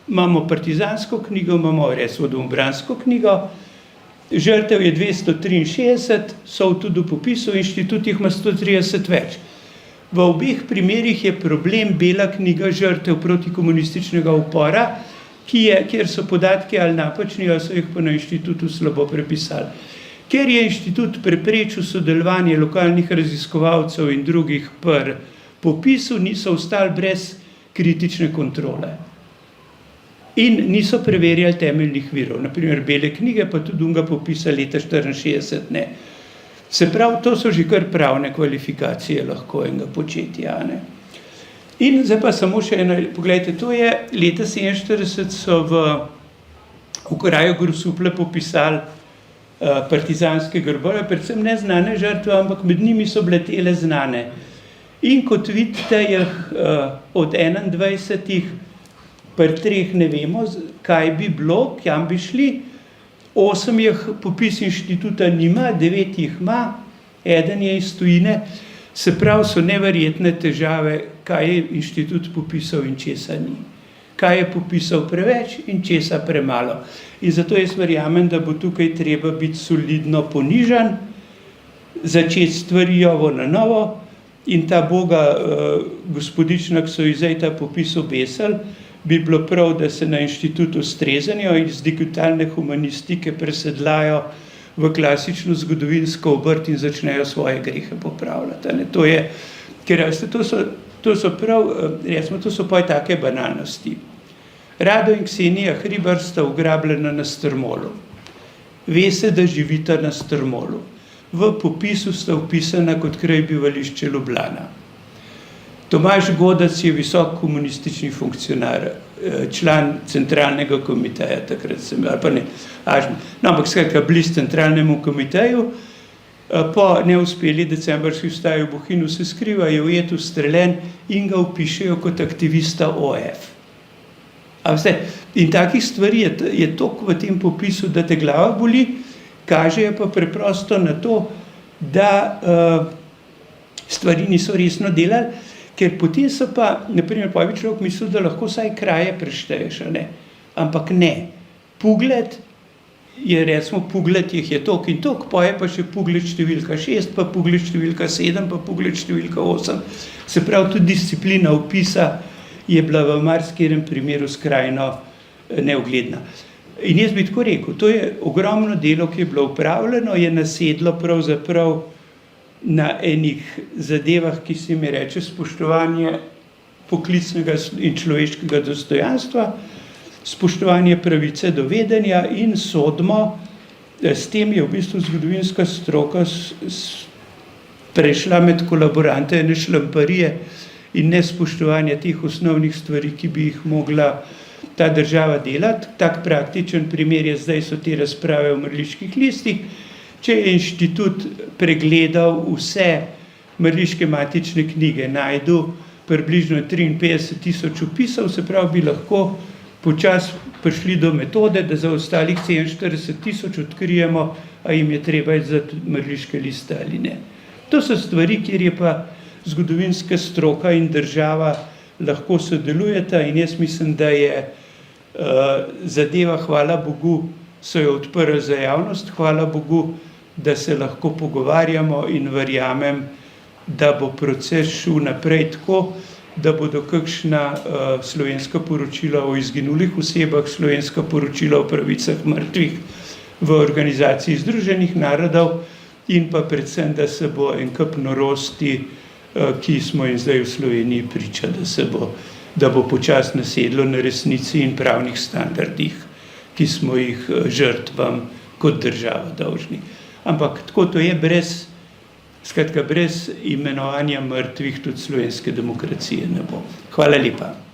imamo partizansko knjigo, imamo resvodobransko knjigo, žrtev je 263, so tudi v popisu, inštitut jih ima 130 več. V obeh primerih je problem bela knjiga žrtev protikomunističnega upora, kjer so podatki ali napačni, ali so jih pa na inštitutu slabo prepisali. Ker je inštitut preprečil sodelovanje lokalnih raziskovalcev in drugih pri popisu, niso ostali brez kritične kontrole. In niso preverjali temeljnih virov, naprimer bele knjige, pa tudi unga popisa leta 1964 ne. Se pravi, to so že kar pravne kvalifikacije lahko enega početja, ne. In zdaj pa samo še eno, pogledajte, to je leta 1947 so v kraju Grosuplje popisali partizanske grobove, predvsem neznane žrtve, ampak med njimi so bile tele znane. In kot vidite, od 21 pri 3 ne vemo, kaj bi bilo, kam bi šli, 8 jih popis inštituta nima, 9 jih ima, 1 je iz tujine, se pravi, so neverjetne težave, kaj je inštitut popisal in česa ni. Kaj je popisal preveč in česa premalo. In zato jaz verjamem, da bo tukaj treba biti solidno ponižan, začeti stvari na novo in ta boga gospodična, ki so ji zdaj ta popis obesili, bi bilo prav, da se na inštitutu strezanijo in iz digitalne humanistike presedlajo v klasično zgodovinsko obrt in začnejo svoje grehe popravljati. To je, ker to so prav, recimo, to so pa take banalnosti. Rado in Ksenija Hribar sta ugrabljena na Strmolu. Ve se, da živita na Strmolu. V popisu sta vpisana kot kraj bivališče Ljubljana. Tomaž Godac je visok komunistični funkcionar, član centralnega komiteja, takrat sem, ali pa ne, ampak skratka, bliz centralnemu komiteju, po neuspeli decembrski vstaji v Bohinju se skriva, je ujet, ustreljen in ga vpišejo kot aktivista OF. In takih stvari je toliko v tem popisu, da te glava boli, kažejo pa preprosto na to, da stvari niso resno delali, ker potem so pa, naprimer, pa bi človek mislil, da lahko vsaj kraje prešteješ, ne? Ampak ne. Pogled je, recimo, pogled jih je tok in tok, pa je pa še pogled številka 6, pa pogled številka 7, pa pogled številka 8. Se pravi, tudi disciplina opisa je bila v marsikaterem primeru skrajno neugledna. In jaz bi tako rekel, to je ogromno delo, ki je bilo upravljeno, je nasedlo pravzaprav na enih zadevah, ki se mi reče spoštovanje poklicnega in človeškega dostojanstva, spoštovanje pravice do vedenja in sodmo, s tem je v bistvu zgodovinska stroka prešla med kolaborante ene šlamparije in nespoštovanje teh osnovnih stvari, ki bi jih mogla ta država delati. Tak praktičen primer je zdaj so te razprave o mrliških listih. Če je inštitut pregledal vse mrliške matične knjige, najdu približno 53,000 opisov, se pravi, bi lahko počasi prišli do metode, da za ostalih 47,000 odkrijemo, a jim je treba izdati mrliške liste ali ne. To so stvari, kjer je pa zgodovinska stroka in država lahko sodelujeta in jaz mislim, da je zadeva, hvala Bogu, so jo odprli za javnost, hvala Bogu, da se lahko pogovarjamo in verjamem, da bo proces šel naprej tako, da bodo kakšna slovenska poročila o izginulih osebah, slovenska poročila o pravicah mrtvih v Organizaciji Združenih narodov in pa predvsem, da se bo en kup norosti ki smo jim zdaj v Sloveniji priča, da bo počasi nasedlo na resnici in pravnih standardih, ki smo jih žrtvam kot država dolžni. Ampak tako to je, brez imenovanja mrtvih tudi slovenske demokracije ne bo. Hvala lepa.